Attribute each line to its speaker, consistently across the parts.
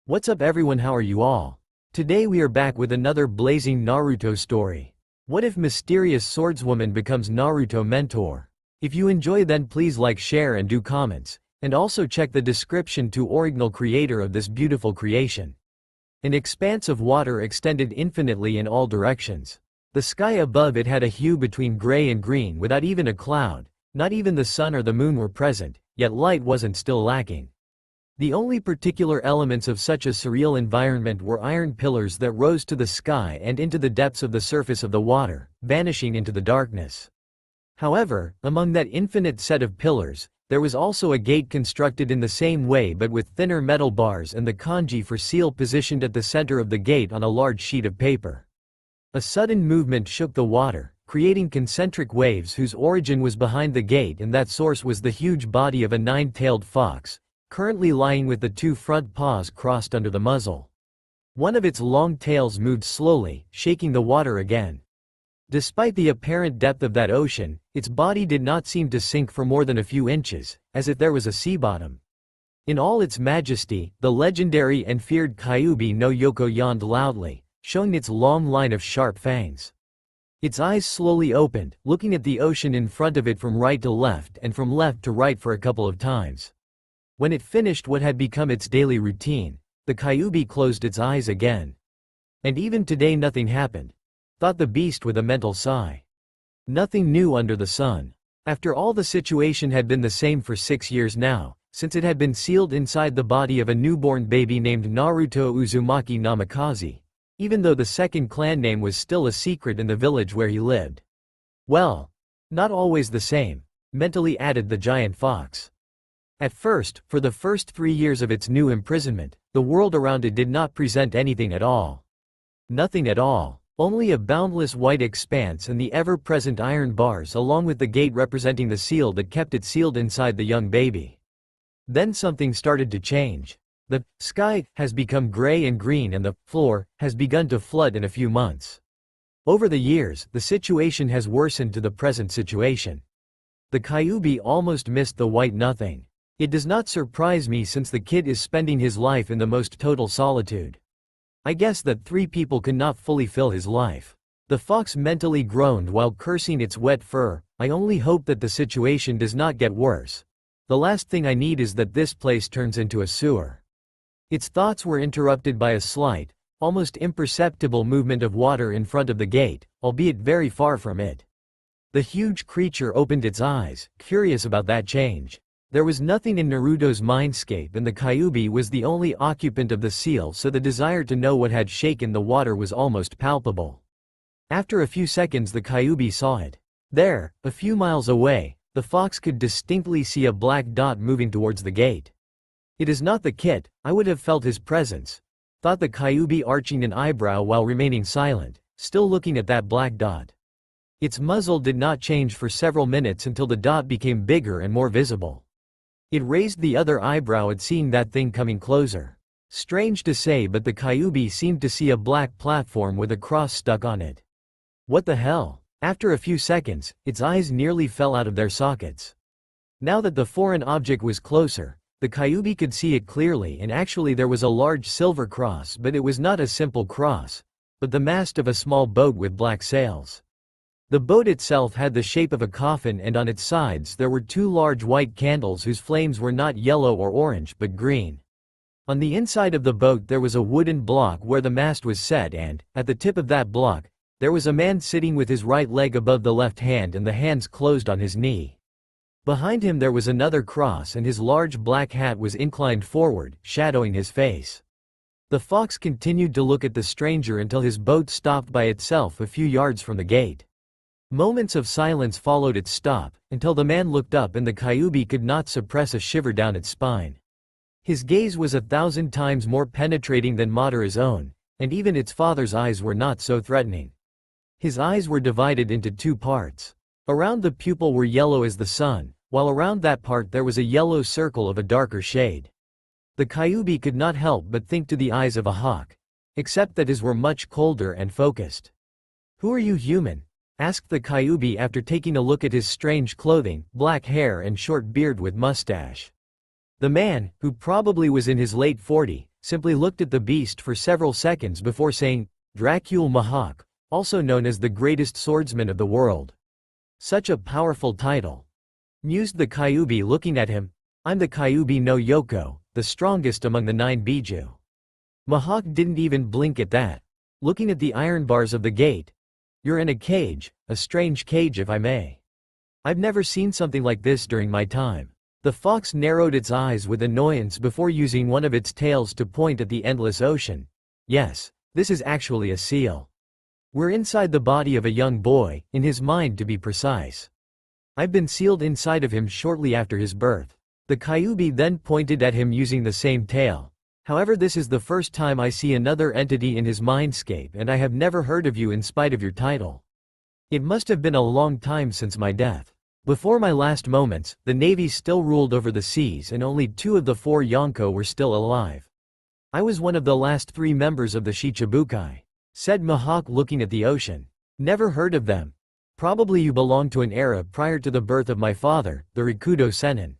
Speaker 1: What's up everyone, how are you all? Today we are back with another blazing Naruto story. What if mysterious swordswoman becomes Naruto mentor? If you enjoy then please like, share and do comments, and also check the description to original creator of this beautiful creation. An expanse of water extended infinitely in all directions. The sky above it had a hue between gray and green without even a cloud, not even the sun or the moon were present, yet light wasn't still lacking. The only particular elements of such a surreal environment were iron pillars that rose to the sky and into the depths of the surface of the water, vanishing into the darkness. However, among that infinite set of pillars, there was also a gate constructed in the same way but with thinner metal bars and the kanji for seal positioned at the center of the gate on a large sheet of paper. A sudden movement shook the water, creating concentric waves whose origin was behind the gate, and that source was the huge body of a nine-tailed fox, currently lying with the two front paws crossed under the muzzle. One of its long tails moved slowly, shaking the water again. Despite the apparent depth of that ocean, its body did not seem to sink for more than a few inches, as if there was a sea bottom. In all its majesty, the legendary and feared Kyuubi no Yoko yawned loudly, showing its long line of sharp fangs. Its eyes slowly opened, looking at the ocean in front of it from right to left and from left to right for a couple of times. When it finished what had become its daily routine, the Kyuubi closed its eyes again. And even today nothing happened, thought the beast with a mental sigh. Nothing new under the sun. After all, the situation had been the same for 6 years now, since it had been sealed inside the body of a newborn baby named Naruto Uzumaki Namikaze, even though the second clan name was still a secret in the village where he lived. Well, not always the same, mentally added the giant fox. At first, for the first 3 years of its new imprisonment, the world around it did not present anything at all. Nothing at all, only a boundless white expanse and the ever-present iron bars along with the gate representing the seal that kept it sealed inside the young baby. Then something started to change. The sky has become gray and green and the floor has begun to flood in a few months. Over the years, the situation has worsened to the present situation. The Kyuubi almost missed the white nothing. It does not surprise me since the kid is spending his life in the most total solitude. I guess that 3 people cannot fully fill his life. The fox mentally groaned while cursing its wet fur. I only hope that the situation does not get worse. The last thing I need is that this place turns into a sewer. Its thoughts were interrupted by a slight, almost imperceptible movement of water in front of the gate, albeit very far from it. The huge creature opened its eyes, curious about that change. There was nothing in Naruto's mindscape and the Kyuubi was the only occupant of the seal, so the desire to know what had shaken the water was almost palpable. After a few seconds the Kyuubi saw it. There, a few miles away, the fox could distinctly see a black dot moving towards the gate. It is not the kid, I would have felt his presence, thought the Kyuubi, arching an eyebrow while remaining silent, still looking at that black dot. Its muzzle did not change for several minutes until the dot became bigger and more visible. It raised the other eyebrow at seeing that thing coming closer. Strange to say, but the Kyuubi seemed to see a black platform with a cross stuck on it. What the hell? After a few seconds, its eyes nearly fell out of their sockets. Now that the foreign object was closer, the Kyuubi could see it clearly, and actually there was a large silver cross, but it was not a simple cross, but the mast of a small boat with black sails. The boat itself had the shape of a coffin, and on its sides there were 2 large white candles whose flames were not yellow or orange but green. On the inside of the boat there was a wooden block where the mast was set, and, at the tip of that block, there was a man sitting with his right leg above the left hand and the hands closed on his knee. Behind him there was another cross and his large black hat was inclined forward, shadowing his face. The fox continued to look at the stranger until his boat stopped by itself a few yards from the gate. Moments of silence followed its stop, until the man looked up and the Kyuubi could not suppress a shiver down its spine. His gaze was 1,000 times more penetrating than Madara's own, and even its father's eyes were not so threatening. His eyes were divided into 2 parts. Around the pupil were yellow as the sun, while around that part there was a yellow circle of a darker shade. The Kyuubi could not help but think to the eyes of a hawk, except that his were much colder and focused. "Who are you, human?" asked the Kyuubi after taking a look at his strange clothing, black hair and short beard with mustache. The man, who probably was in his late 40s, simply looked at the beast for several seconds before saying, "Dracul Mahak, also known as the greatest swordsman of the world." Such a powerful title. Mused the Kyuubi looking at him. "I'm the Kyuubi no Yoko, the strongest among the 9 Biju." Mahak didn't even blink at that. Looking at the iron bars of the gate. "You're in a cage, a strange cage if I may. I've never seen something like this during my time." The fox narrowed its eyes with annoyance before using one of its tails to point at the endless ocean. "Yes, this is actually a seal. We're inside the body of a young boy, in his mind to be precise. I've been sealed inside of him shortly after his birth." The Kyuubi then pointed at him using the same tail. "However, this is the first time I see another entity in his mindscape, and I have never heard of you in spite of your title. It must have been a long time since my death. Before my last moments, the navy still ruled over the seas and only 2 of the 4 Yonko were still alive. I was one of the last 3 members of the Shichibukai," said Mahak looking at the ocean. "Never heard of them. Probably you belong to an era prior to the birth of my father, the Rikudo Sennin,"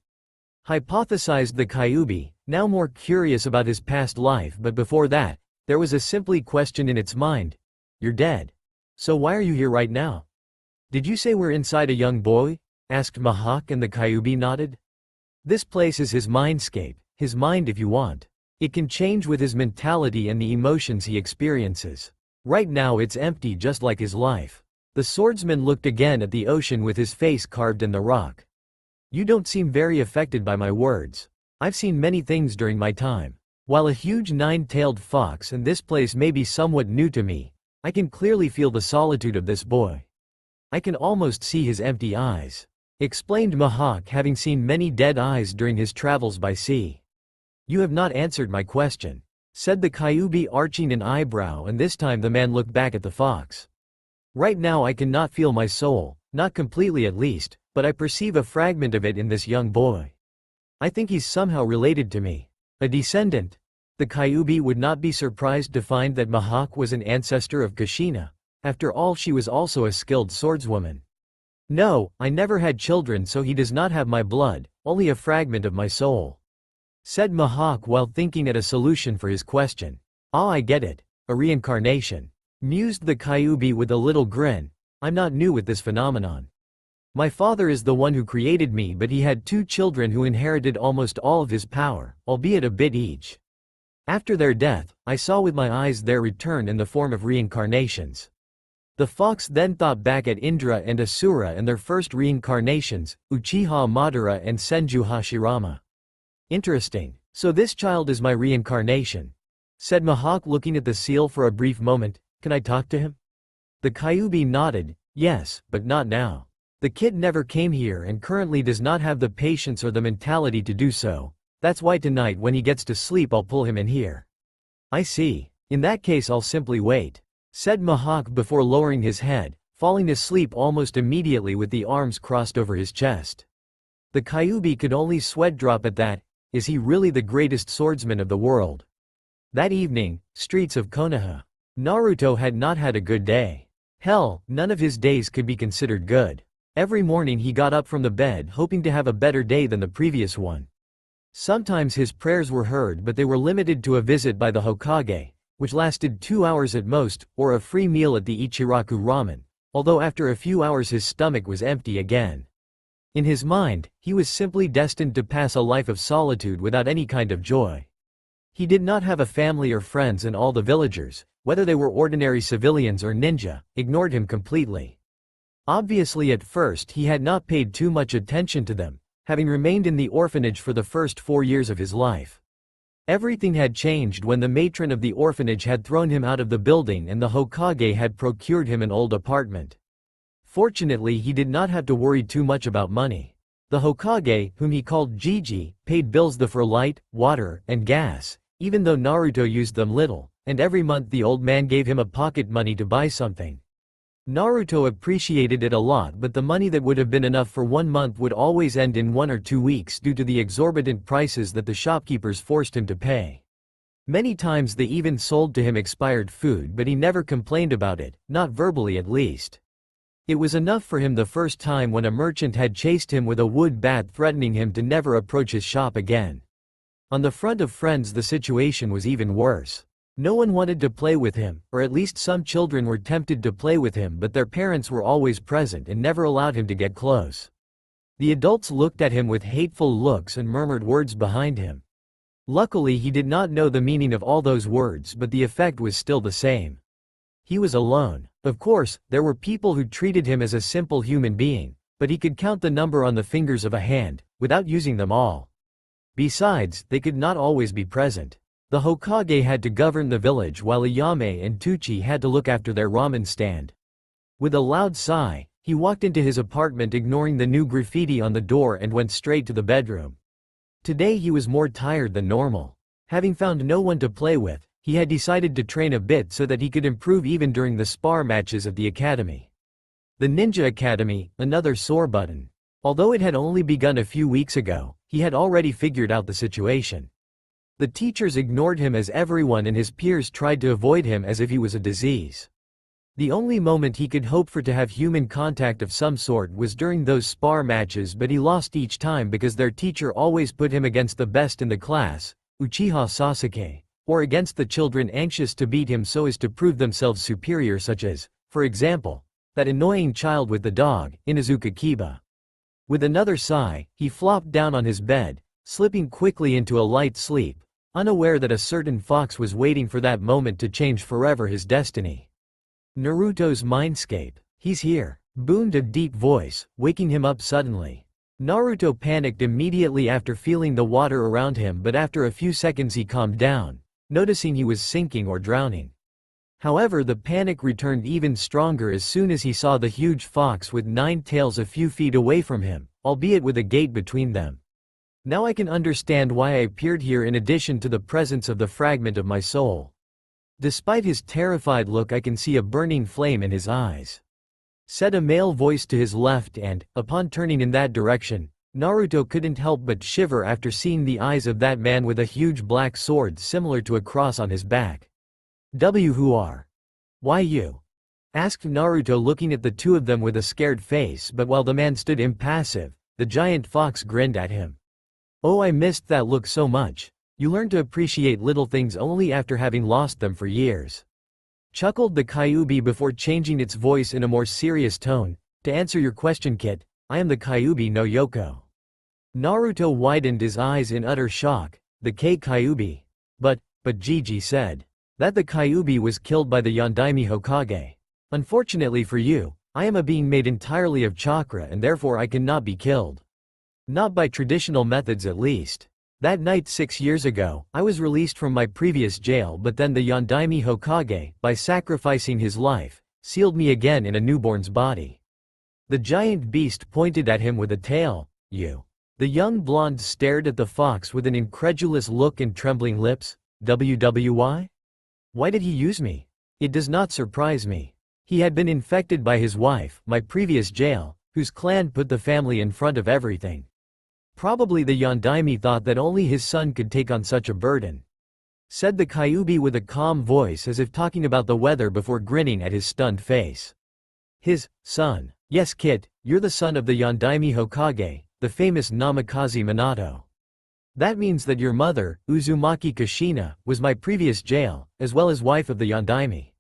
Speaker 1: hypothesized the Kyuubi, now more curious about his past life, but before that, there was a simple question in its mind. "You're dead. So why are you here right now?" "Did you say we're inside a young boy?" asked Mahak, and the Kyuubi nodded. "This place is his mindscape, his mind if you want. It can change with his mentality and the emotions he experiences. Right now it's empty just like his life." The swordsman looked again at the ocean with his face carved in the rock. "You don't seem very affected by my words. I've seen many things during my time. While a huge 9-tailed fox and this place may be somewhat new to me, I can clearly feel the solitude of this boy. I can almost see his empty eyes," explained Mahak, having seen many dead eyes during his travels by sea. "You have not answered my question," said the Kyuubi, arching an eyebrow, and this time the man looked back at the fox. "Right now I cannot feel my soul, not completely at least, but I perceive a fragment of it in this young boy. I think he's somehow related to me. A descendant." The Kyuubi would not be surprised to find that Mahak was an ancestor of Kushina. After all, she was also a skilled swordswoman. "No, I never had children, so he does not have my blood, only a fragment of my soul," said Mahak while thinking at a solution for his question. "Ah, I get it. A reincarnation," mused the Kyuubi with a little grin. "I'm not new with this phenomenon. My father is the one who created me, but he had 2 children who inherited almost all of his power, albeit a bit each. After their death, I saw with my eyes their return in the form of reincarnations." The fox then thought back at Indra and Asura and their first reincarnations, Uchiha Madara and Senju Hashirama. "Interesting. So this child is my reincarnation," said Mahak looking at the seal for a brief moment. "Can I talk to him?" The Kyuubi nodded. "Yes, but not now. The kid never came here and currently does not have the patience or the mentality to do so. That's why tonight when he gets to sleep I'll pull him in here." "I see. In that case I'll simply wait," said Mahak before lowering his head, falling asleep almost immediately with the arms crossed over his chest. The Kyuubi could only sweat drop at that. Is he really the greatest swordsman of the world? That evening, streets of Konoha. Naruto had not had a good day. Hell, none of his days could be considered good. Every morning he got up from the bed hoping to have a better day than the previous one. Sometimes his prayers were heard, but they were limited to a visit by the Hokage, which lasted 2 hours at most, or a free meal at the Ichiraku ramen, although after a few hours his stomach was empty again. In his mind, he was simply destined to pass a life of solitude without any kind of joy. He did not have a family or friends, and all the villagers, whether they were ordinary civilians or ninja, ignored him completely. Obviously at first he had not paid too much attention to them, having remained in the orphanage for the first 4 years of his life. Everything had changed when the matron of the orphanage had thrown him out of the building and the Hokage had procured him an old apartment. Fortunately, he did not have to worry too much about money. The Hokage, whom he called Jiji, paid bills for light, water, and gas, even though Naruto used them little, and every month the old man gave him a pocket money to buy something. Naruto appreciated it a lot, but the money that would have been enough for 1 month would always end in 1 or 2 weeks due to the exorbitant prices that the shopkeepers forced him to pay. Many times they even sold to him expired food, but he never complained about it, not verbally at least. It was enough for him the first time when a merchant had chased him with a wood bat, threatening him to never approach his shop again. On the front of friends the situation was even worse. No one wanted to play with him, or at least some children were tempted to play with him, but their parents were always present and never allowed him to get close. The adults looked at him with hateful looks and murmured words behind him. Luckily he did not know the meaning of all those words, but the effect was still the same. He was alone. Of course, there were people who treated him as a simple human being, but he could count the number on the fingers of a hand, without using them all. Besides, they could not always be present. The Hokage had to govern the village while Ayame and Tuchi had to look after their ramen stand. With a loud sigh, he walked into his apartment ignoring the new graffiti on the door and went straight to the bedroom. Today he was more tired than normal. Having found no one to play with, he had decided to train a bit so that he could improve even during the spar matches at the academy. The Ninja Academy, another sore button. Although it had only begun a few weeks ago, he had already figured out the situation. The teachers ignored him as everyone and his peers tried to avoid him as if he was a disease. The only moment he could hope for to have human contact of some sort was during those spar matches, but he lost each time because their teacher always put him against the best in the class, Uchiha Sasuke, or against the children anxious to beat him so as to prove themselves superior, such as, for example, that annoying child with the dog, Inuzuka Kiba. With another sigh, he flopped down on his bed, slipping quickly into a light sleep, unaware that a certain fox was waiting for that moment to change forever his destiny. Naruto's mindscape. He's here, boomed a deep voice, waking him up suddenly. Naruto panicked immediately after feeling the water around him, but after a few seconds he calmed down, noticing he was sinking or drowning. However, the panic returned even stronger as soon as he saw the huge fox with 9 tails a few feet away from him, albeit with a gate between them. Now I can understand why I appeared here in addition to the presence of the fragment of my soul. Despite his terrified look, I can see a burning flame in his eyes, said a male voice to his left, and, upon turning in that direction, Naruto couldn't help but shiver after seeing the eyes of that man with a huge black sword similar to a cross on his back. Who are? Why you? Asked Naruto, looking at the two of them with a scared face, but while the man stood impassive, the giant fox grinned at him. Oh, I missed that look so much. You learn to appreciate little things only after having lost them for years. Chuckled the Kyuubi before changing its voice in a more serious tone. To answer your question, Kit, I am the Kyuubi no Yoko. Naruto widened his eyes in utter shock. The Kyuubi. But Gigi said that the Kyuubi was killed by the Yondaime Hokage. Unfortunately for you, I am a being made entirely of chakra and therefore I cannot be killed. Not by traditional methods at least. That night 6 years ago, I was released from my previous jail, but then the Yondaime Hokage, by sacrificing his life, sealed me again in a newborn's body. The giant beast pointed at him with a tail. You. The young blonde stared at the fox with an incredulous look and trembling lips. Why? Why did he use me? It does not surprise me. He had been infected by his wife, my previous jail, whose clan put the family in front of everything. Probably the Yondaime thought that only his son could take on such a burden, said the Kyuubi with a calm voice as if talking about the weather before grinning at his stunned face. His son. Yes, Kit, you're the son of the Yondaime Hokage, the famous Namikaze Minato. That means that your mother, Uzumaki Kushina, was my previous jail, as well as wife of the Yondaime.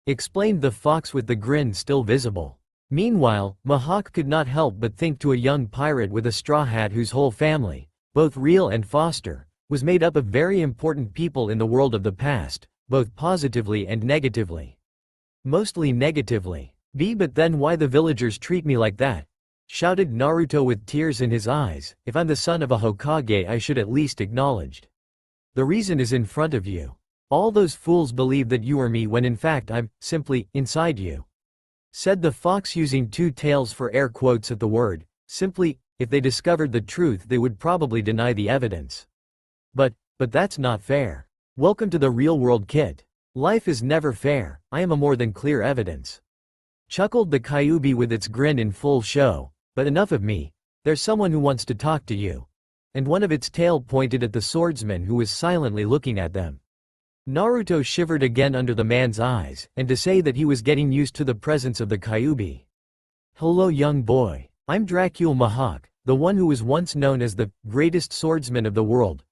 Speaker 1: Explained the fox with the grin still visible. Meanwhile, Mihawk could not help but think to a young pirate with a straw hat whose whole family, both real and foster, was made up of very important people in the world of the past, both positively and negatively. Mostly negatively. But then why the villagers treat me like that? Shouted Naruto with tears in his eyes. If I'm the son of a Hokage, I should at least acknowledged. The reason is in front of you. All those fools believe that you are me when in fact I'm, simply, inside you. Said the fox using 2 tails for air quotes at the word. Simply, if they discovered the truth they would probably deny the evidence. But that's not fair. Welcome to the real world, Kit. Life is never fair, I am a more than clear evidence. Chuckled the Kyuubi with its grin in full show. But enough of me. There's someone who wants to talk to you. And one of its tail pointed at the swordsman who was silently looking at them. Naruto shivered again under the man's eyes, and to say that he was getting used to the presence of the Kyuubi. Hello young boy. I'm Dracule Mihawk, the one who was once known as the greatest swordsman of the world.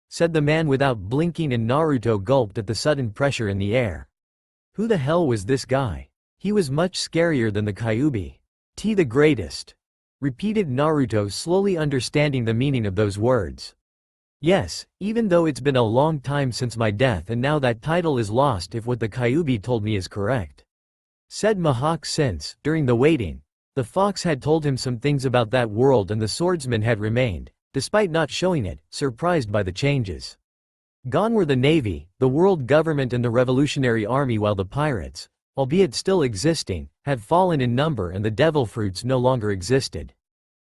Speaker 1: said the man without blinking, and Naruto gulped at the sudden pressure in the air. Who the hell was this guy? He was much scarier than the Kyuubi. The greatest, repeated Naruto, slowly understanding the meaning of those words. Yes, even though it's been a long time since my death and now that title is lost if what the Kyuubi told me is correct, said Mihawk. Since, during the waiting, the fox had told him some things about that world and the swordsman had remained, despite not showing it, surprised by the changes. Gone were the navy, the world government and the revolutionary army, while the pirates, albeit still existing, had fallen in number and the devil fruits no longer existed.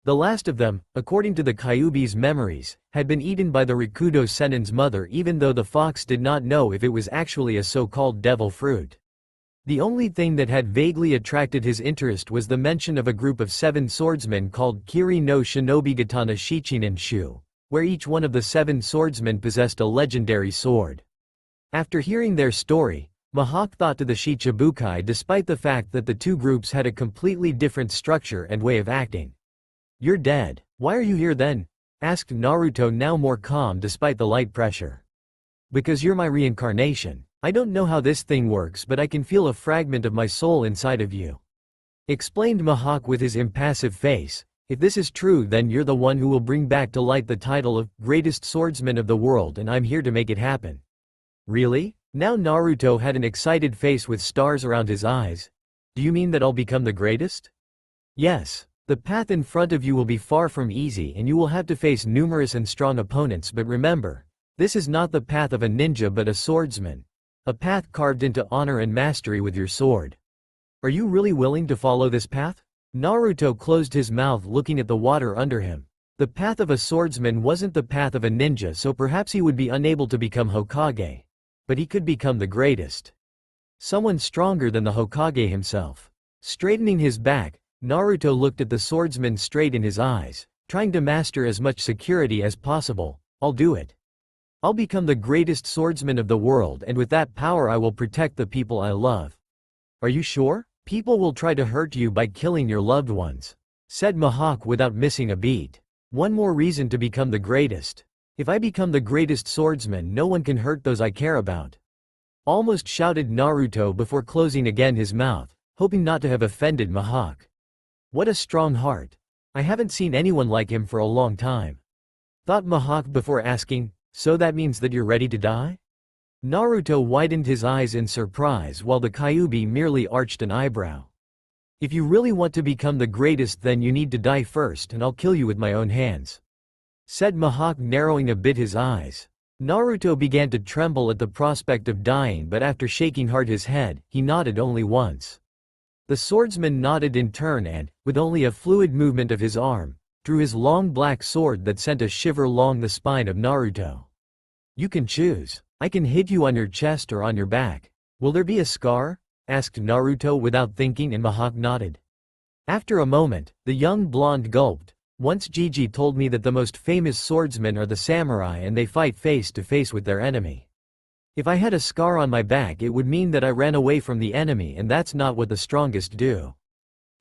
Speaker 1: The last of them, according to the Kyuubi's memories, had been eaten by the Rikudo Sennin's mother, even though the fox did not know if it was actually a so-called devil fruit. The only thing that had vaguely attracted his interest was the mention of a group of 7 swordsmen called Kiri no Shinobigatana Shichinen Shu, where each one of the 7 swordsmen possessed a legendary sword. After hearing their story, Mihawk thought to the Shichibukai, despite the fact that the two groups had a completely different structure and way of acting. You're dead. Why are you here then? Asked Naruto, now more calm despite the light pressure. Because you're my reincarnation. I don't know how this thing works, but I can feel a fragment of my soul inside of you, explained Mihawk with his impassive face. If this is true, then you're the one who will bring back to light the title of greatest swordsman of the world, and I'm here to make it happen. Really? Now Naruto had an excited face with stars around his eyes. Do you mean that I'll become the greatest? Yes. The path in front of you will be far from easy and you will have to face numerous and strong opponents, but remember, this is not the path of a ninja but a swordsman. A path carved into honor and mastery with your sword. Are you really willing to follow this path? Naruto closed his mouth, looking at the water under him. The path of a swordsman wasn't the path of a ninja, so perhaps he would be unable to become Hokage. But he could become the greatest. Someone stronger than the Hokage himself. Straightening his back, Naruto looked at the swordsman straight in his eyes, trying to master as much security as possible. I'll do it. I'll become the greatest swordsman of the world, and with that power I will protect the people I love. Are you sure? People will try to hurt you by killing your loved ones, said Mihawk without missing a beat. One more reason to become the greatest. If I become the greatest swordsman, no one can hurt those I care about, almost shouted Naruto before closing again his mouth, hoping not to have offended Mihawk. What a strong heart. I haven't seen anyone like him for a long time, thought Mihawk before asking, so that means that you're ready to die? Naruto widened his eyes in surprise while the Kyuubi merely arched an eyebrow. If you really want to become the greatest, then you need to die first, and I'll kill you with my own hands, said Mihawk, narrowing a bit his eyes. Naruto began to tremble at the prospect of dying, but after shaking hard his head, he nodded only once. The swordsman nodded in turn and, with only a fluid movement of his arm, drew his long black sword that sent a shiver along the spine of Naruto. You can choose. I can hit you on your chest or on your back. Will there be a scar? Asked Naruto without thinking, and Mihawk nodded. After a moment, the young blonde gulped. Once Gigi told me that the most famous swordsmen are the samurai and they fight face to face with their enemy. If I had a scar on my back, it would mean that I ran away from the enemy, and that's not what the strongest do.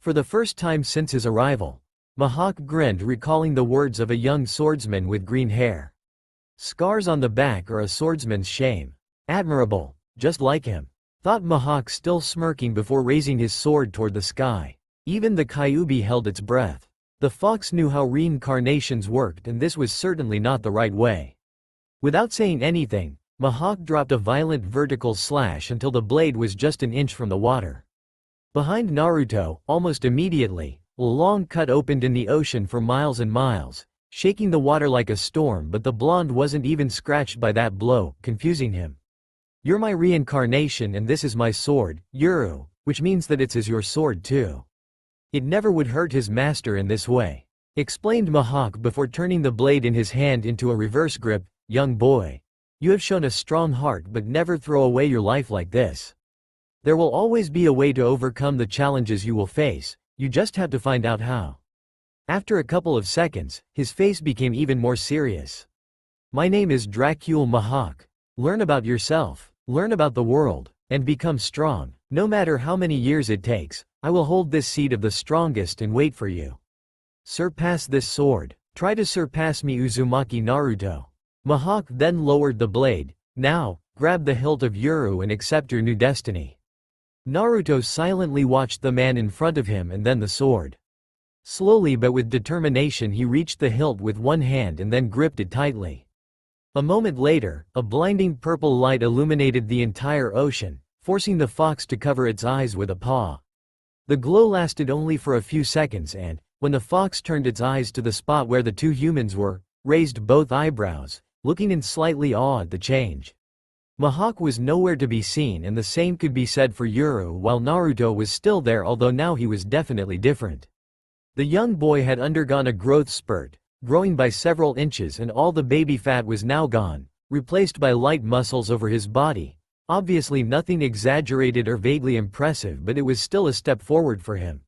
Speaker 1: For the first time since his arrival, Mihawk grinned, recalling the words of a young swordsman with green hair. Scars on the back are a swordsman's shame. Admirable, just like him, thought Mihawk, still smirking before raising his sword toward the sky. Even the Kyuubi held its breath. The fox knew how reincarnations worked, and this was certainly not the right way. Without saying anything, Mihawk dropped a violent vertical slash until the blade was just an inch from the water. Behind Naruto, almost immediately, a long cut opened in the ocean for miles and miles, shaking the water like a storm, but the blonde wasn't even scratched by that blow, confusing him. You're my reincarnation and this is my sword, Yuru, which means that it's as your sword too. It never would hurt his master in this way, explained Mihawk before turning the blade in his hand into a reverse grip. Young boy, you have shown a strong heart, but never throw away your life like this. There will always be a way to overcome the challenges you will face, you just have to find out how. After a couple of seconds, his face became even more serious. My name is Dracule Mihawk. Learn about yourself, learn about the world, and become strong. No matter how many years it takes, I will hold this seat of the strongest and wait for you. Surpass this sword. Try to surpass me, Uzumaki Naruto. Mihawk then lowered the blade. Now, grab the hilt of Yuru and accept your new destiny. Naruto silently watched the man in front of him and then the sword. Slowly but with determination he reached the hilt with one hand and then gripped it tightly. A moment later, a blinding purple light illuminated the entire ocean, forcing the fox to cover its eyes with a paw. The glow lasted only for a few seconds and, when the fox turned its eyes to the spot where the two humans were, raised both eyebrows, looking in slightly awe at the change. Mihawk was nowhere to be seen and the same could be said for Yuru while Naruto was still there, although now he was definitely different. The young boy had undergone a growth spurt, growing by several inches, and all the baby fat was now gone, replaced by light muscles over his body. Obviously nothing exaggerated or vaguely impressive, but it was still a step forward for him.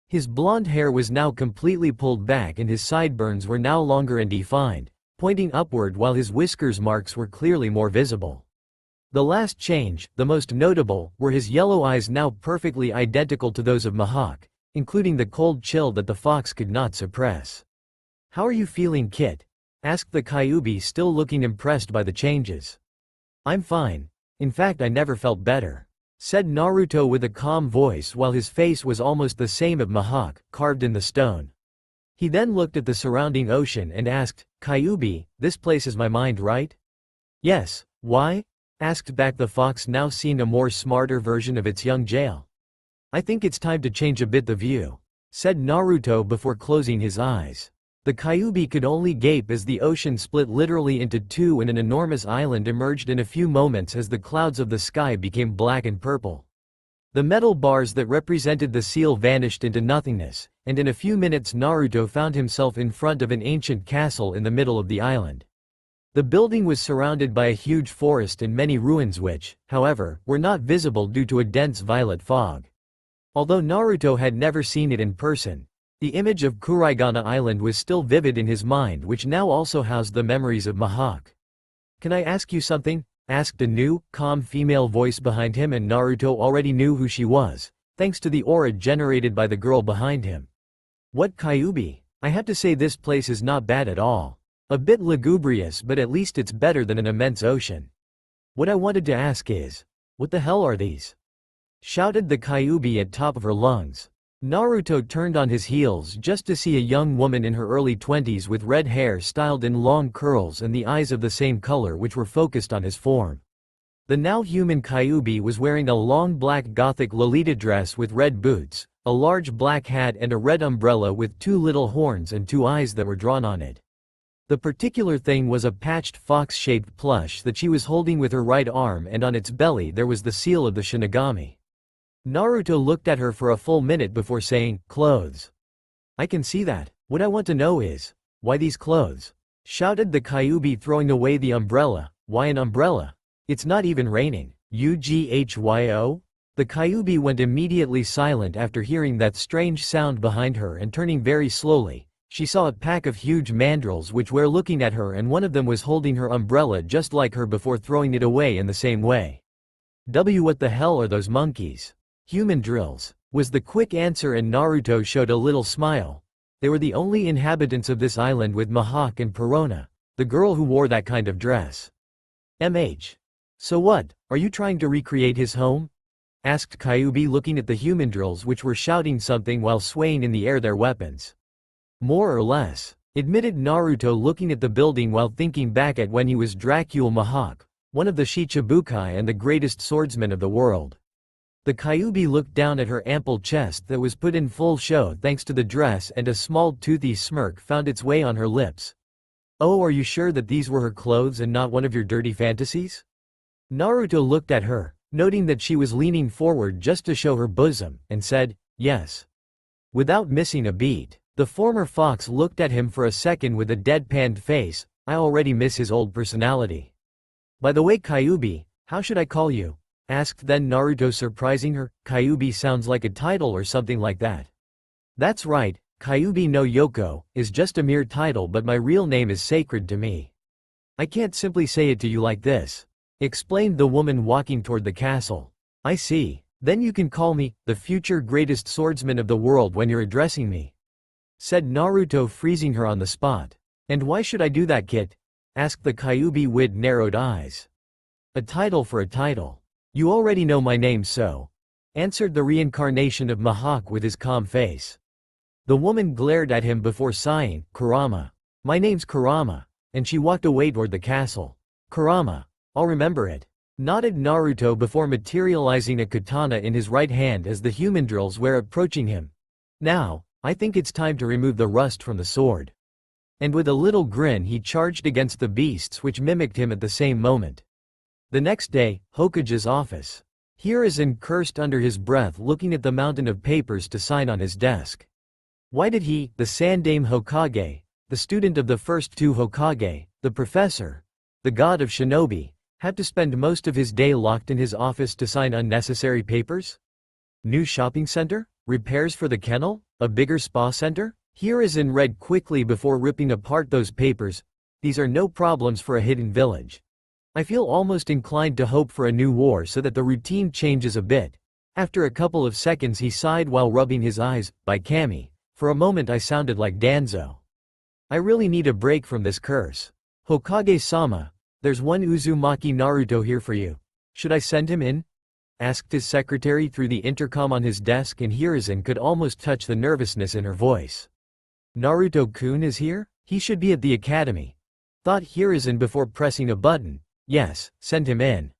Speaker 1: His blonde hair was now completely pulled back and his sideburns were now longer and defined, pointing upward, while his whiskers marks were clearly more visible. The last change, the most notable, were his yellow eyes, now perfectly identical to those of Mihawk, including the cold chill that the fox could not suppress. "How are you feeling, Kit?" asked the Kyuubi, still looking impressed by the changes. "I'm fine. In fact, I never felt better," said Naruto with a calm voice while his face was almost the same of Mihawk, carved in the stone. He then looked at the surrounding ocean and asked, "Kyuubi, this place is my mind, right?" "Yes, why?" asked back the fox, now seeing a more smarter version of its young jail. "I think it's time to change a bit the view," said Naruto before closing his eyes. The Kyuubi could only gape as the ocean split literally into two and an enormous island emerged in a few moments as the clouds of the sky became black and purple. The metal bars that represented the seal vanished into nothingness, and in a few minutes Naruto found himself in front of an ancient castle in the middle of the island. The building was surrounded by a huge forest and many ruins which, however, were not visible due to a dense violet fog. Although Naruto had never seen it in person, the image of Kuraigana Island was still vivid in his mind, which now also housed the memories of Mihawk. "Can I ask you something?" asked a new, calm female voice behind him, and Naruto already knew who she was, thanks to the aura generated by the girl behind him. "What, Kyuubi? I have to say this place is not bad at all. A bit lugubrious, but at least it's better than an immense ocean. What I wanted to ask is, what the hell are these?" shouted the Kyuubi at top of her lungs. Naruto turned on his heels just to see a young woman in her early 20s with red hair styled in long curls and the eyes of the same color which were focused on his form. The now human Kyuubi was wearing a long black gothic Lolita dress with red boots, a large black hat and a red umbrella with two little horns and two eyes that were drawn on it. The particular thing was a patched fox-shaped plush that she was holding with her right arm, and on its belly there was the seal of the Shinigami. Naruto looked at her for a full minute before saying, "Clothes. I can see that. What I want to know is, why these clothes?" shouted the Kyuubi, throwing away the umbrella. "Why an umbrella? It's not even raining. Ughyo?" The Kyuubi went immediately silent after hearing that strange sound behind her, and turning very slowly, she saw a pack of huge mandrills which were looking at her, and one of them was holding her umbrella just like her before throwing it away in the same way. What the hell are those monkeys?" "Human drills," was the quick answer, and Naruto showed a little smile. They were the only inhabitants of this island with Mihawk and Perona, the girl who wore that kind of dress. So what, are you trying to recreate his home?" asked Kyuubi, looking at the human drills which were shouting something while swaying in the air their weapons. "More or less," admitted Naruto, looking at the building while thinking back at when he was Dracula Mihawk, one of the Shichibukai and the greatest swordsman of the world. The Kyuubi looked down at her ample chest that was put in full show thanks to the dress, and a small toothy smirk found its way on her lips. "Oh, are you sure that these were her clothes and not one of your dirty fantasies?" Naruto looked at her, noting that she was leaning forward just to show her bosom, and said, "Yes." Without missing a beat, the former fox looked at him for a second with a deadpanned face. "I already miss his old personality. By the way, Kyuubi, how should I call you?" asked then Naruto, surprising her. "Kyuubi sounds like a title or something like that." "That's right, Kyuubi no Yoko is just a mere title, but my real name is sacred to me. I can't simply say it to you like this," explained the woman, walking toward the castle. "I see. Then you can call me the future greatest swordsman of the world when you're addressing me," said Naruto, freezing her on the spot. "And why should I do that, Kit?" asked the Kyuubi with narrowed eyes. A title for a title. You already know my name, so, answered the reincarnation of Mihawk with his calm face. The woman glared at him before sighing, Kurama. My name's Kurama. And she walked away toward the castle. Kurama. I'll remember it. Nodded Naruto before materializing a katana in his right hand as the human drills were approaching him. Now, I think it's time to remove the rust from the sword. And with a little grin he charged against the beasts which mimicked him at the same moment. The next day, Hokage's office. Hiruzen cursed under his breath looking at the mountain of papers to sign on his desk. Why did he, the Sandaime Hokage, the student of the first two Hokage, the professor, the god of shinobi, have to spend most of his day locked in his office to sign unnecessary papers? New shopping center? Repairs for the kennel? A bigger spa center? Hiruzen read quickly before ripping apart those papers. These are no problems for a hidden village. I feel almost inclined to hope for a new war so that the routine changes a bit. After a couple of seconds he sighed while rubbing his eyes. By Kami. For a moment I sounded like Danzo. I really need a break from this curse. Hokage-sama, there's one Uzumaki Naruto here for you. Should I send him in? Asked his secretary through the intercom on his desk, and Hiruzen could almost touch the nervousness in her voice. Naruto-kun is here? He should be at the academy. Thought Hiruzen before pressing a button. Yes, send him in.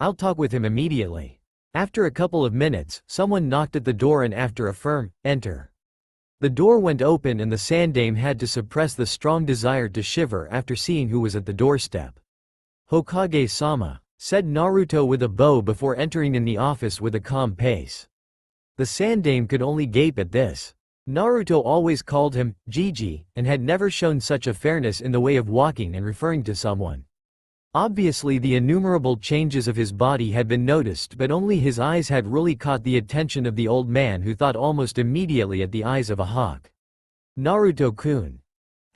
Speaker 1: I'll talk with him immediately. After a couple of minutes, someone knocked at the door and after a firm, enter. The door went open and the Sandaime had to suppress the strong desire to shiver after seeing who was at the doorstep. Hokage-sama, said Naruto with a bow before entering in the office with a calm pace. The Sandaime could only gape at this. Naruto always called him Gigi and had never shown such a fairness in the way of walking and referring to someone. Obviously the innumerable changes of his body had been noticed, but only his eyes had really caught the attention of the old man, who thought almost immediately at the eyes of a hawk. Naruto-kun?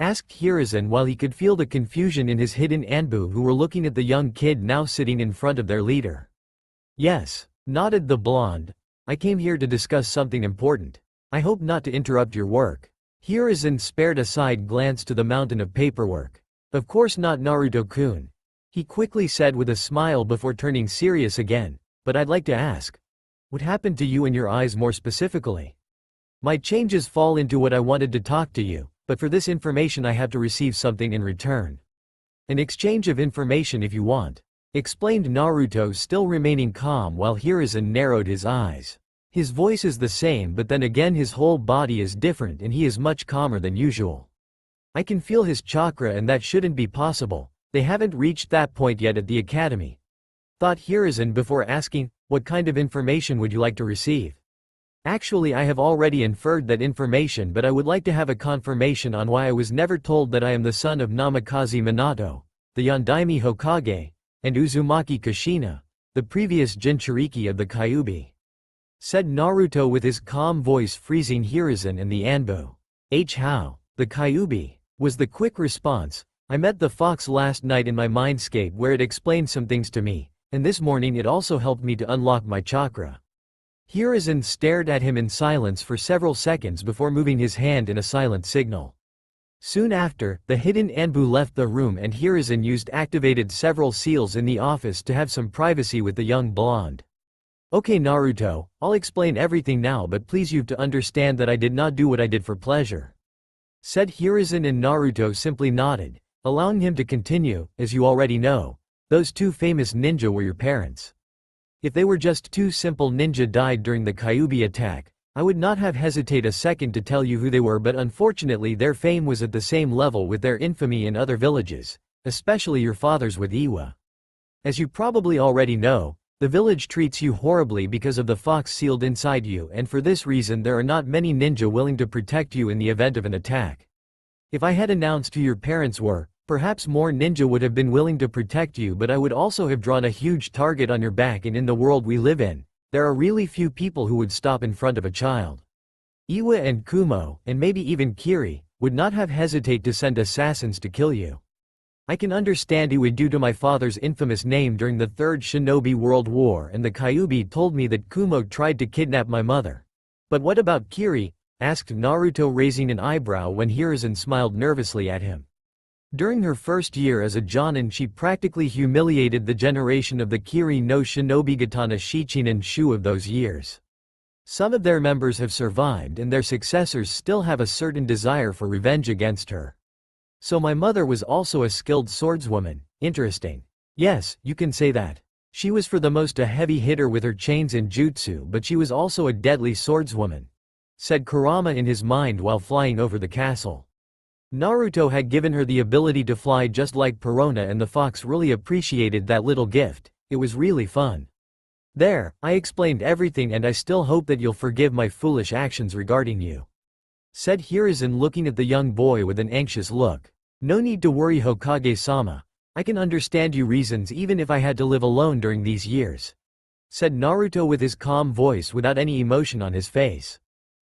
Speaker 1: Asked Hiruzen while he could feel the confusion in his hidden Anbu, who were looking at the young kid now sitting in front of their leader. Yes, nodded the blonde. I came here to discuss something important. I hope not to interrupt your work. Hiruzen spared a side glance to the mountain of paperwork. Of course not, Naruto-kun. He quickly said with a smile before turning serious again, but I'd like to ask. What happened to you and your eyes more specifically? My changes fall into what I wanted to talk to you, but for this information I have to receive something in return. An exchange of information if you want, explained Naruto, still remaining calm while Hiruzen narrowed his eyes. His voice is the same, but then again his whole body is different and he is much calmer than usual. I can feel his chakra and that shouldn't be possible. They haven't reached that point yet at the academy. Thought Hiruzen before asking, what kind of information would you like to receive? Actually I have already inferred that information, but I would like to have a confirmation on why I was never told that I am the son of Namikaze Minato, the Yondaime Hokage, and Uzumaki Kushina, the previous Jinchuriki of the Kyuubi. Said Naruto with his calm voice, freezing Hiruzen and the Anbu. How? The Kyuubi, was the quick response. I met the fox last night in my mindscape where it explained some things to me, and this morning it also helped me to unlock my chakra. Hiruzen stared at him in silence for several seconds before moving his hand in a silent signal. Soon after, the hidden Anbu left the room and Hiruzen activated several seals in the office to have some privacy with the young blonde. Okay Naruto, I'll explain everything now, but please you've to understand that I did not do what I did for pleasure. Said Hiruzen, and Naruto simply nodded, allowing him to continue. As you already know, those two famous ninja were your parents. If they were just two simple ninja died during the Kyuubi attack, I would not have hesitated a second to tell you who they were, but unfortunately their fame was at the same level with their infamy in other villages, especially your father's with Iwa. As you probably already know, the village treats you horribly because of the fox sealed inside you, and for this reason there are not many ninja willing to protect you in the event of an attack. If I had announced who your parents were, perhaps more ninja would have been willing to protect you, but I would also have drawn a huge target on your back, and in the world we live in, there are really few people who would stop in front of a child. Iwa and Kumo, and maybe even Kiri, would not have hesitated to send assassins to kill you. I can understand Iwa due to my father's infamous name during the Third Shinobi World War, and the Kyuubi told me that Kumo tried to kidnap my mother. But what about Kiri? Asked Naruto, raising an eyebrow when Hiruzen smiled nervously at him. During her first year as a Jonin, she practically humiliated the generation of the Kiri no Shinobigatana Shichinen Shu of those years. Some of their members have survived and their successors still have a certain desire for revenge against her. So my mother was also a skilled swordswoman. Interesting. Yes, you can say that. She was for the most a heavy hitter with her chains and jutsu, but she was also a deadly swordswoman, said Kurama in his mind while flying over the castle. Naruto had given her the ability to fly just like Perona, and the fox really appreciated that little gift. It was really fun. There, I explained everything and I still hope that you'll forgive my foolish actions regarding you, said Hiruzen, looking at the young boy with an anxious look. No need to worry, Hokage-sama. I can understand your reasons even if I had to live alone during these years, said Naruto with his calm voice without any emotion on his face.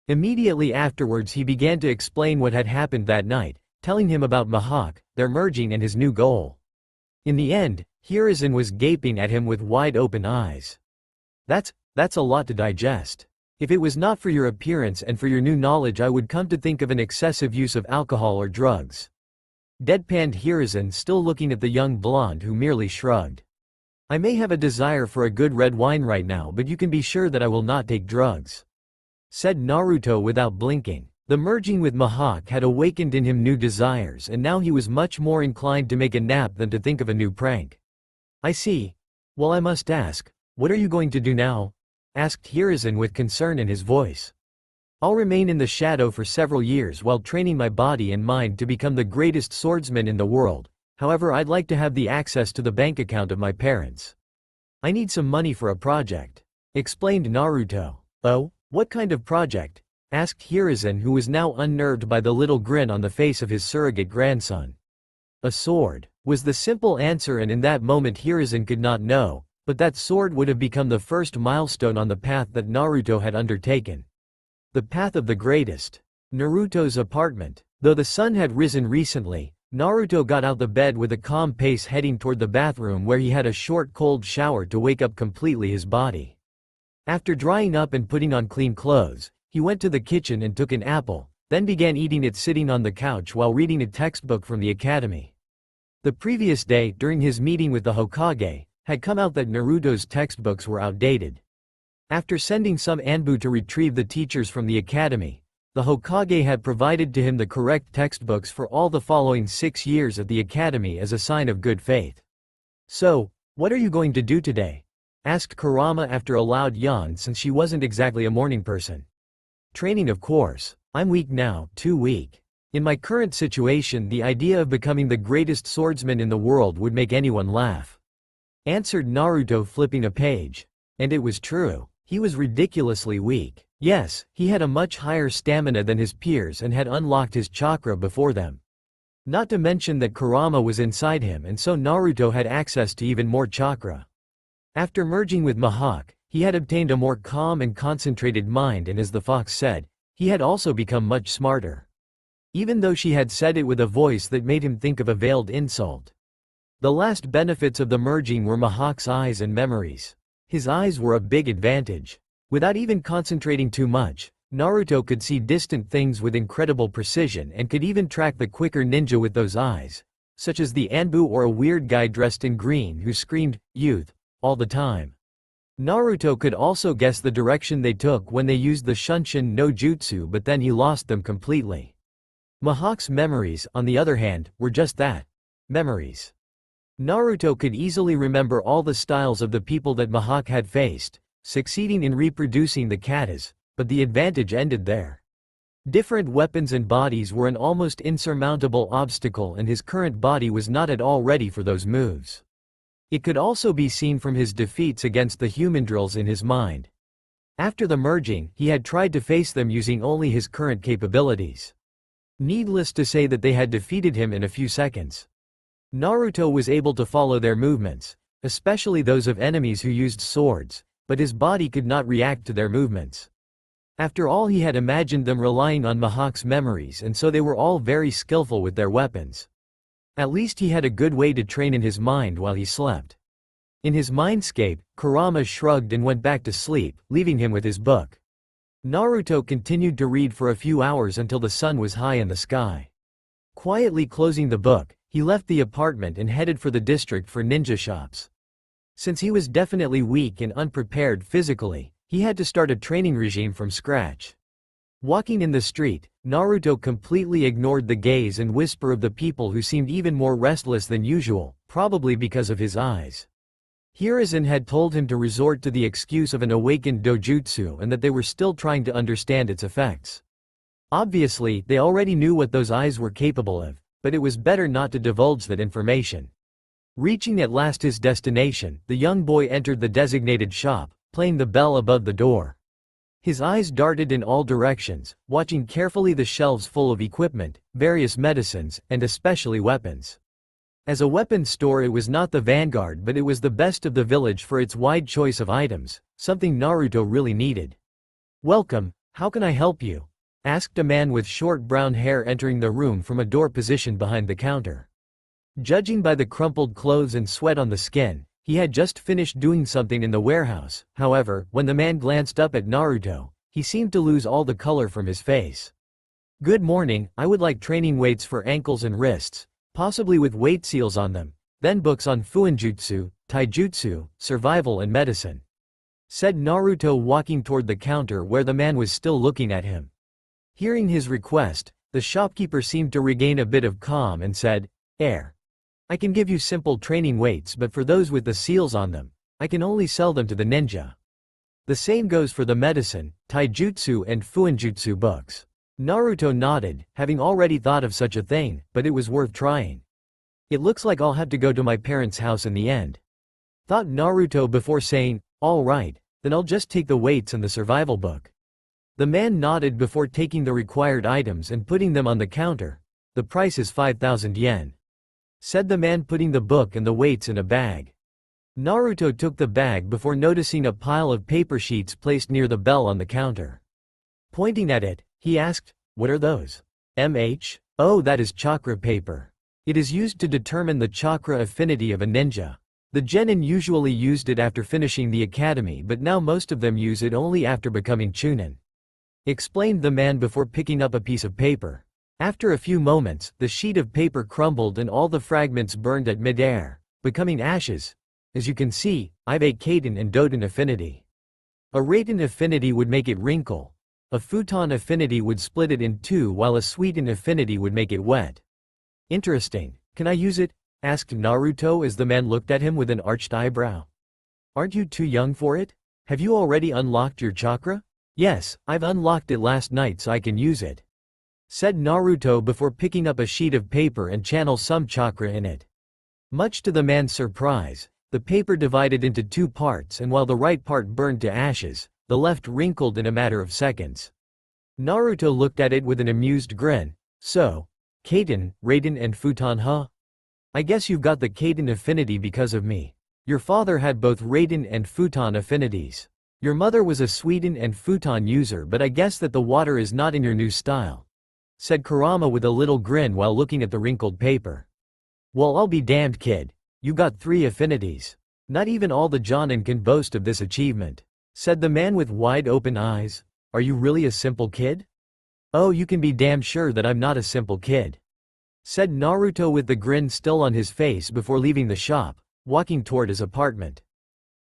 Speaker 1: Immediately afterwards he began to explain what had happened that night, telling him about Mihawk, their merging and his new goal. In the end, Hiruzen was gaping at him with wide open eyes. That's a lot to digest. If it was not for your appearance and for your new knowledge, I would come to think of an excessive use of alcohol or drugs, deadpanned Hiruzen, still looking at the young blonde who merely shrugged. I may have a desire for a good red wine right now, but you can be sure that I will not take drugs, said Naruto without blinking. The merging with Mihawk had awakened in him new desires, and now he was much more inclined to make a nap than to think of a new prank. I see. Well, I must ask, what are you going to do now? Asked Hiruzen with concern in his voice. I'll remain in the shadow for several years while training my body and mind to become the greatest swordsman in the world. However, I'd like to have the access to the bank account of my parents. I need some money for a project, explained Naruto. Oh, what kind of project? Asked Hiruzen, who was now unnerved by the little grin on the face of his surrogate grandson. A sword, was the simple answer, and in that moment Hiruzen could not know, but that sword would have become the first milestone on the path that Naruto had undertaken. The path of the greatest. Naruto's apartment. Though the sun had risen recently, Naruto got out the bed with a calm pace, heading toward the bathroom where he had a short cold shower to wake up completely his body. After drying up and putting on clean clothes, he went to the kitchen and took an apple, then began eating it sitting on the couch while reading a textbook from the academy. The previous day, during his meeting with the Hokage, had come out that Naruto's textbooks were outdated. After sending some Anbu to retrieve the teachers from the academy, the Hokage had provided to him the correct textbooks for all the following 6 years at the academy as a sign of good faith. So, what are you going to do today? Asked Kurama after a loud yawn, since she wasn't exactly a morning person. Training, of course. I'm weak now, too weak. In my current situation, the idea of becoming the greatest swordsman in the world would make anyone laugh, answered Naruto, flipping a page. And it was true. He was ridiculously weak. Yes, he had a much higher stamina than his peers and had unlocked his chakra before them. Not to mention that Kurama was inside him, and so Naruto had access to even more chakra. After merging with Mihawk, he had obtained a more calm and concentrated mind, and as the fox said, he had also become much smarter. Even though she had said it with a voice that made him think of a veiled insult. The last benefits of the merging were Mihawk's eyes and memories. His eyes were a big advantage. Without even concentrating too much, Naruto could see distant things with incredible precision and could even track the quicker ninja with those eyes, such as the Anbu or a weird guy dressed in green who screamed, "Youth," all the time. Naruto could also guess the direction they took when they used the Shunshin no Jutsu, but then he lost them completely. Mihawk's memories, on the other hand, were just that. Memories. Naruto could easily remember all the styles of the people that Mihawk had faced, succeeding in reproducing the katas, but the advantage ended there. Different weapons and bodies were an almost insurmountable obstacle, and his current body was not at all ready for those moves. It could also be seen from his defeats against the human drills in his mind. After the merging, he had tried to face them using only his current capabilities. Needless to say that they had defeated him in a few seconds. Naruto was able to follow their movements, especially those of enemies who used swords, but his body could not react to their movements. After all, he had imagined them relying on Mihawk's memories, and so they were all very skillful with their weapons. At least he had a good way to train in his mind while he slept. In his mindscape, Kurama shrugged and went back to sleep, leaving him with his book. Naruto continued to read for a few hours until the sun was high in the sky. Quietly closing the book, He left the apartment and headed for the district for ninja shops. Since he was definitely weak and unprepared physically, he had to start a training regime from scratch. Walking in the street, Naruto completely ignored the gaze and whisper of the people who seemed even more restless than usual, probably because of his eyes. Hiruzen had told him to resort to the excuse of an awakened dojutsu and that they were still trying to understand its effects. Obviously, they already knew what those eyes were capable of, but it was better not to divulge that information. Reaching at last his destination, the young boy entered the designated shop, playing the bell above the door. His eyes darted in all directions, watching carefully the shelves full of equipment, various medicines, and especially weapons. As a weapons store, it was not the vanguard, but it was the best of the village for its wide choice of items, something Naruto really needed. "Welcome, how can I help you?" asked a man with short brown hair entering the room from a door positioned behind the counter. Judging by the crumpled clothes and sweat on the skin, he had just finished doing something in the warehouse. However, when the man glanced up at Naruto, he seemed to lose all the color from his face. "Good morning, I would like training weights for ankles and wrists, possibly with weight seals on them, then books on fuinjutsu, taijutsu, survival and medicine," said Naruto, walking toward the counter where the man was still looking at him. Hearing his request, the shopkeeper seemed to regain a bit of calm and said, I can give you simple training weights, but for those with the seals on them, I can only sell them to the ninja. The same goes for the medicine, taijutsu and fuinjutsu books." Naruto nodded, having already thought of such a thing, but it was worth trying. "It looks like I'll have to go to my parents' house in the end," thought Naruto before saying, "All right, then I'll just take the weights and the survival book." The man nodded before taking the required items and putting them on the counter. "The price is 5,000 yen. Said the man, putting the book and the weights in a bag. Naruto took the bag before noticing a pile of paper sheets placed near the bell on the counter. Pointing at it, he asked, "What are those?" "Oh, that is chakra paper. It is used to determine the chakra affinity of a ninja. The genin usually used it after finishing the academy, but now most of them use it only after becoming chunin," explained the man before picking up a piece of paper. After a few moments, the sheet of paper crumbled and all the fragments burned at mid-air, becoming ashes. "As you can see, I've a Kaiten and Doten affinity. A Raten affinity would make it wrinkle. A Futon affinity would split it in two, while a Sweeten affinity would make it wet." "Interesting. Can I use it?" asked Naruto as the man looked at him with an arched eyebrow. "Aren't you too young for it? Have you already unlocked your chakra?" "Yes, I've unlocked it last night so I can use it," said Naruto before picking up a sheet of paper and channel some chakra in it. Much to the man's surprise, the paper divided into two parts, and while the right part burned to ashes, the left wrinkled in a matter of seconds. Naruto looked at it with an amused grin. "So, Kaiten, Raiden and Futon, huh? I guess you've got the Kaiten affinity because of me. Your father had both Raiden and Futon affinities. Your mother was a Sweeten and Futon user, but I guess that the water is not in your new style," said Kurama with a little grin while looking at the wrinkled paper. "Well, I'll be damned, kid. You got 3 affinities. Not even all the Jonin can boast of this achievement," said the man with wide open eyes. "Are you really a simple kid?" "Oh, you can be damn sure that I'm not a simple kid," said Naruto with the grin still on his face before leaving the shop, walking toward his apartment.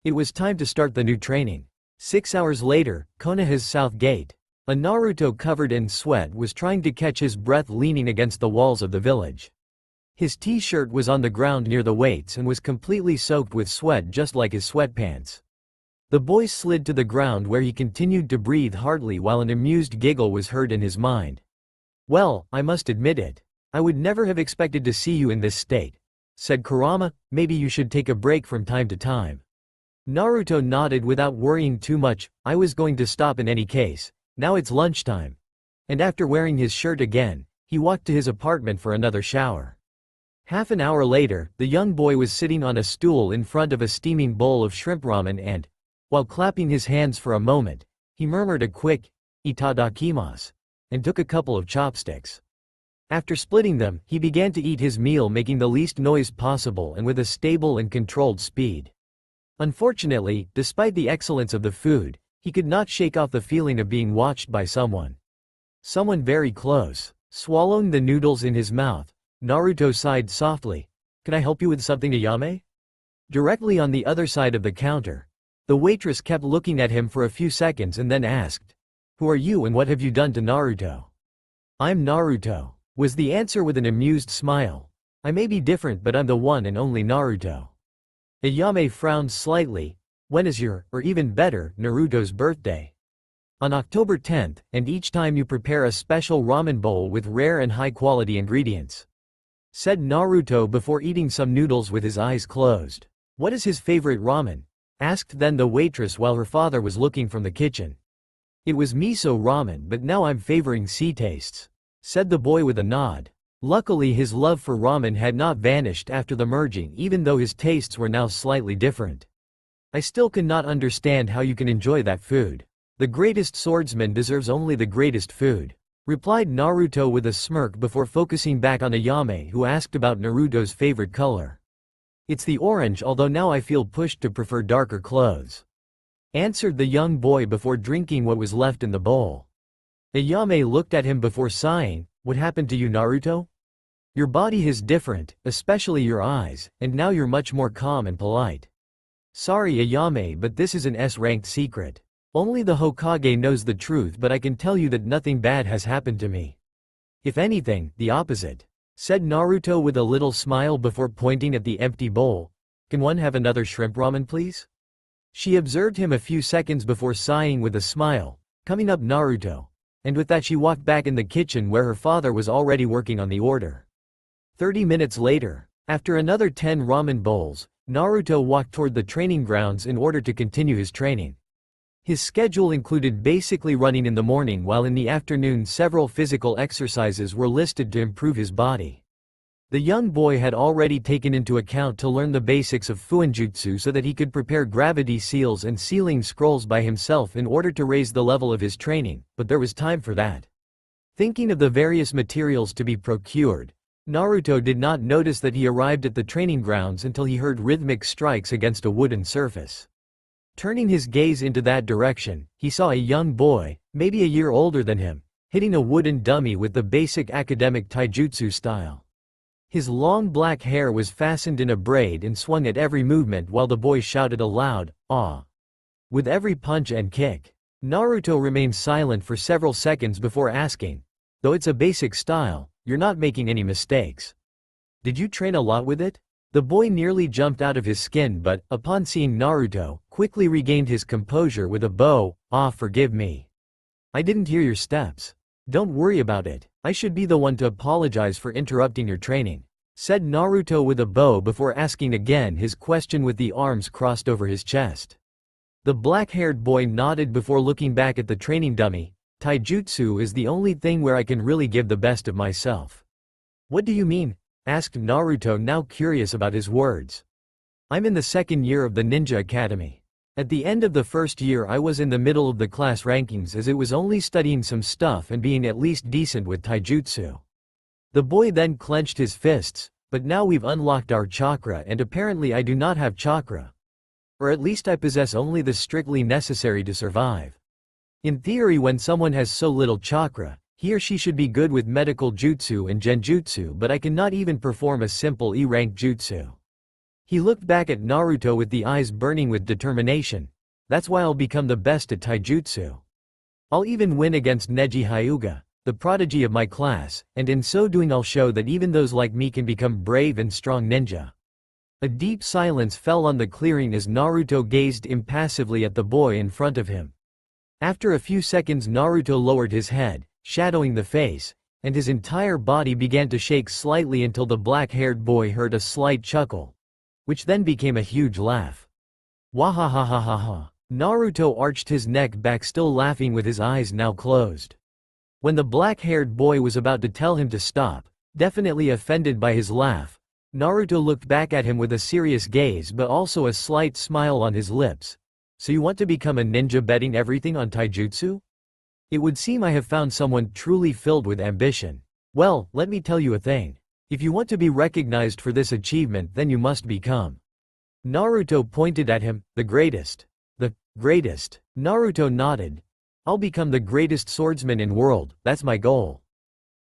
Speaker 1: It was time to start the new training. 6 hours later, Konoha's south gate. A Naruto covered in sweat was trying to catch his breath leaning against the walls of the village. His t-shirt was on the ground near the weights and was completely soaked with sweat, just like his sweatpants. The boy slid to the ground where he continued to breathe hardly while an amused giggle was heard in his mind. "Well, I must admit it. I would never have expected to see you in this state," said Kurama. "Maybe you should take a break from time to time." Naruto nodded without worrying too much. "I was going to stop in any case. Now it's lunchtime." And after wearing his shirt again, he walked to his apartment for another shower. Half an hour later, the young boy was sitting on a stool in front of a steaming bowl of shrimp ramen and, while clapping his hands for a moment, he murmured a quick, "Itadakimasu," and took a couple of chopsticks. After splitting them, he began to eat his meal, making the least noise possible and with a stable and controlled speed. Unfortunately, despite the excellence of the food, he could not shake off the feeling of being watched by someone. Someone very close. Swallowing the noodles in his mouth, Naruto sighed softly. Can I help you with something, Ayame? Directly on the other side of the counter, the waitress kept looking at him for a few seconds and then asked, "Who are you and what have you done to Naruto?" "I'm Naruto," was the answer with an amused smile. "I may be different but I'm the one and only Naruto." Ayame frowned slightly. "When is your, or even better, Naruto's birthday?" "On October 10th, and each time you prepare a special ramen bowl with rare and high-quality ingredients," said Naruto before eating some noodles with his eyes closed. "What is his favorite ramen?" asked then the waitress while her father was looking from the kitchen. "It was miso ramen, but now I'm favoring sea tastes," said the boy with a nod. Luckily his love for ramen had not vanished after the merging, even though his tastes were now slightly different. "I still cannot understand how you can enjoy that food. The greatest swordsman deserves only the greatest food," replied Naruto with a smirk before focusing back on Ayame, who asked about Naruto's favorite color. "It's the orange, although now I feel pushed to prefer darker clothes," answered the young boy before drinking what was left in the bowl. Ayame looked at him before sighing. "What happened to you, Naruto? Your body is different, especially your eyes, and now you're much more calm and polite." "Sorry Ayame, but this is an S-ranked secret. Only the Hokage knows the truth, but I can tell you that nothing bad has happened to me. If anything, the opposite," said Naruto with a little smile before pointing at the empty bowl. "Can one have another shrimp ramen please?" She observed him a few seconds before sighing with a smile. "Coming up Naruto." And with that she walked back in the kitchen where her father was already working on the order. 30 minutes later, after another 10 ramen bowls, Naruto walked toward the training grounds in order to continue his training. His schedule included basically running in the morning, while in the afternoon several physical exercises were listed to improve his body. The young boy had already taken into account to learn the basics of Fuinjutsu so that he could prepare gravity seals and sealing scrolls by himself in order to raise the level of his training, but there was time for that. Thinking of the various materials to be procured, Naruto did not notice that he arrived at the training grounds until he heard rhythmic strikes against a wooden surface. Turning his gaze into that direction, he saw a young boy, maybe a year older than him, hitting a wooden dummy with the basic academic taijutsu style. His long black hair was fastened in a braid and swung at every movement while the boy shouted aloud, "Ah!" with every punch and kick. Naruto remained silent for several seconds before asking, "Though it's a basic style, you're not making any mistakes. Did you train a lot with it?" The boy nearly jumped out of his skin but, upon seeing Naruto, quickly regained his composure with a bow. "Ah, forgive me. I didn't hear your steps. Don't worry about it. I should be the one to apologize for interrupting your training," said Naruto with a bow before asking again his question with the arms crossed over his chest. The black-haired boy nodded before looking back at the training dummy. "Taijutsu is the only thing where I can really give the best of myself." "What do you mean?" asked Naruto, now curious about his words. "I'm in the second year of the Ninja Academy. At the end of the first year I was in the middle of the class rankings as it was only studying some stuff and being at least decent with taijutsu." The boy then clenched his fists. "But now we've unlocked our chakra and apparently I do not have chakra. Or at least I possess only the strictly necessary to survive. In theory when someone has so little chakra, he or she should be good with medical jutsu and genjutsu, but I cannot even perform a simple E-rank jutsu." He looked back at Naruto with the eyes burning with determination. "That's why I'll become the best at taijutsu. I'll even win against Neji Hyuga, the prodigy of my class, and in so doing I'll show that even those like me can become brave and strong ninja." A deep silence fell on the clearing as Naruto gazed impassively at the boy in front of him. After a few seconds Naruto lowered his head, shadowing the face, and his entire body began to shake slightly until the black-haired boy heard a slight chuckle, which then became a huge laugh. Wahahahaha. Naruto arched his neck back, still laughing with his eyes now closed. When the black-haired boy was about to tell him to stop, definitely offended by his laugh, Naruto looked back at him with a serious gaze but also a slight smile on his lips. "So you want to become a ninja betting everything on taijutsu? It would seem I have found someone truly filled with ambition. Well, let me tell you a thing. If you want to be recognized for this achievement then you must become." Naruto pointed at him. "The greatest." "The greatest?" Naruto nodded. "I'll become the greatest swordsman in world, that's my goal."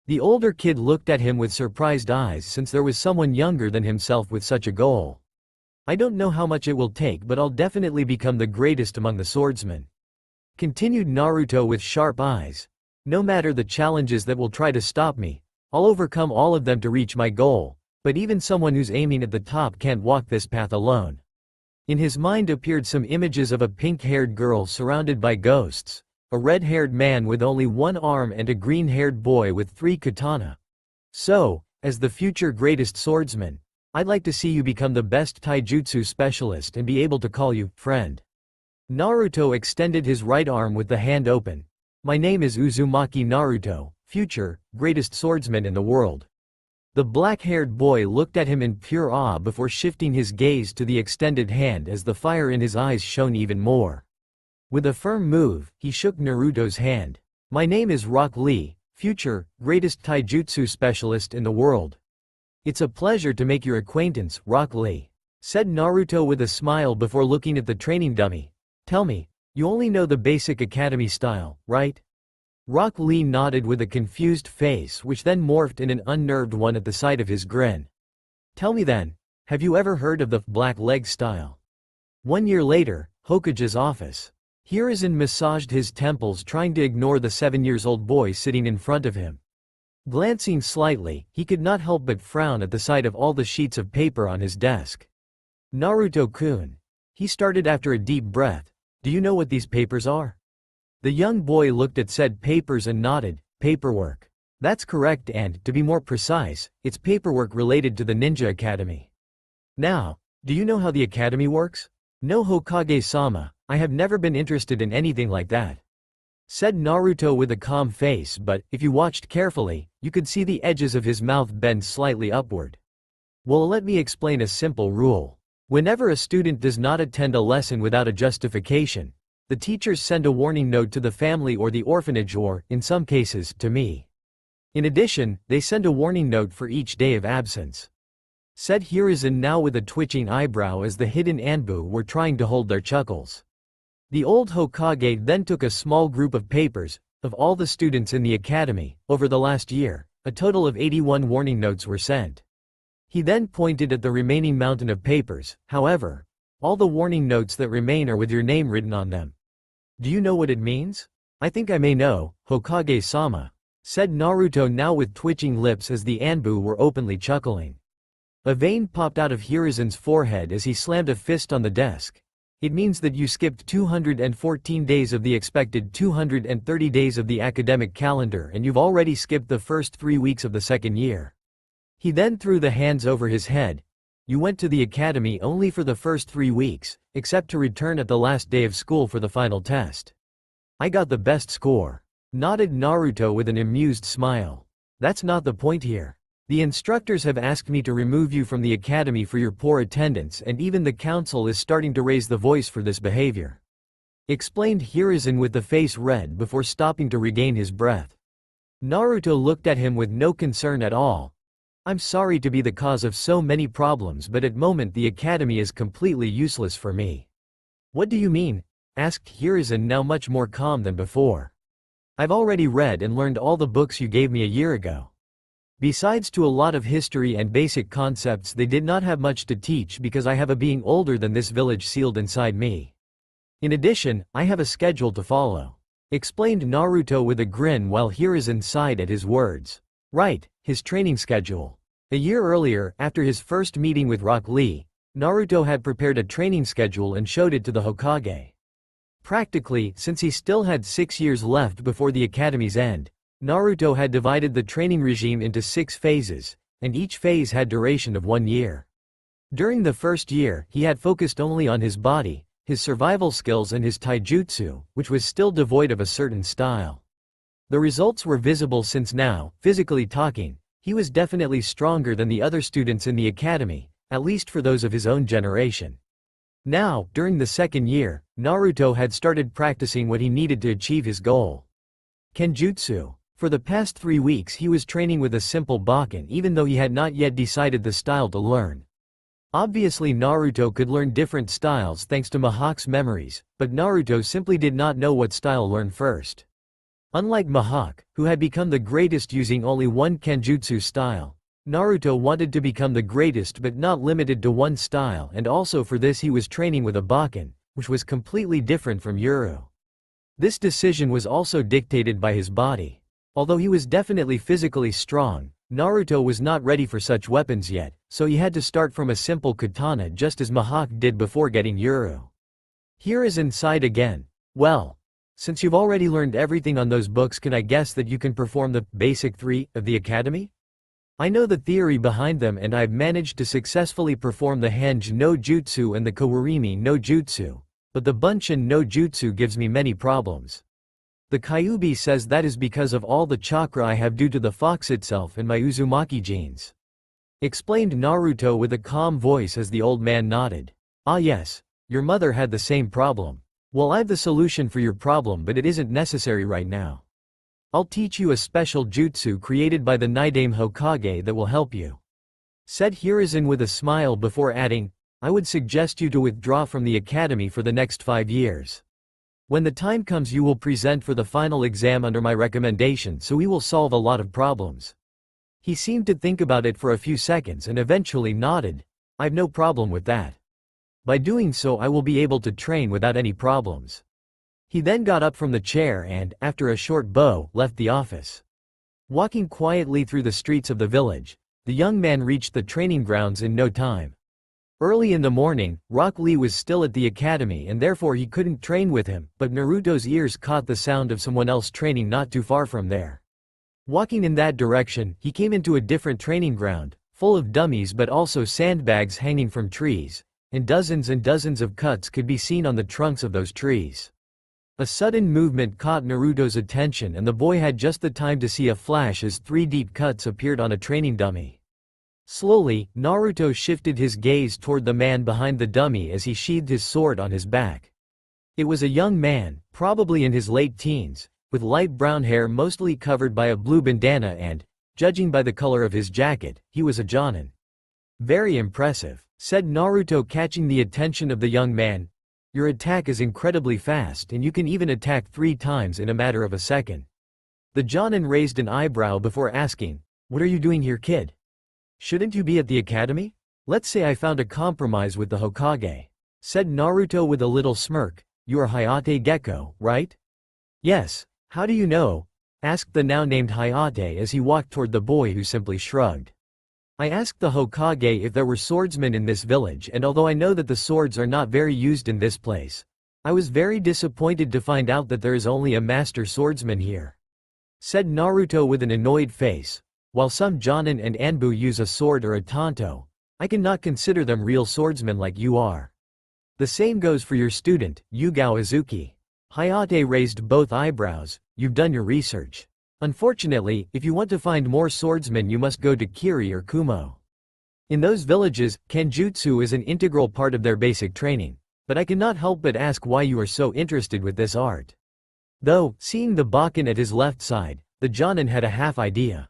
Speaker 1: The older kid looked at him with surprised eyes since there was someone younger than himself with such a goal. I don't know how much it will take, but I'll definitely become the greatest among the swordsmen. Continued Naruto with sharp eyes. No matter the challenges that will try to stop me, I'll overcome all of them to reach my goal, but even someone who's aiming at the top can't walk this path alone. In his mind appeared some images of a pink-haired girl surrounded by ghosts, a red-haired man with only one arm and a green-haired boy with 3 katana. So, as the future greatest swordsman, I'd like to see you become the best taijutsu specialist and be able to call you friend. Naruto extended his right arm with the hand open. My name is Uzumaki Naruto, future greatest swordsman in the world. The black-haired boy looked at him in pure awe before shifting his gaze to the extended hand as the fire in his eyes shone even more. With a firm move, he shook Naruto's hand. My name is Rock Lee, future greatest taijutsu specialist in the world. It's a pleasure to make your acquaintance, Rock Lee, said Naruto with a smile before looking at the training dummy. Tell me, you only know the basic academy style, right? Rock Lee nodded with a confused face which then morphed in an unnerved one at the sight of his grin. Tell me then, have you ever heard of the black leg style? 1 year later, Hokage's office. Hiruzen massaged his temples trying to ignore the 7-year-old boy sitting in front of him. Glancing slightly, he could not help but frown at the sight of all the sheets of paper on his desk. Naruto-kun. He started after a deep breath. Do you know what these papers are? The young boy looked at said papers and nodded. Paperwork. That's correct, and, to be more precise, it's paperwork related to the Ninja Academy. Now, do you know how the academy works? No, Hokage-sama, I have never been interested in anything like that, said Naruto with a calm face, but, if you watched carefully, you could see the edges of his mouth bend slightly upward. Well, let me explain a simple rule. Whenever a student does not attend a lesson without a justification, the teachers send a warning note to the family or the orphanage or, in some cases, to me. In addition, they send a warning note for each day of absence, said Hiruzen now with a twitching eyebrow as the hidden Anbu were trying to hold their chuckles. The old Hokage then took a small group of papers, of all the students in the academy, over the last year, a total of 81 warning notes were sent. He then pointed at the remaining mountain of papers. However, all the warning notes that remain are with your name written on them. Do you know what it means? I think I may know, Hokage-sama, said Naruto now with twitching lips as the Anbu were openly chuckling. A vein popped out of Hiruzen's forehead as he slammed a fist on the desk. It means that you skipped 214 days of the expected 230 days of the academic calendar and you've already skipped the first 3 weeks of the second year. He then threw the hands over his head. You went to the academy only for the first 3 weeks, except to return at the last day of school for the final test. I got the best score, nodded Naruto with an amused smile. That's not the point here. The instructors have asked me to remove you from the academy for your poor attendance, and even the council is starting to raise the voice for this behavior, explained Hiruzen with the face red before stopping to regain his breath. Naruto looked at him with no concern at all. I'm sorry to be the cause of so many problems, but at moment the academy is completely useless for me. What do you mean? Asked Hiruzen now much more calm than before. I've already read and learned all the books you gave me a year ago. Besides to a lot of history and basic concepts they did not have much to teach because I have a being older than this village sealed inside me. In addition, I have a schedule to follow, explained Naruto with a grin while Hiruzen sighed at his words. Right, his training schedule. A year earlier, after his first meeting with Rock Lee, Naruto had prepared a training schedule and showed it to the Hokage. Practically, since he still had 6 years left before the academy's end, Naruto had divided the training regime into 6 phases, and each phase had duration of 1 year. During the first year, he had focused only on his body, his survival skills and his taijutsu, which was still devoid of a certain style. The results were visible since now, physically talking, he was definitely stronger than the other students in the academy, at least for those of his own generation. Now, during the second year, Naruto had started practicing what he needed to achieve his goal. Kenjutsu. For the past 3 weeks he was training with a simple Bakken even though he had not yet decided the style to learn. Obviously Naruto could learn different styles thanks to Mihawk's memories, but Naruto simply did not know what style learn first. Unlike Mihawk, who had become the greatest using only one kenjutsu style, Naruto wanted to become the greatest but not limited to one style, and also for this he was training with a Bakken, which was completely different from Yuru. This decision was also dictated by his body. Although he was definitely physically strong, Naruto was not ready for such weapons yet, so he had to start from a simple katana just as Mihawk did before getting Yuru. Here is inside again. Well, since you've already learned everything on those books, can I guess that you can perform the basic 3 of the academy? I know the theory behind them and I've managed to successfully perform the Henge no Jutsu and the Kawarimi no Jutsu, but the Bunshin no Jutsu gives me many problems. The Kyuubi says that is because of all the chakra I have due to the fox itself and my Uzumaki genes. Explained Naruto with a calm voice as the old man nodded. Ah yes, your mother had the same problem. Well, I've the solution for your problem, but it isn't necessary right now. I'll teach you a special jutsu created by the Nidaime Hokage that will help you. Said Hiruzen with a smile before adding, I would suggest you to withdraw from the academy for the next 5 years. When the time comes you will present for the final exam under my recommendation, so we will solve a lot of problems. He seemed to think about it for a few seconds and eventually nodded. I've no problem with that. By doing so I will be able to train without any problems. He then got up from the chair and, after a short bow, left the office. Walking quietly through the streets of the village, the young man reached the training grounds in no time. Early in the morning, Rock Lee was still at the academy and therefore he couldn't train with him, but Naruto's ears caught the sound of someone else training not too far from there. Walking in that direction, he came into a different training ground, full of dummies but also sandbags hanging from trees, and dozens of cuts could be seen on the trunks of those trees. A sudden movement caught Naruto's attention and the boy had just the time to see a flash as 3 deep cuts appeared on a training dummy. Slowly, Naruto shifted his gaze toward the man behind the dummy as he sheathed his sword on his back. It was a young man, probably in his late teens, with light brown hair mostly covered by a blue bandana and, judging by the color of his jacket, he was a jonin. Very impressive, said Naruto, catching the attention of the young man. Your attack is incredibly fast and you can even attack 3 times in a matter of a second. The jonin raised an eyebrow before asking, what are you doing here, kid? Shouldn't you be at the academy? Let's say I found a compromise with the Hokage. Said Naruto with a little smirk. You are Hayate Gecko, right? Yes, how do you know? Asked the now named Hayate as he walked toward the boy who simply shrugged. I asked the Hokage if there were swordsmen in this village, and although I know that the swords are not very used in this place, I was very disappointed to find out that there is only a master swordsman here. Said Naruto with an annoyed face. While some jonin and anbu use a sword or a tanto, I cannot consider them real swordsmen like you are. The same goes for your student, Yugao Izuki. Hayate raised both eyebrows. You've done your research. Unfortunately, if you want to find more swordsmen you must go to Kiri or Kumo. In those villages, kenjutsu is an integral part of their basic training, but I cannot help but ask why you are so interested with this art. Though, seeing the Bakken at his left side, the jonin had a half idea.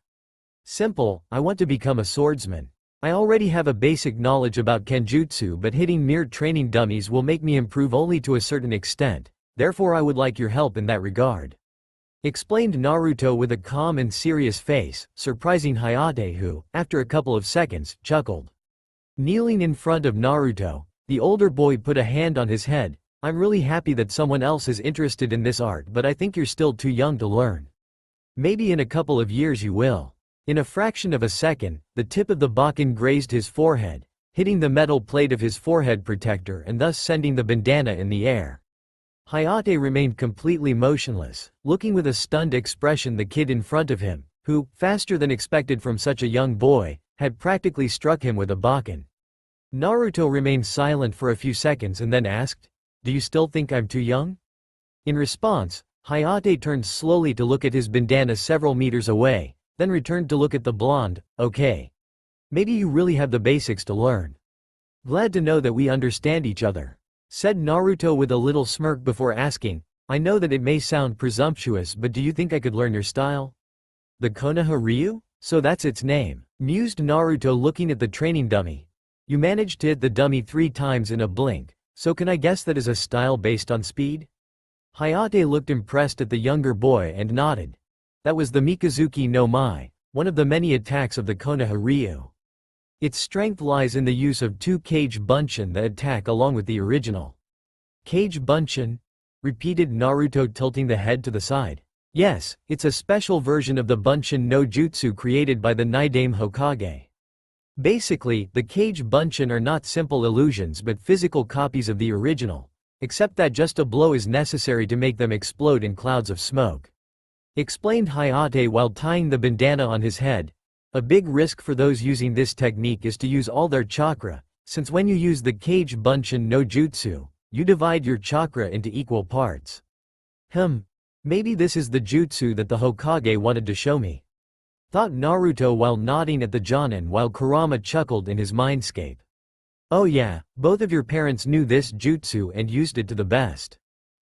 Speaker 1: Simple, I want to become a swordsman. I already have a basic knowledge about kenjutsu, but hitting mere training dummies will make me improve only to a certain extent, therefore I would like your help in that regard. Explained Naruto with a calm and serious face, surprising Hayate who, after a couple of seconds, chuckled. Kneeling in front of Naruto, the older boy put a hand on his head. I'm really happy that someone else is interested in this art, but I think you're still too young to learn. Maybe in a couple of years you will. In a fraction of a second, the tip of the Bakken grazed his forehead, hitting the metal plate of his forehead protector and thus sending the bandana in the air. Hayate remained completely motionless, looking with a stunned expression the kid in front of him, who, faster than expected from such a young boy, had practically struck him with a Bakken. Naruto remained silent for a few seconds and then asked, do you still think I'm too young? In response, Hayate turned slowly to look at his bandana several meters away, then returned to look at the blonde. Okay. Maybe you really have the basics to learn. Glad to know that we understand each other. Said Naruto with a little smirk before asking, I know that it may sound presumptuous, but do you think I could learn your style? The Konoha Ryu? So that's its name. Mused Naruto looking at the training dummy. You managed to hit the dummy 3 times in a blink, so can I guess that is a style based on speed? Hayate looked impressed at the younger boy and nodded. That was the Mikazuki no Mai, one of the many attacks of the Konoha Ryu. Its strength lies in the use of two Kage Bunshin that attack along with the original. Kage Bunshin? Repeated Naruto, tilting the head to the side. Yes, it's a special version of the Bunshin no Jutsu created by the Nidaime Hokage. Basically, the Kage Bunshin are not simple illusions but physical copies of the original, except that just a blow is necessary to make them explode in clouds of smoke. Explained Hayate while tying the bandana on his head. A big risk for those using this technique is to use all their chakra, since when you use the Kage Bunshin no Jutsu, you divide your chakra into equal parts. Maybe this is the jutsu that the Hokage wanted to show me, thought Naruto while nodding at the Jonin while Kurama chuckled in his mindscape. Oh yeah, both of your parents knew this jutsu and used it to the best.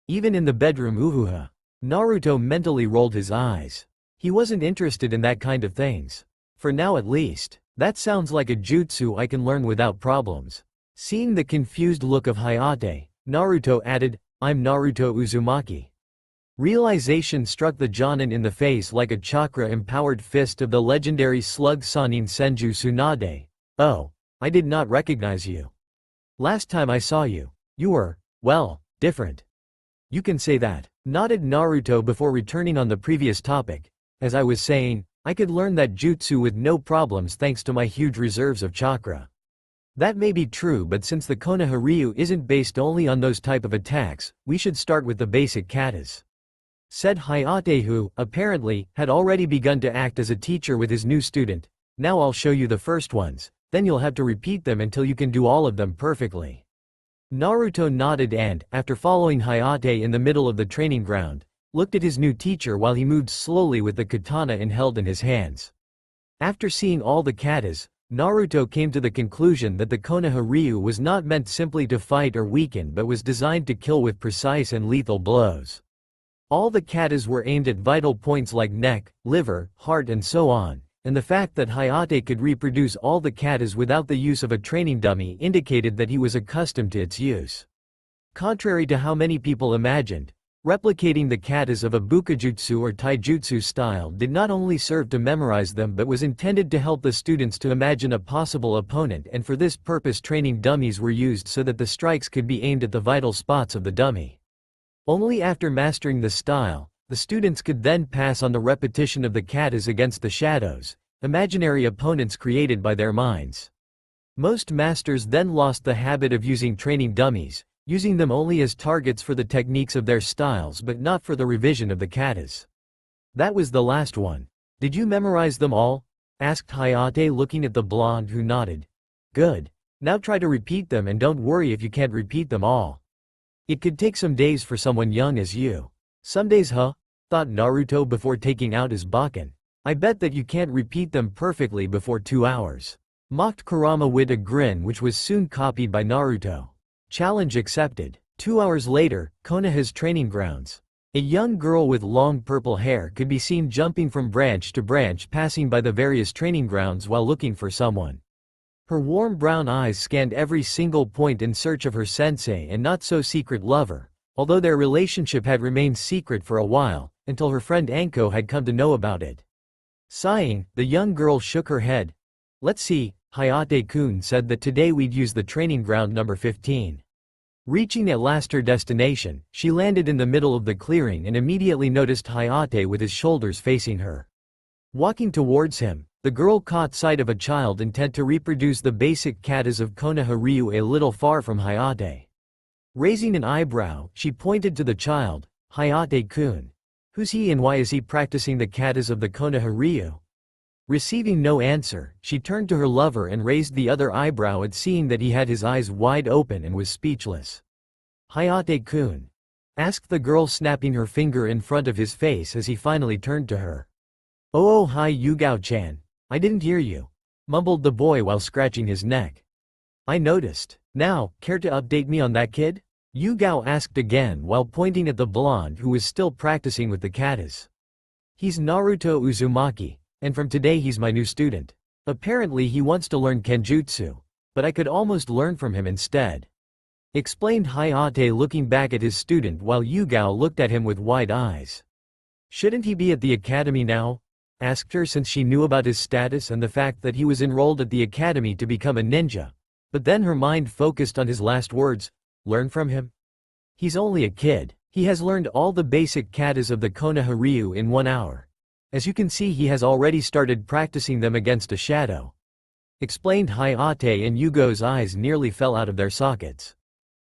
Speaker 1: Even in the bedroom. Uhuha. Naruto mentally rolled his eyes. He wasn't interested in that kind of things. For now at least. That sounds like a jutsu I can learn without problems. Seeing the confused look of Hayate, Naruto added, I'm Naruto Uzumaki. Realization struck the Jonin in the face like a chakra-empowered fist of the legendary slug Sanin Senju Tsunade. Oh, I did not recognize you. Last time I saw you, you were, well, different. You can say that, nodded Naruto before returning on the previous topic. As I was saying, I could learn that jutsu with no problems thanks to my huge reserves of chakra. That may be true, but since the Konoha Ryu isn't based only on those type of attacks, we should start with the basic katas. Said Hayate, who, apparently, had already begun to act as a teacher with his new student. Now I'll show you the first ones, then you'll have to repeat them until you can do all of them perfectly. Naruto nodded and, after following Hayate in the middle of the training ground, looked at his new teacher while he moved slowly with the katana held in his hands. After seeing all the katas, Naruto came to the conclusion that the Konoha Ryu was not meant simply to fight or weaken but was designed to kill with precise and lethal blows. All the katas were aimed at vital points like neck, liver, heart and so on, and the fact that Hayate could reproduce all the katas without the use of a training dummy indicated that he was accustomed to its use. Contrary to how many people imagined, replicating the katas of a bukajutsu or taijutsu style did not only serve to memorize them but was intended to help the students to imagine a possible opponent, and for this purpose training dummies were used so that the strikes could be aimed at the vital spots of the dummy. Only after mastering the style, the students could then pass on the repetition of the katas against the shadows, imaginary opponents created by their minds. Most masters then lost the habit of using training dummies, using them only as targets for the techniques of their styles but not for the revision of the katas. That was the last one. Did you memorize them all? Asked Hayate, looking at the blonde, who nodded. Good. Now try to repeat them and don't worry if you can't repeat them all. It could take some days for someone young as you. Some days, huh? Thought Naruto before taking out his bakken. I bet that you can't repeat them perfectly before 2 hours. Mocked Kurama with a grin which was soon copied by Naruto. Challenge accepted. 2 hours later, Konoha's training grounds. A young girl with long purple hair could be seen jumping from branch to branch, passing by the various training grounds while looking for someone. Her warm brown eyes scanned every single point in search of her sensei and not-so-secret lover, although their relationship had remained secret for a while, until her friend Anko had come to know about it. Sighing, the young girl shook her head. Let's see, Hayate-kun said that today we'd use the training ground number 15. Reaching at last her destination, she landed in the middle of the clearing and immediately noticed Hayate with his shoulders facing her. Walking towards him, the girl caught sight of a child intent to reproduce the basic katas of Konoha Ryu a little far from Hayate. Raising an eyebrow, she pointed to the child. Hayate-kun. Who's he and why is he practicing the katas of the Konoha Ryu? Receiving no answer, she turned to her lover and raised the other eyebrow at seeing that he had his eyes wide open and was speechless. Hayate-kun? Asked the girl, snapping her finger in front of his face as he finally turned to her. Oh hi Yugao-chan. I didn't hear you, mumbled the boy while scratching his neck. I noticed. Now, care to update me on that kid? Yugao asked again while pointing at the blonde who was still practicing with the katas. He's Naruto Uzumaki, and from today he's my new student. Apparently he wants to learn kenjutsu, but I could almost learn from him instead. explained Hayate, looking back at his student while Yugao looked at him with wide eyes. Shouldn't he be at the academy now? Asked her, since she knew about his status and the fact that he was enrolled at the academy to become a ninja. But then her mind focused on his last words. Learn from him? He's only a kid. He has learned all the basic katas of the Konoha Ryu in 1 hour. As you can see, he has already started practicing them against a shadow. Explained Hayate, and Yugo's eyes nearly fell out of their sockets.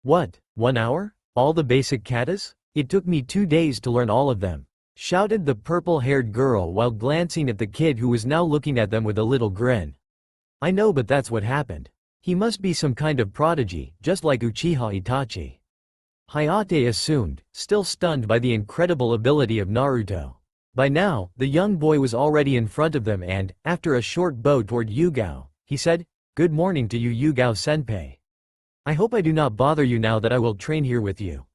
Speaker 1: What, 1 hour? All the basic katas? It took me 2 days to learn all of them, shouted the purple-haired girl while glancing at the kid who was now looking at them with a little grin. I know, but that's what happened. He must be some kind of prodigy, just like Uchiha Itachi. Hayate assumed, still stunned by the incredible ability of Naruto. By now, the young boy was already in front of them and, after a short bow toward Yugao, he said, "Good morning to you, Yugao-senpai. I hope I do not bother you now that I will train here with you."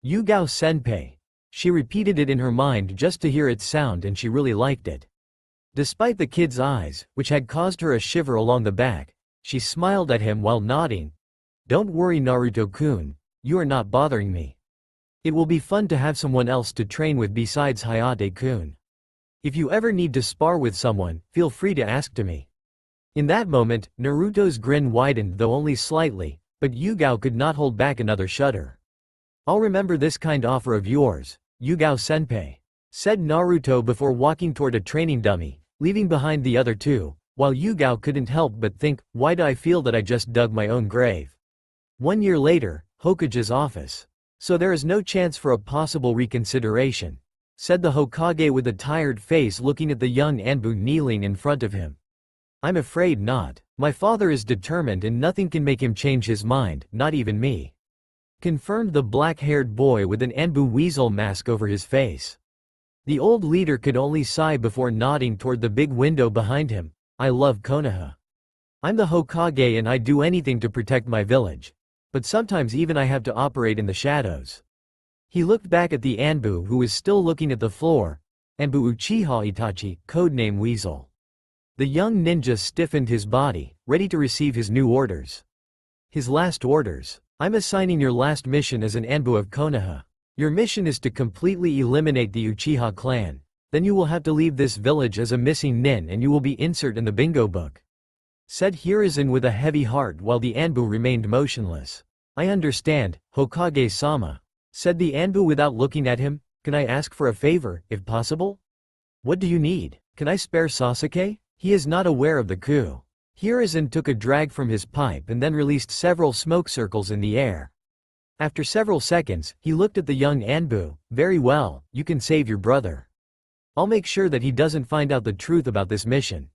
Speaker 1: Yugao-senpai. She repeated it in her mind just to hear its sound, and she really liked it. Despite the kid's eyes, which had caused her a shiver along the back, she smiled at him while nodding. "Don't worry, Naruto-kun, you are not bothering me. It will be fun to have someone else to train with besides Hayate-kun. If you ever need to spar with someone, feel free to ask to me." In that moment, Naruto's grin widened, though only slightly, but Yugao could not hold back another shudder. "I'll remember this kind offer of yours, Yugao-senpai," said Naruto before walking toward a training dummy, leaving behind the other two, while Yugao couldn't help but think, why do I feel that I just dug my own grave? 1 year later, Hokage's office. "So there is no chance for a possible reconsideration," said the Hokage with a tired face, looking at the young Anbu kneeling in front of him. "I'm afraid not. My father is determined and nothing can make him change his mind, not even me," confirmed the black-haired boy with an Anbu weasel mask over his face. The old leader could only sigh before nodding toward the big window behind him. "I love Konoha. I'm the Hokage and I'd do anything to protect my village. But sometimes even I have to operate in the shadows." He looked back at the Anbu, who was still looking at the floor. Anbu Uchiha Itachi, codename Weasel. The young ninja stiffened his body, ready to receive his new orders. His last orders. "I'm assigning your last mission as an Anbu of Konoha. Your mission is to completely eliminate the Uchiha clan. Then you will have to leave this village as a missing nin and you will be inserted in the bingo book," said Hiruzen with a heavy heart while the Anbu remained motionless. "I understand, Hokage-sama," said the Anbu without looking at him. "Can I ask for a favor, if possible?" "What do you need? Can I spare Sasuke? He is not aware of the coup." Hiruzen took a drag from his pipe and then released several smoke circles in the air. After several seconds, he looked at the young Anbu. "Very well, you can save your brother. I'll make sure that he doesn't find out the truth about this mission."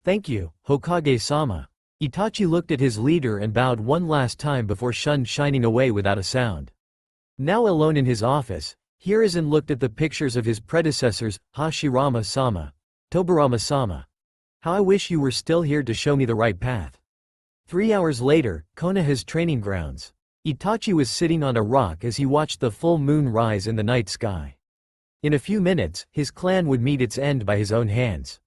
Speaker 1: "Thank you, Hokage-sama." Itachi looked at his leader and bowed one last time before shining away without a sound. Now alone in his office, Hiruzen looked at the pictures of his predecessors, Hashirama-sama, Tobirama-sama. "How I wish you were still here to show me the right path." 3 hours later, Konoha's training grounds. Itachi was sitting on a rock as he watched the full moon rise in the night sky. In a few minutes, his clan would meet its end by his own hands.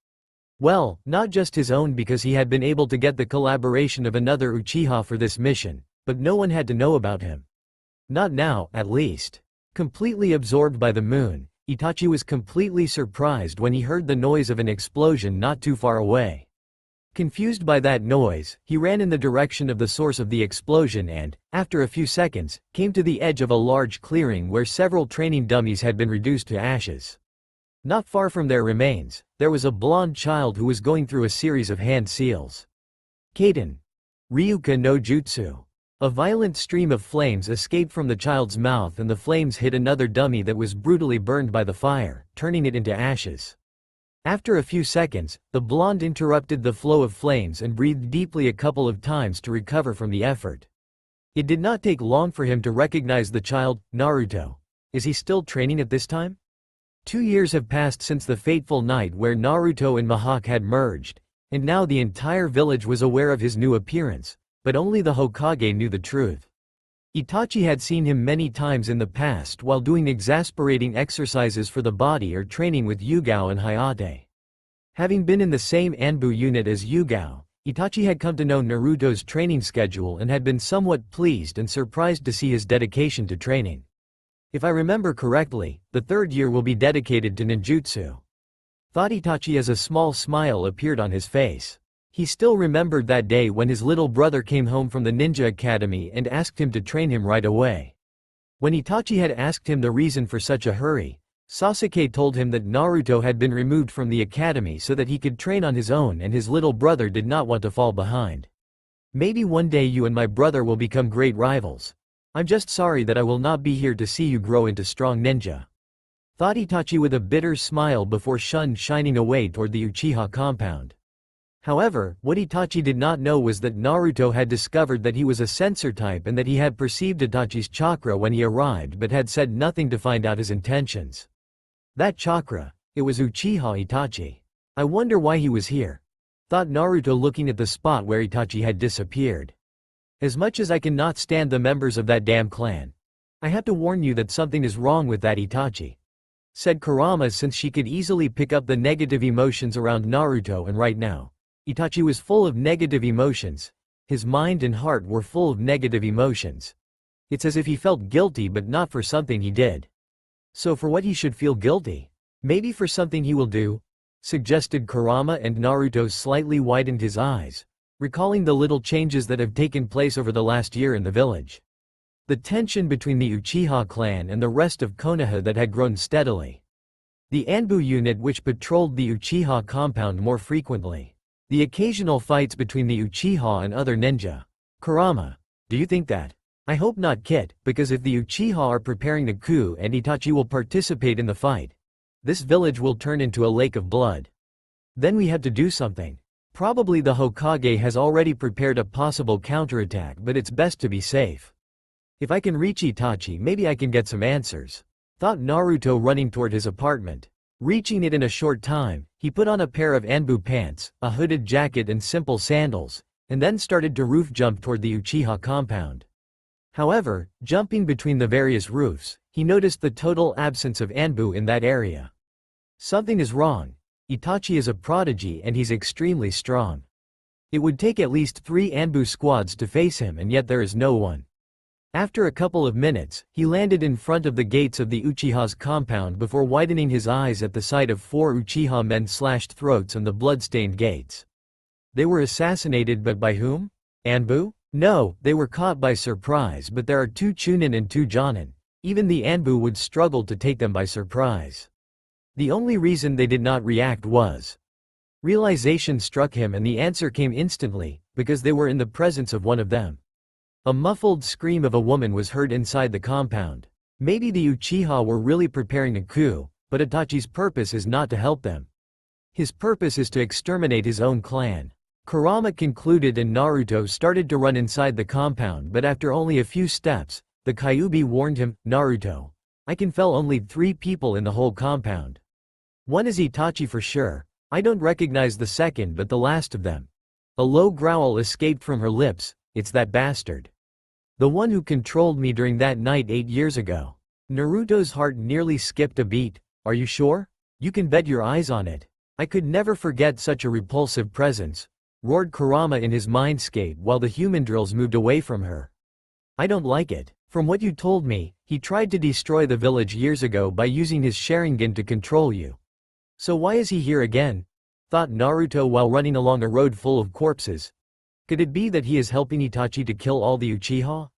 Speaker 1: Well, not just his own, because he had been able to get the collaboration of another Uchiha for this mission, but no one had to know about him. Not now, at least. Completely absorbed by the moon, Itachi was completely surprised when he heard the noise of an explosion not too far away. Confused by that noise, he ran in the direction of the source of the explosion and, after a few seconds, came to the edge of a large clearing where several training dummies had been reduced to ashes. Not far from their remains, there was a blonde child who was going through a series of hand seals. Kaden. Ryuka no Jutsu. A violent stream of flames escaped from the child's mouth and the flames hit another dummy that was brutally burned by the fire, turning it into ashes. After a few seconds, the blonde interrupted the flow of flames and breathed deeply a couple of times to recover from the effort. It did not take long for him to recognize the child. Naruto. Is he still training at this time? 2 years have passed since the fateful night where Naruto and Mihawk had merged, and now the entire village was aware of his new appearance, but only the Hokage knew the truth. Itachi had seen him many times in the past while doing exasperating exercises for the body or training with Yugao and Hayate. Having been in the same Anbu unit as Yugao, Itachi had come to know Naruto's training schedule and had been somewhat pleased and surprised to see his dedication to training. If I remember correctly, the third year will be dedicated to ninjutsu, thought Itachi as a small smile appeared on his face. He still remembered that day when his little brother came home from the ninja academy and asked him to train him right away. When Itachi had asked him the reason for such a hurry, Sasuke told him that Naruto had been removed from the academy so that he could train on his own and his little brother did not want to fall behind. Maybe one day you and my brother will become great rivals. I'm just sorry that I will not be here to see you grow into strong ninja, thought Itachi with a bitter smile before shining away toward the Uchiha compound. However, what Itachi did not know was that Naruto had discovered that he was a sensor type and that he had perceived Itachi's chakra when he arrived but had said nothing to find out his intentions. That chakra, it was Uchiha Itachi. I wonder why he was here, thought Naruto looking at the spot where Itachi had disappeared. As much as I cannot stand the members of that damn clan, I have to warn you that something is wrong with that Itachi, said Kurama since she could easily pick up the negative emotions around Naruto and right now, Itachi was full of negative emotions. His mind and heart were full of negative emotions. It's as if he felt guilty but not for something he did. So for what he should feel guilty? Maybe for something he will do? Suggested Kurama and Naruto slightly widened his eyes, recalling the little changes that have taken place over the last year in the village. The tension between the Uchiha clan and the rest of Konoha that had grown steadily. The Anbu unit which patrolled the Uchiha compound more frequently. The occasional fights between the Uchiha and other ninja. Kurama, do you think that? I hope not, Kit, because if the Uchiha are preparing a coup and Itachi will participate in the fight, this village will turn into a lake of blood. Then we have to do something. Probably the Hokage has already prepared a possible counterattack, but it's best to be safe. If I can reach Itachi, maybe I can get some answers, thought Naruto running toward his apartment. Reaching it in a short time, he put on a pair of Anbu pants, a hooded jacket and simple sandals, and then started to roof jump toward the Uchiha compound. However, jumping between the various roofs, he noticed the total absence of Anbu in that area. Something is wrong. Itachi is a prodigy and he's extremely strong. It would take at least 3 Anbu squads to face him and yet there is no one. After a couple of minutes, he landed in front of the gates of the Uchiha's compound before widening his eyes at the sight of 4 Uchiha men slashed throats on the blood-stained gates. They were assassinated, but by whom? Anbu? No, they were caught by surprise, but there are 2 Chunin and 2 Jonin. Even the Anbu would struggle to take them by surprise. The only reason they did not react was realization struck him, and the answer came instantly, because they were in the presence of one of them. A muffled scream of a woman was heard inside the compound. Maybe the Uchiha were really preparing a coup, but Itachi's purpose is not to help them. His purpose is to exterminate his own clan. Kurama concluded and Naruto started to run inside the compound, but after only a few steps, the Kyuubi warned him, "Naruto, I can fell only 3 people in the whole compound. One is Itachi for sure. I don't recognize the second, but the last of them." A low growl escaped from her lips. "It's that bastard. The one who controlled me during that night 8 years ago." Naruto's heart nearly skipped a beat. "Are you sure? You can bet your eyes on it. I could never forget such a repulsive presence," roared Kurama in his mindscape while the human drills moved away from her. "I don't like it. From what you told me, he tried to destroy the village years ago by using his Sharingan to control you. So why is he here again?" thought Naruto while running along a road full of corpses. Could it be that he is helping Itachi to kill all the Uchiha?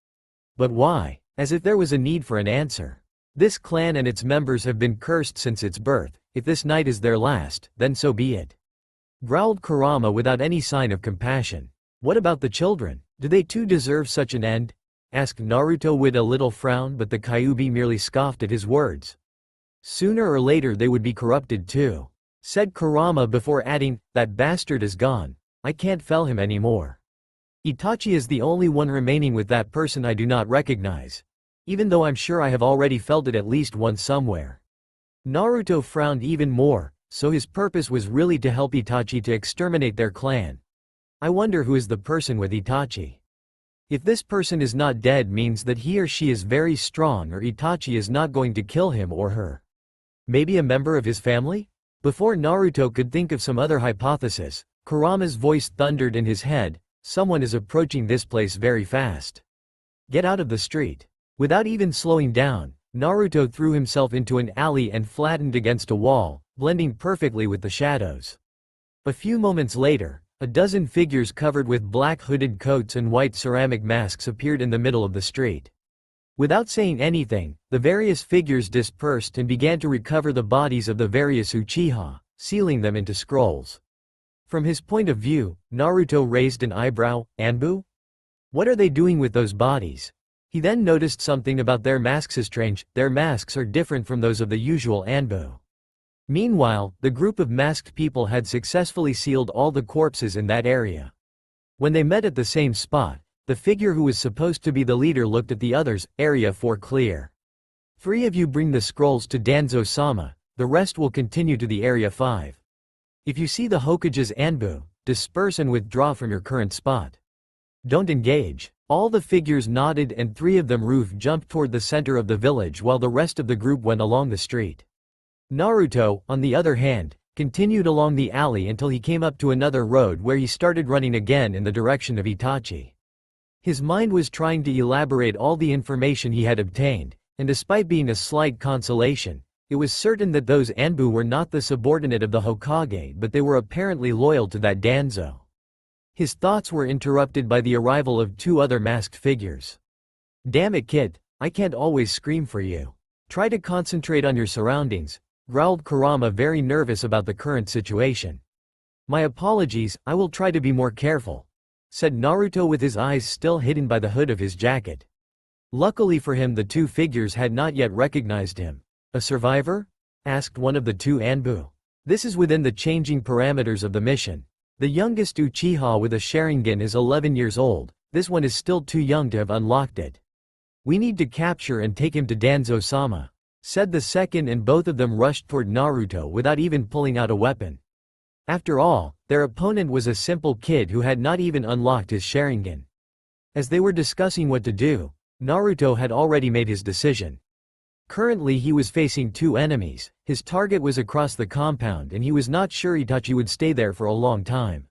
Speaker 1: But why? As if there was a need for an answer. This clan and its members have been cursed since its birth. If this night is their last, then so be it, growled Kurama without any sign of compassion. "What about the children? Do they too deserve such an end?" asked Naruto with a little frown, but the Kyuubi merely scoffed at his words. "Sooner or later they would be corrupted too," said Kurama before adding, "That bastard is gone. I can't fell him anymore. Itachi is the only one remaining with that person I do not recognize. Even though I'm sure I have already felt it at least once somewhere." Naruto frowned even more, so his purpose was really to help Itachi to exterminate their clan. I wonder who is the person with Itachi. If this person is not dead, means that he or she is very strong, or Itachi is not going to kill him or her. Maybe a member of his family? Before Naruto could think of some other hypothesis, Kurama's voice thundered in his head, "Someone is approaching this place very fast. Get out of the street." Without even slowing down, Naruto threw himself into an alley and flattened against a wall, blending perfectly with the shadows. A few moments later, a dozen figures covered with black hooded coats and white ceramic masks appeared in the middle of the street. Without saying anything, the various figures dispersed and began to recover the bodies of the various Uchiha, sealing them into scrolls. From his point of view, Naruto raised an eyebrow. Anbu? What are they doing with those bodies? He then noticed something about their masks is strange. Their masks are different from those of the usual Anbu. Meanwhile, the group of masked people had successfully sealed all the corpses in that area. When they met at the same spot, the figure who was supposed to be the leader looked at the others. Area 4 clear. 3 of you bring the scrolls to Danzo-sama, the rest will continue to the Area 5. If you see the Hokage's Anbu, disperse and withdraw from your current spot. Don't engage. All the figures nodded and 3 of them roof jumped toward the center of the village while the rest of the group went along the street. Naruto, on the other hand, continued along the alley until he came up to another road where he started running again in the direction of Itachi. His mind was trying to elaborate all the information he had obtained, and despite being a slight consolation, it was certain that those Anbu were not the subordinate of the Hokage but they were apparently loyal to that Danzo. His thoughts were interrupted by the arrival of 2 other masked figures. "Damn it kid, I can't always scream for you. Try to concentrate on your surroundings," growled Kurama, very nervous about the current situation. "My apologies, I will try to be more careful," said Naruto with his eyes still hidden by the hood of his jacket. Luckily for him, the 2 figures had not yet recognized him. "A survivor?" asked one of the 2 Anbu. "This is within the changing parameters of the mission. The youngest Uchiha with a Sharingan is 11 years old, this one is still too young to have unlocked it. We need to capture and take him to Danzo-sama," said the second, and both of them rushed toward Naruto without even pulling out a weapon. After all, their opponent was a simple kid who had not even unlocked his Sharingan. As they were discussing what to do, Naruto had already made his decision. Currently he was facing 2 enemies, his target was across the compound and he was not sure Itachi would stay there for a long time.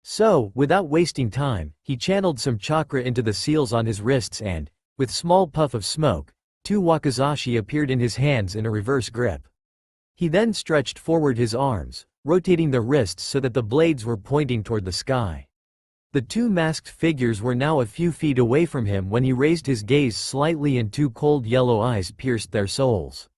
Speaker 1: So, without wasting time, he channeled some chakra into the seals on his wrists and, with small puff of smoke, 2 wakizashi appeared in his hands in a reverse grip. He then stretched forward his arms, rotating the wrists so that the blades were pointing toward the sky. The 2 masked figures were now a few feet away from him when he raised his gaze slightly and 2 cold yellow eyes pierced their souls.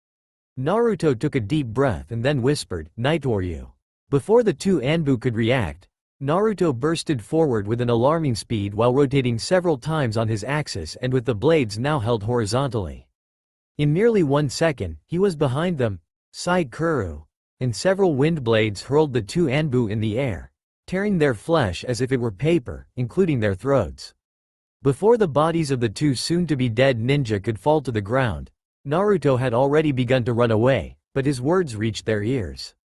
Speaker 1: Naruto took a deep breath and then whispered, "Nightoryu." Before the 2 Anbu could react, Naruto bursted forward with an alarming speed while rotating several times on his axis and with the blades now held horizontally. In merely 1 second, he was behind them. Sai Kuru, and several wind blades hurled the 2 Anbu in the air, tearing their flesh as if it were paper, including their throats. Before the bodies of the 2 soon-to-be-dead ninja could fall to the ground, Naruto had already begun to run away, but his words reached their ears.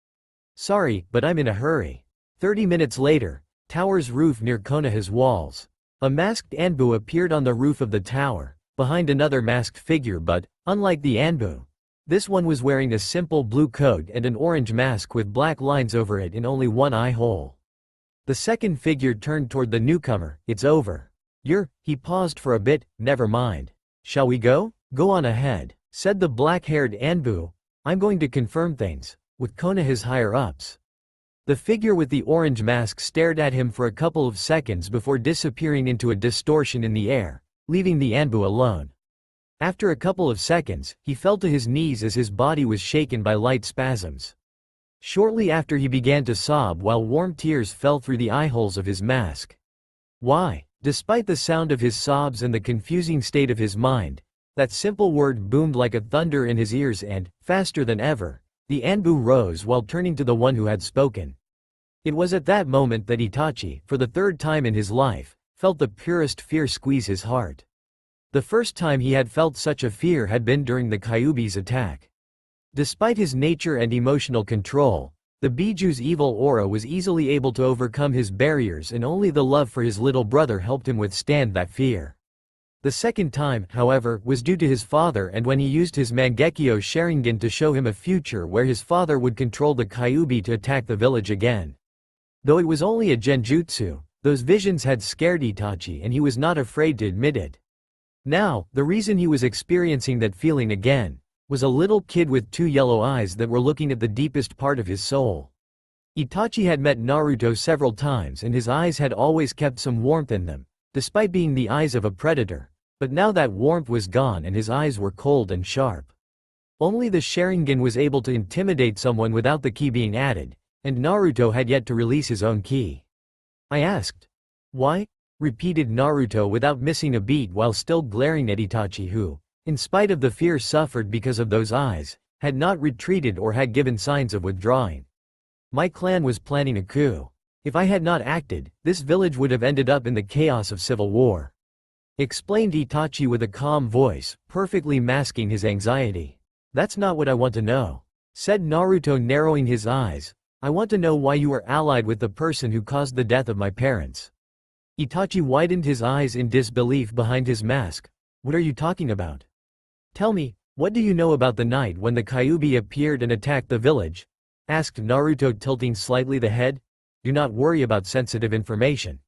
Speaker 1: "Sorry, but I'm in a hurry." 30 minutes later, tower's roof near Konoha's walls. A masked Anbu appeared on the roof of the tower, behind another masked figure, but, unlike the Anbu, this one was wearing a simple blue coat and an orange mask with black lines over it in only one eye hole. The second figure turned toward the newcomer. "It's over. He paused for a bit. "Never mind. Shall we go?" "Go on ahead," said the black-haired Anbu. "I'm going to confirm things with Konoha's higher-ups." The figure with the orange mask stared at him for a couple of seconds before disappearing into a distortion in the air, leaving the Anbu alone. After a couple of seconds, he fell to his knees as his body was shaken by light spasms. Shortly after, he began to sob while warm tears fell through the eyeholes of his mask. Why? Despite the sound of his sobs and the confusing state of his mind, that simple word boomed like a thunder in his ears and, faster than ever, the Anbu rose while turning to the one who had spoken. It was at that moment that Itachi, for the 3rd time in his life, felt the purest fear squeeze his heart. The first time he had felt such a fear had been during the Kyuubi's attack. Despite his nature and emotional control, the Biju's evil aura was easily able to overcome his barriers, and only the love for his little brother helped him withstand that fear. The second time, however, was due to his father, and when he used his Mangekyo Sharingan to show him a future where his father would control the Kyuubi to attack the village again. Though it was only a genjutsu, those visions had scared Itachi and he was not afraid to admit it. Now, the reason he was experiencing that feeling again was a little kid with two yellow eyes that were looking at the deepest part of his soul. Itachi had met Naruto several times and his eyes had always kept some warmth in them, despite being the eyes of a predator, but now that warmth was gone and his eyes were cold and sharp. Only the Sharingan was able to intimidate someone without the ki being added, and Naruto had yet to release his own ki. I asked. Why? Repeated Naruto without missing a beat while still glaring at Itachi who, in spite of the fear suffered because of those eyes, had not retreated or had given signs of withdrawing. My clan was planning a coup. If I had not acted, this village would have ended up in the chaos of civil war. Explained Itachi with a calm voice, perfectly masking his anxiety. That's not what I want to know. Said Naruto narrowing his eyes. I want to know why you were allied with the person who caused the death of my parents. Itachi widened his eyes in disbelief behind his mask. What are you talking about? Tell me, what do you know about the night when the Kyuubi appeared and attacked the village? Asked Naruto tilting slightly the head. Do not worry about sensitive information.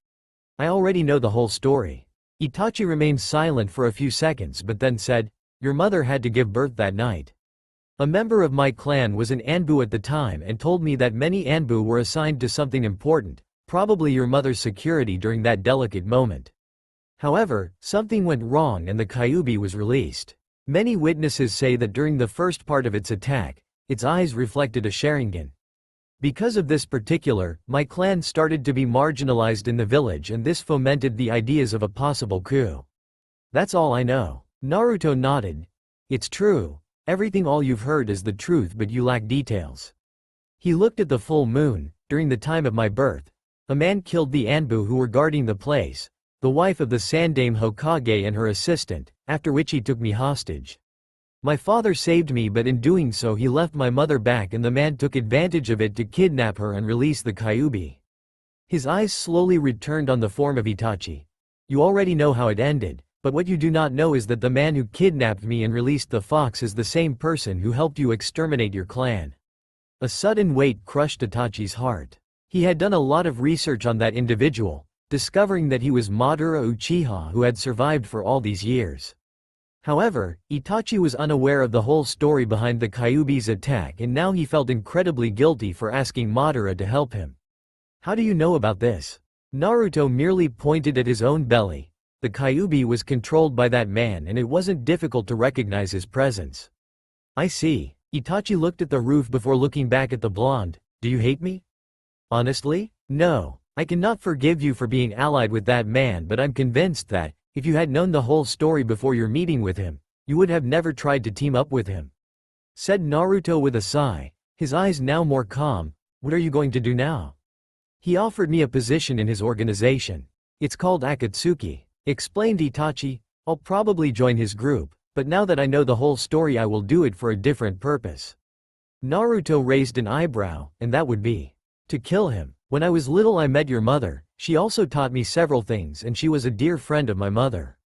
Speaker 1: I already know the whole story. Itachi remained silent for a few seconds but then said, your mother had to give birth that night. A member of my clan was an Anbu at the time and told me that many Anbu were assigned to something important, probably your mother's security during that delicate moment. However, something went wrong and the Kyuubi was released. Many witnesses say that during the first part of its attack, its eyes reflected a Sharingan. Because of this particular, my clan started to be marginalized in the village and this fomented the ideas of a possible coup. That's all I know. Naruto nodded. It's true. Everything all you've heard is the truth but you lack details. He looked at the full moon. During the time of my birth, a man killed the Anbu who were guarding the place, the wife of the Sandaime Hokage and her assistant, after which he took me hostage. My father saved me but in doing so he left my mother back and the man took advantage of it to kidnap her and release the Kyuubi. His eyes slowly returned on the form of Itachi. You already know how it ended, but what you do not know is that the man who kidnapped me and released the fox is the same person who helped you exterminate your clan. A sudden weight crushed Itachi's heart. He had done a lot of research on that individual, discovering that he was Madara Uchiha who had survived for all these years. However, Itachi was unaware of the whole story behind the Kyuubi's attack and now he felt incredibly guilty for asking Madara to help him. How do you know about this? Naruto merely pointed at his own belly. The Kyuubi was controlled by that man and it wasn't difficult to recognize his presence. I see. Itachi looked at the roof before looking back at the blonde. Do you hate me? Honestly? No. I cannot forgive you for being allied with that man but I'm convinced that, if you had known the whole story before your meeting with him, you would have never tried to team up with him. Said Naruto with a sigh, his eyes now more calm. What are you going to do now? He offered me a position in his organization. It's called Akatsuki. Explained Itachi. I'll probably join his group, but now that I know the whole story I will do it for a different purpose. Naruto raised an eyebrow, and that would be to kill him. When I was little I met your mother, she also taught me several things and she was a dear friend of my mother.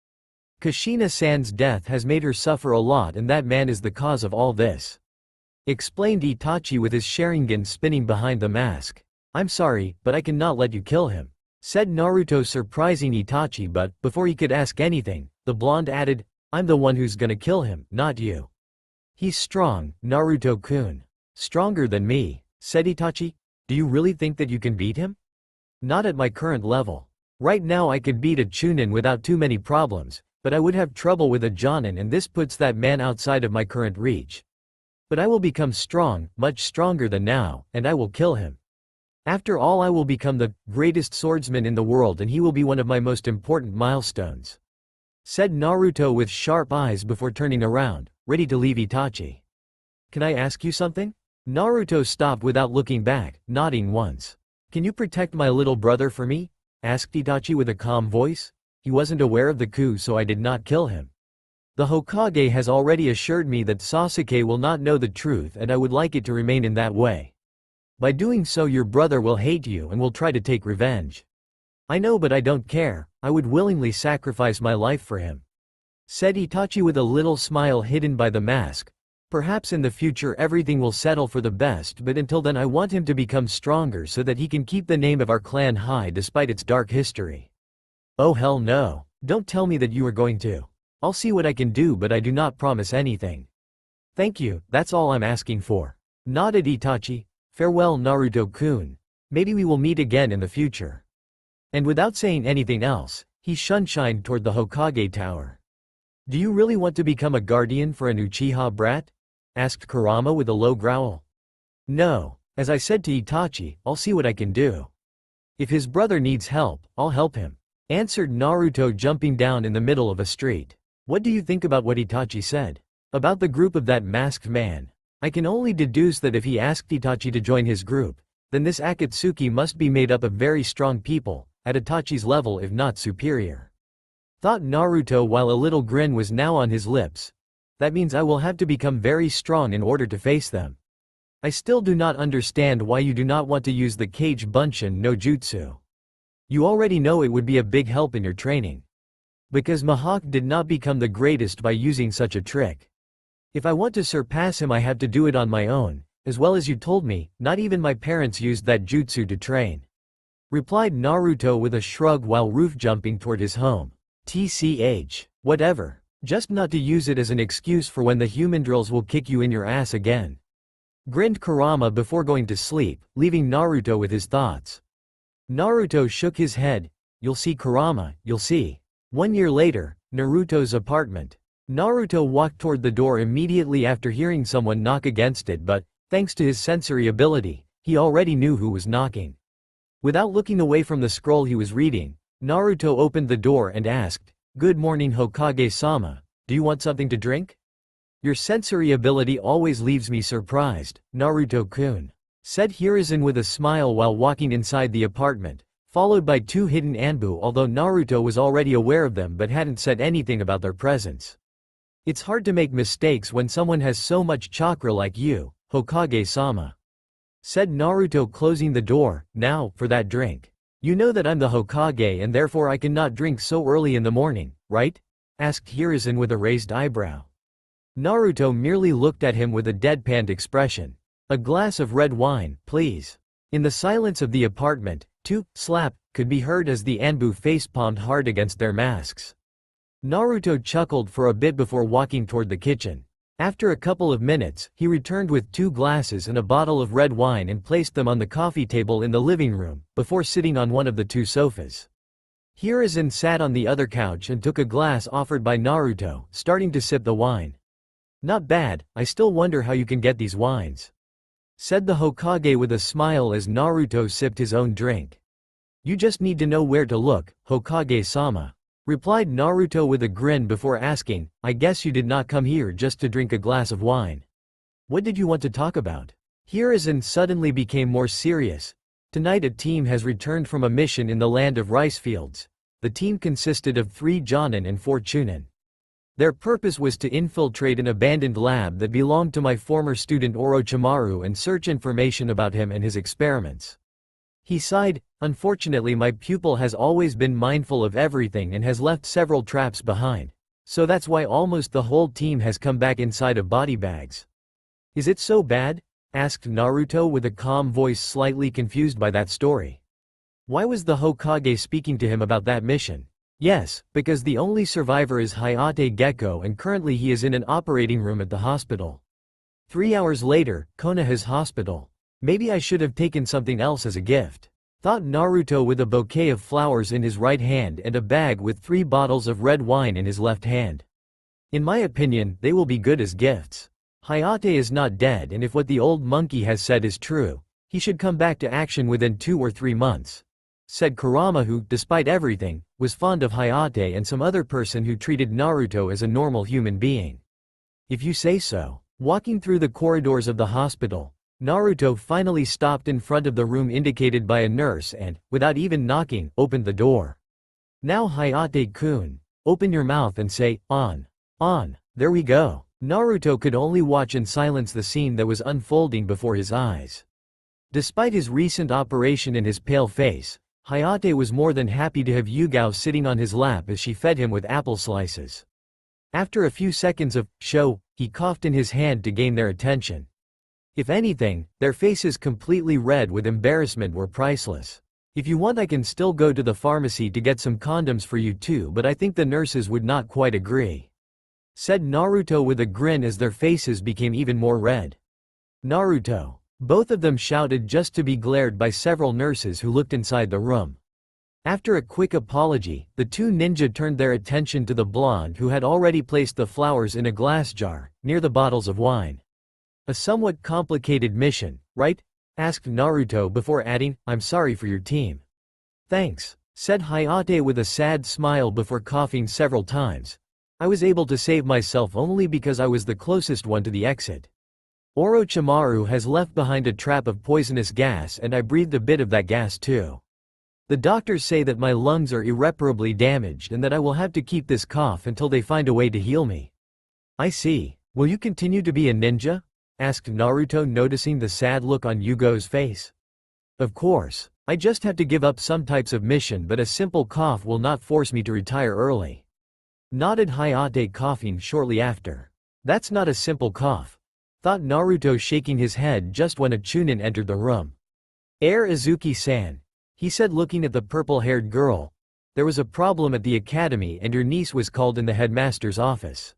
Speaker 1: Kushina-san's death has made her suffer a lot and that man is the cause of all this. Explained Itachi with his Sharingan spinning behind the mask. I'm sorry, but I cannot let you kill him. Said Naruto surprising Itachi but, before he could ask anything, the blonde added, I'm the one who's gonna kill him, not you. He's strong, Naruto-kun. Stronger than me, said Itachi. Do you really think that you can beat him? Not at my current level. Right now I could beat a Chunin without too many problems, but I would have trouble with a Jonin and this puts that man outside of my current reach. But I will become strong, much stronger than now, and I will kill him. After all I will become the greatest swordsman in the world and he will be one of my most important milestones. Said Naruto with sharp eyes before turning around, ready to leave Itachi. Can I ask you something? Naruto stopped without looking back, nodding once. Can you protect my little brother for me? Asked Itachi with a calm voice. He wasn't aware of the coup so I did not kill him. The Hokage has already assured me that Sasuke will not know the truth and I would like it to remain in that way. By doing so your brother will hate you and will try to take revenge. I know but I don't care, I would willingly sacrifice my life for him. Said Itachi with a little smile hidden by the mask. Perhaps in the future everything will settle for the best, but until then I want him to become stronger so that he can keep the name of our clan high despite its dark history. Oh hell no. Don't tell me that you are going to. I'll see what I can do, but I do not promise anything. Thank you, that's all I'm asking for. Nodded Itachi. Farewell Naruto-kun. Maybe we will meet again in the future. And without saying anything else, he shunshined toward the Hokage tower. Do you really want to become a guardian for an Uchiha brat? Asked Kurama with a low growl. No, as I said to Itachi, I'll see what I can do. If his brother needs help, I'll help him. Answered Naruto, jumping down in the middle of a street. What do you think about what Itachi said? About the group of that masked man? I can only deduce that if he asked Itachi to join his group, then this Akatsuki must be made up of very strong people, at Itachi's level if not superior. Thought Naruto while a little grin was now on his lips. That means I will have to become very strong in order to face them. I still do not understand why you do not want to use the Kage Bunshin no Jutsu. You already know it would be a big help in your training. Because Mihawk did not become the greatest by using such a trick. If I want to surpass him I have to do it on my own, as well as you told me, not even my parents used that jutsu to train. Replied Naruto with a shrug while roof jumping toward his home. TCH. Whatever. Just not to use it as an excuse for when the human drills will kick you in your ass again. Grinned Kurama before going to sleep, leaving Naruto with his thoughts. Naruto shook his head. You'll see Kurama, you'll see. 1 year later, Naruto's apartment. Naruto walked toward the door immediately after hearing someone knock against it, but, thanks to his sensory ability, he already knew who was knocking. Without looking away from the scroll he was reading, Naruto opened the door and asked, "Good morning Hokage-sama, do you want something to drink?" "Your sensory ability always leaves me surprised, Naruto-kun," said Hiruzen with a smile while walking inside the apartment, followed by 2 hidden Anbu, although Naruto was already aware of them but hadn't said anything about their presence. It's hard to make mistakes when someone has so much chakra like you, Hokage-sama. Said Naruto, closing the door. "Now, for that drink. You know that I'm the Hokage and therefore I cannot drink so early in the morning, right?" Asked Hiruzen with a raised eyebrow. Naruto merely looked at him with a deadpanned expression. "A glass of red wine, please." In the silence of the apartment, 2 slap could be heard as the Anbu facepalmed hard against their masks. Naruto chuckled for a bit before walking toward the kitchen. After a couple of minutes, he returned with 2 glasses and a bottle of red wine and placed them on the coffee table in the living room, before sitting on one of the 2 sofas. Hiruzen sat on the other couch and took a glass offered by Naruto, starting to sip the wine. "Not bad, I still wonder how you can get these wines," said the Hokage with a smile as Naruto sipped his own drink. "You just need to know where to look, Hokage-sama," replied Naruto with a grin before asking, "I guess you did not come here just to drink a glass of wine. What did you want to talk about?" Hiruzen suddenly became more serious. "Tonight a team has returned from a mission in the land of rice fields. The team consisted of 3 Jonin and 4 Chunin. Their purpose was to infiltrate an abandoned lab that belonged to my former student Orochimaru and search information about him and his experiments." He sighed. "Unfortunately my pupil has always been mindful of everything and has left several traps behind. So that's why almost the whole team has come back inside of body bags." "Is it so bad?" asked Naruto with a calm voice, slightly confused by that story. Why was the Hokage speaking to him about that mission? "Yes, because the only survivor is Hayate Gecko and currently he is in an operating room at the hospital." 3 hours later, Konoha's hospital. "Maybe I should have taken something else as a gift," thought Naruto with a bouquet of flowers in his right hand and a bag with 3 bottles of red wine in his left hand. "In my opinion, they will be good as gifts. Hayate is not dead, and if what the old monkey has said is true, he should come back to action within 2 or 3 months. Said Kurama, who, despite everything, was fond of Hayate and some other person who treated Naruto as a normal human being. "If you say so." Walking through the corridors of the hospital, Naruto finally stopped in front of the room indicated by a nurse and, without even knocking, opened the door. "Now Hayate-kun, open your mouth and say, 'On. On.'" There we go. Naruto could only watch in silence the scene that was unfolding before his eyes. Despite his recent operation and his pale face, Hayate was more than happy to have Yugao sitting on his lap as she fed him with apple slices. After a few seconds of show, he coughed in his hand to gain their attention. If anything, their faces completely red with embarrassment were priceless. If you want, I can still go to the pharmacy to get some condoms for you too, but I think the nurses would not quite agree," said Naruto with a grin as their faces became even more red. "Naruto!" Both of them shouted just to be glared by several nurses who looked inside the room. After a quick apology, the two ninja turned their attention to the blonde who had already placed the flowers in a glass jar, near the bottles of wine. "A somewhat complicated mission, right?" asked Naruto before adding, "I'm sorry for your team." "Thanks," said Hayate with a sad smile before coughing several times. "I was able to save myself only because I was the closest one to the exit. Orochimaru has left behind a trap of poisonous gas and I breathed a bit of that gas too. The doctors say that my lungs are irreparably damaged and that I will have to keep this cough until they find a way to heal me." "I see. Will you continue to be a ninja?" asked Naruto, noticing the sad look on Yugo's face. "Of course. I just have to give up some types of mission, but a simple cough will not force me to retire early," nodded Hayate, coughing shortly after. "That's not a simple cough," thought Naruto, shaking his head just when a Chunin entered the room. "Izuki-san," he said, looking at the purple-haired girl. "There was a problem at the academy and your niece was called in the headmaster's office."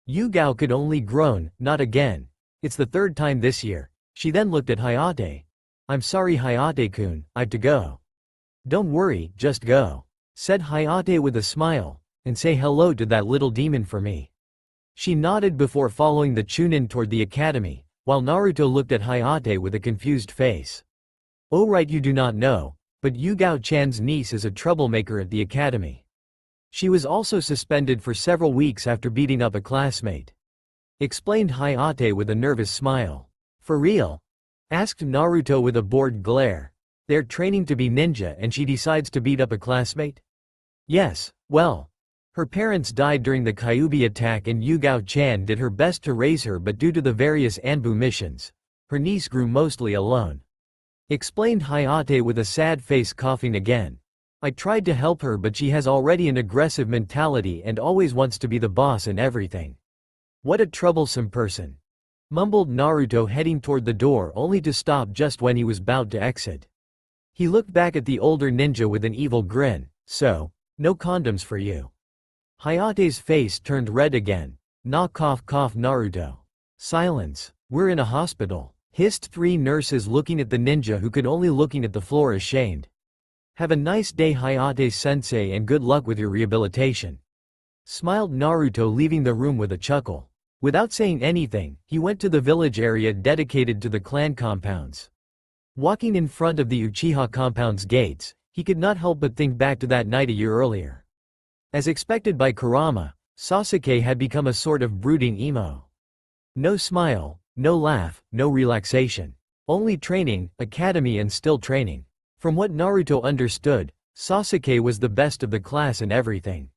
Speaker 1: Yugao could only groan, "Not again. It's the third time this year." She then looked at Hayate. "I'm sorry Hayate-kun, I've to go." "Don't worry, just go," said Hayate with a smile, "and say hello to that little demon for me." She nodded before following the Chunin toward the academy, while Naruto looked at Hayate with a confused face. "Oh right, you do not know, but Yugao-chan's niece is a troublemaker at the academy. She was also suspended for several weeks after beating up a classmate," explained Hayate with a nervous smile. "For real?" asked Naruto with a bored glare. "They're training to be ninja and she decides to beat up a classmate?" "Yes, well, her parents died during the Kyuubi attack and Yugao-chan did her best to raise her, but due to the various Anbu missions, her niece grew mostly alone," explained Hayate with a sad face, coughing again. "I tried to help her, but she has already an aggressive mentality and always wants to be the boss in everything. What a troublesome person," mumbled Naruto, heading toward the door only to stop just when he was about to exit. He looked back at the older ninja with an evil grin. "So, no condoms for you." Hayate's face turned red again. "Nah, cough cough Naruto." "Silence. We're in a hospital," hissed three nurses, looking at the ninja who could only looking at the floor ashamed. "Have a nice day Hayate-sensei and good luck with your rehabilitation," smiled Naruto, leaving the room with a chuckle. Without saying anything, he went to the village area dedicated to the clan compounds. Walking in front of the Uchiha compound's gates, he could not help but think back to that night a year earlier. As expected by Kurama, Sasuke had become a sort of brooding emo. No smile, no laugh, no relaxation. Only training, academy and still training. From what Naruto understood, Sasuke was the best of the class in everything.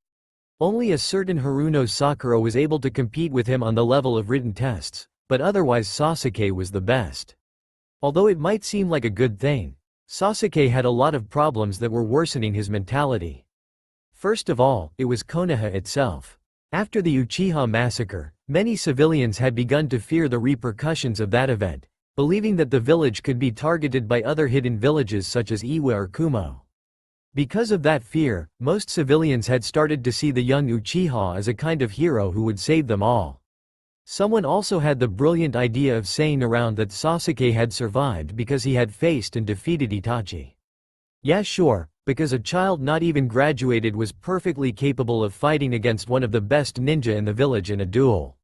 Speaker 1: Only a certain Haruno Sakura was able to compete with him on the level of written tests, but otherwise Sasuke was the best. Although it might seem like a good thing, Sasuke had a lot of problems that were worsening his mentality. First of all, it was Konoha itself. After the Uchiha massacre, many civilians had begun to fear the repercussions of that event, believing that the village could be targeted by other hidden villages such as Iwa or Kumo. Because of that fear, most civilians had started to see the young Uchiha as a kind of hero who would save them all. Someone also had the brilliant idea of saying around that Sasuke had survived because he had faced and defeated Itachi. Yeah, sure, because a child not even graduated was perfectly capable of fighting against one of the best ninja in the village in a duel.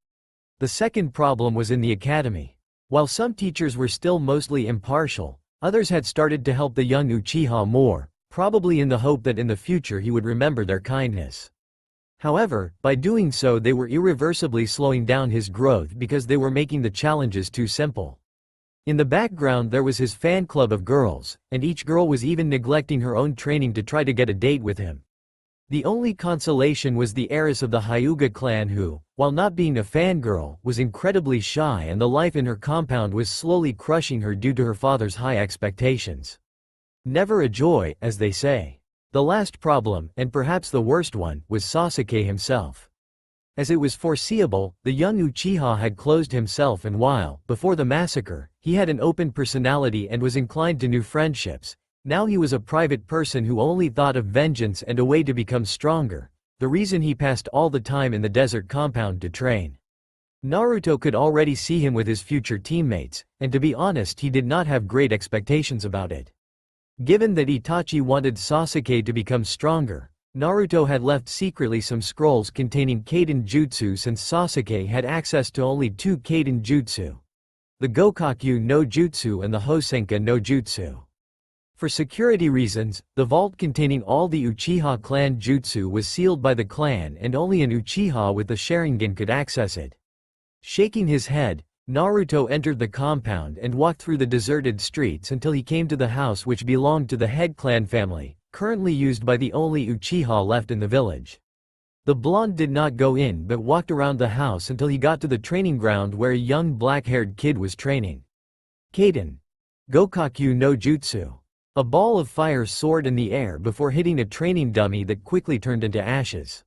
Speaker 1: The second problem was in the academy. While some teachers were still mostly impartial, others had started to help the young Uchiha more, probably in the hope that in the future he would remember their kindness. However, by doing so they were irreversibly slowing down his growth because they were making the challenges too simple. In the background there was his fan club of girls, and each girl was even neglecting her own training to try to get a date with him. The only consolation was the heiress of the Hyuga clan who, while not being a fangirl, was incredibly shy, and the life in her compound was slowly crushing her due to her father's high expectations. Never a joy, as they say. The last problem, and perhaps the worst one, was Sasuke himself. As it was foreseeable, the young Uchiha had closed himself, and while, before the massacre, he had an open personality and was inclined to new friendships, now he was a private person who only thought of vengeance and a way to become stronger, the reason he passed all the time in the desert compound to train. Naruto could already see him with his future teammates, and to be honest he did not have great expectations about it. Given that Itachi wanted Sasuke to become stronger, Naruto had left secretly some scrolls containing Kaiden Jutsu since Sasuke had access to only 2 Kaiden Jutsu: the Gokakyu no Jutsu and the Hosenka no Jutsu. For security reasons, the vault containing all the Uchiha clan jutsu was sealed by the clan and only an Uchiha with the Sharingan could access it. Shaking his head, Naruto entered the compound and walked through the deserted streets until he came to the house which belonged to the head clan family, currently used by the only Uchiha left in the village. The blonde did not go in but walked around the house until he got to the training ground where a young black-haired kid was training. Kaiden Gokakyu no Jutsu. A ball of fire soared in the air before hitting a training dummy that quickly turned into ashes.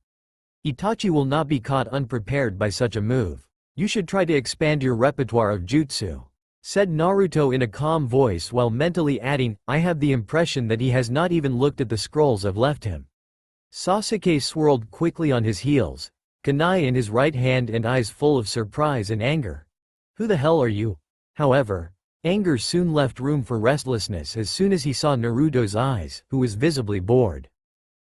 Speaker 1: Itachi will not be caught unprepared by such a move. You should try to expand your repertoire of jutsu, said Naruto in a calm voice while mentally adding, I have the impression that he has not even looked at the scrolls I've left him. Sasuke swirled quickly on his heels, kunai in his right hand and eyes full of surprise and anger. Who the hell are you? However, anger soon left room for restlessness as soon as he saw Naruto's eyes, who was visibly bored.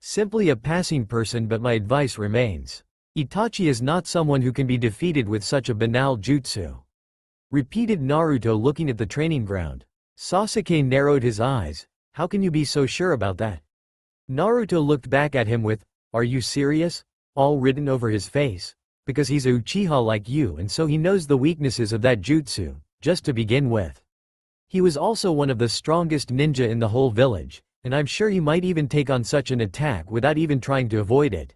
Speaker 1: Simply a passing person, but my advice remains. Itachi is not someone who can be defeated with such a banal jutsu. Repeated Naruto looking at the training ground. Sasuke narrowed his eyes. How can you be so sure about that? Naruto looked back at him with, are you serious? All written over his face. Because he's a Uchiha like you and so he knows the weaknesses of that jutsu, just to begin with. He was also one of the strongest ninja in the whole village, and I'm sure he might even take on such an attack without even trying to avoid it.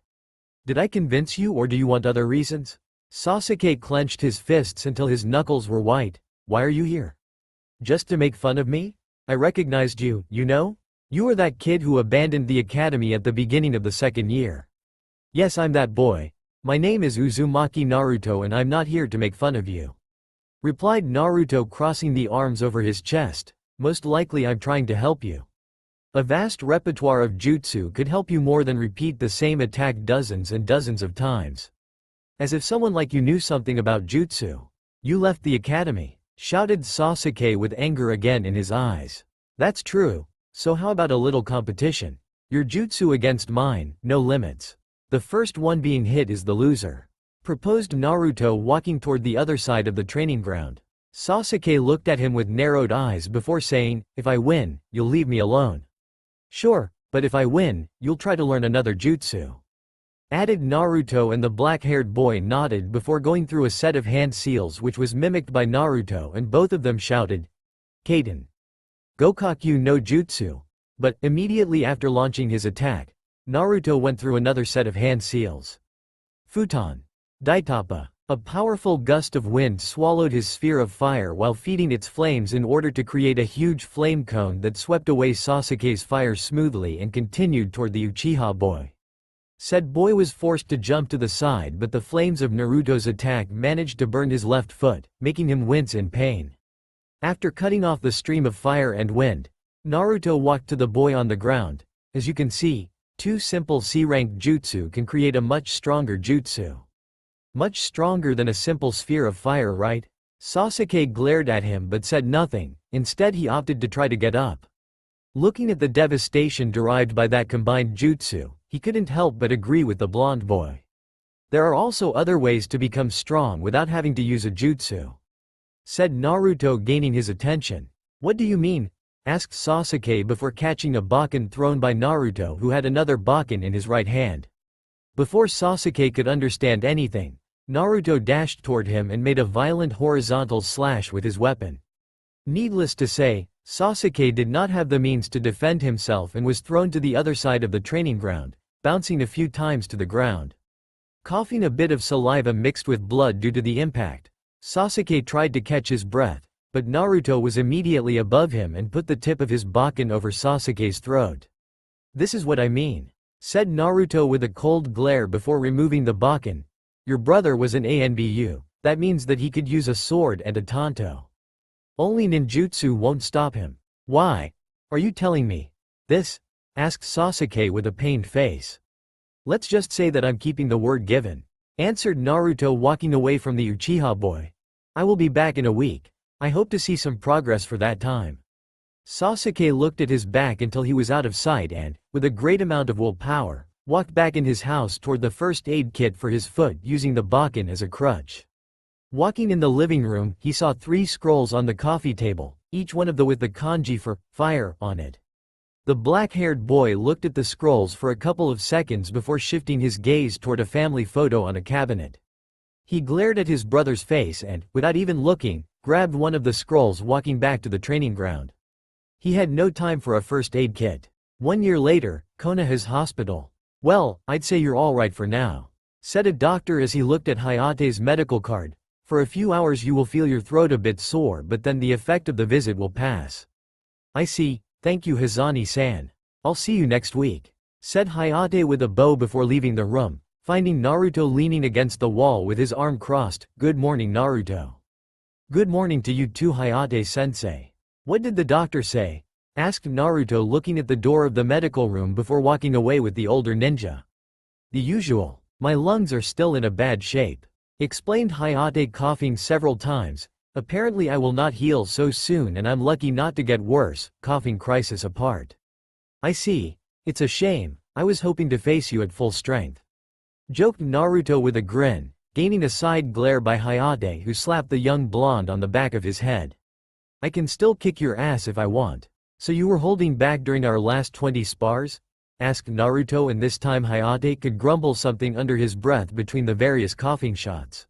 Speaker 1: Did I convince you or do you want other reasons? Sasuke clenched his fists until his knuckles were white. Why are you here? Just to make fun of me? I recognized you, you know? You are that kid who abandoned the academy at the beginning of the second year. Yes, I'm that boy. My name is Uzumaki Naruto and I'm not here to make fun of you, replied Naruto, crossing the arms over his chest. Most likely I'm trying to help you. A vast repertoire of jutsu could help you more than repeat the same attack dozens and dozens of times. As if someone like you knew something about jutsu. You left the academy, shouted Sasuke with anger again in his eyes. That's true. So how about a little competition? Your jutsu against mine, no limits. The first one being hit is the loser, proposed Naruto, walking toward the other side of the training ground. Sasuke looked at him with narrowed eyes before saying, if I win, you'll leave me alone. Sure, but if I win, you'll try to learn another jutsu, added Naruto, and the black-haired boy nodded before going through a set of hand seals which was mimicked by Naruto, and both of them shouted, Kaiden Gokakyu no Jutsu. But, immediately after launching his attack, Naruto went through another set of hand seals. Futon Daitapa. A powerful gust of wind swallowed his sphere of fire while feeding its flames in order to create a huge flame cone that swept away Sasuke's fire smoothly and continued toward the Uchiha boy. Said boy was forced to jump to the side, but the flames of Naruto's attack managed to burn his left foot, making him wince in pain. After cutting off the stream of fire and wind, Naruto walked to the boy on the ground. As you can see, 2 simple C-rank jutsu can create a much stronger jutsu. Much stronger than a simple sphere of fire, right? Sasuke glared at him but said nothing. Instead he opted to try to get up. Looking at the devastation derived by that combined jutsu, he couldn't help but agree with the blonde boy. There are also other ways to become strong without having to use a jutsu, said Naruto, gaining his attention. What do you mean? Asked Sasuke before catching a Bakken thrown by Naruto, who had another Bakken in his right hand. Before Sasuke could understand anything, Naruto dashed toward him and made a violent horizontal slash with his weapon. Needless to say, Sasuke did not have the means to defend himself and was thrown to the other side of the training ground, bouncing a few times to the ground. Coughing a bit of saliva mixed with blood due to the impact, Sasuke tried to catch his breath, but Naruto was immediately above him and put the tip of his Bakken over Sasuke's throat. This is what I mean, said Naruto with a cold glare before removing the Bakken. Your brother was an ANBU. That means that he could use a sword and a tanto. Only ninjutsu won't stop him. Why? Are you telling me this? Asked Sasuke with a pained face. Let's just say that I'm keeping the word given, answered Naruto, walking away from the Uchiha boy. I will be back in a week. I hope to see some progress for that time. Sasuke looked at his back until he was out of sight and, with a great amount of willpower, walked back in his house toward the first aid kit for his foot, using the bakken as a crutch. Walking in the living room, he saw 3 scrolls on the coffee table, each one of them with the kanji for fire on it. The black-haired boy looked at the scrolls for a couple of seconds before shifting his gaze toward a family photo on a cabinet. He glared at his brother's face and, without even looking, grabbed one of the scrolls, walking back to the training ground. He had no time for a first aid kit. 1 year later, Konoha's hospital. Well, I'd say you're all right for now, said a doctor as he looked at Hayate's medical card. For a few hours you will feel your throat a bit sore, but then the effect of the visit will pass. I see, thank you Hazani-san. I'll see you next week, said Hayate with a bow before leaving the room, finding Naruto leaning against the wall with his arm crossed. Good morning Naruto. Good morning to you too Hayate-sensei. What did the doctor say? Asked Naruto, looking at the door of the medical room before walking away with the older ninja. The usual. My lungs are still in a bad shape, explained Hayate, coughing several times. Apparently I will not heal so soon and I'm lucky not to get worse, coughing crisis apart. I see. It's a shame, I was hoping to face you at full strength, joked Naruto with a grin, gaining a side glare by Hayate, who slapped the young blonde on the back of his head. I can still kick your ass if I want. So you were holding back during our last 20 spars? Asked Naruto, and this time Hayate could grumble something under his breath between the various coughing shots.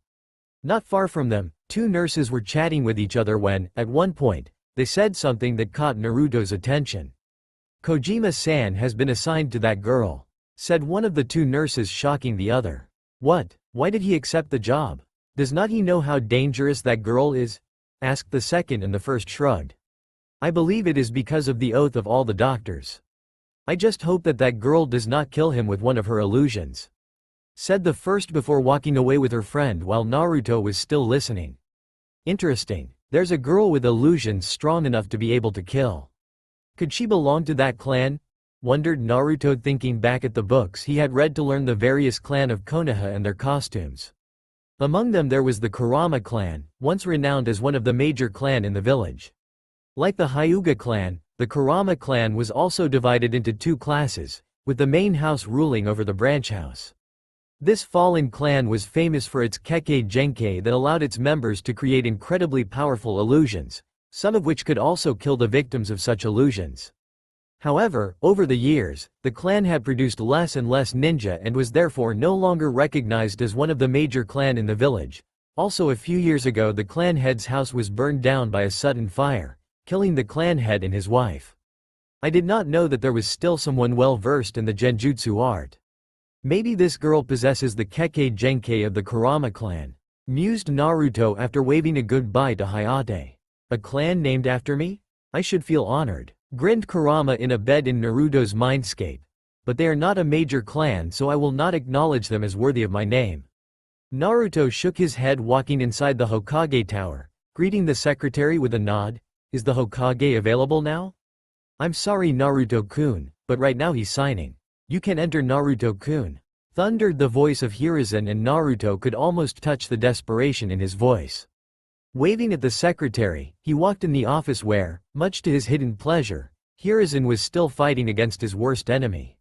Speaker 1: Not far from them, 2 nurses were chatting with each other when, at one point, they said something that caught Naruto's attention. Kojima-san has been assigned to that girl, said one of the 2 nurses, shocking the other. What? Why did he accept the job? Does not he know how dangerous that girl is? Asked the second, and the first shrugged. I believe it is because of the oath of all the doctors. I just hope that that girl does not kill him with one of her illusions, said the first before walking away with her friend while Naruto was still listening. Interesting, there's a girl with illusions strong enough to be able to kill. Could she belong to that clan? Wondered Naruto, thinking back at the books he had read to learn the various clan of Konoha and their costumes. Among them there was the Kurama clan, once renowned as one of the major clan in the village. Like the Hyuga clan, the Kurama clan was also divided into 2 classes, with the main house ruling over the branch house. This fallen clan was famous for its Kekkei Genkei that allowed its members to create incredibly powerful illusions, some of which could also kill the victims of such illusions. However, over the years, the clan had produced less and less ninja and was therefore no longer recognized as one of the major clan in the village. Also, a few years ago the clan head's house was burned down by a sudden fire, killing the clan head and his wife. I did not know that there was still someone well versed in the genjutsu art. Maybe this girl possesses the Kekkei Genkei of the Kurama clan, mused Naruto after waving a goodbye to Hayate. A clan named after me? I should feel honored, grinned Kurama in a bed in Naruto's mindscape. But they are not a major clan, so I will not acknowledge them as worthy of my name. Naruto shook his head, walking inside the Hokage tower, greeting the secretary with a nod. Is the Hokage available now? I'm sorry Naruto-kun, but right now he's signing. You can enter Naruto-kun, thundered the voice of Hiruzen, and Naruto could almost touch the desperation in his voice. Waving at the secretary, he walked in the office where, much to his hidden pleasure, Hiruzen was still fighting against his worst enemy.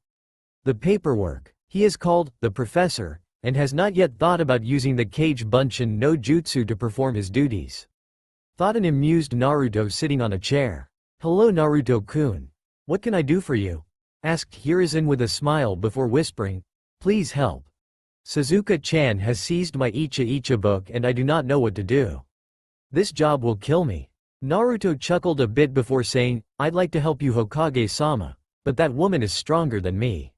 Speaker 1: The paperwork. He is called the Professor, and has not yet thought about using the Kage Bunshin no Jutsu to perform his duties, thought an amused Naruto sitting on a chair. Hello Naruto-kun. What can I do for you? Asked Hiruzen with a smile before whispering, please help. Suzuka-chan has seized my Icha book and I do not know what to do. This job will kill me. Naruto chuckled a bit before saying, I'd like to help you Hokage-sama, but that woman is stronger than me.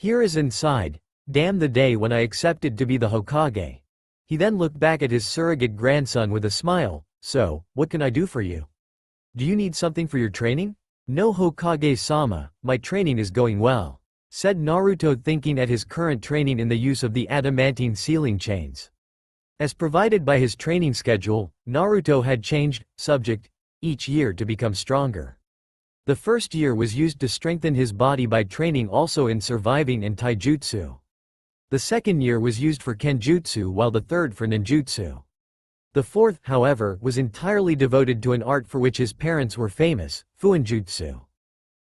Speaker 1: Hiruzen sighed, damn the day when I accepted to be the Hokage. He then looked back at his surrogate grandson with a smile. So, what can I do for you? Do you need something for your training? No Hokage-sama, my training is going well, said Naruto, thinking at his current training in the use of the adamantine sealing chains. As provided by his training schedule, Naruto had changed subject each year to become stronger. The first year was used to strengthen his body by training also in surviving and taijutsu. The second year was used for kenjutsu, while the third for ninjutsu. The fourth, however, was entirely devoted to an art for which his parents were famous, fuinjutsu.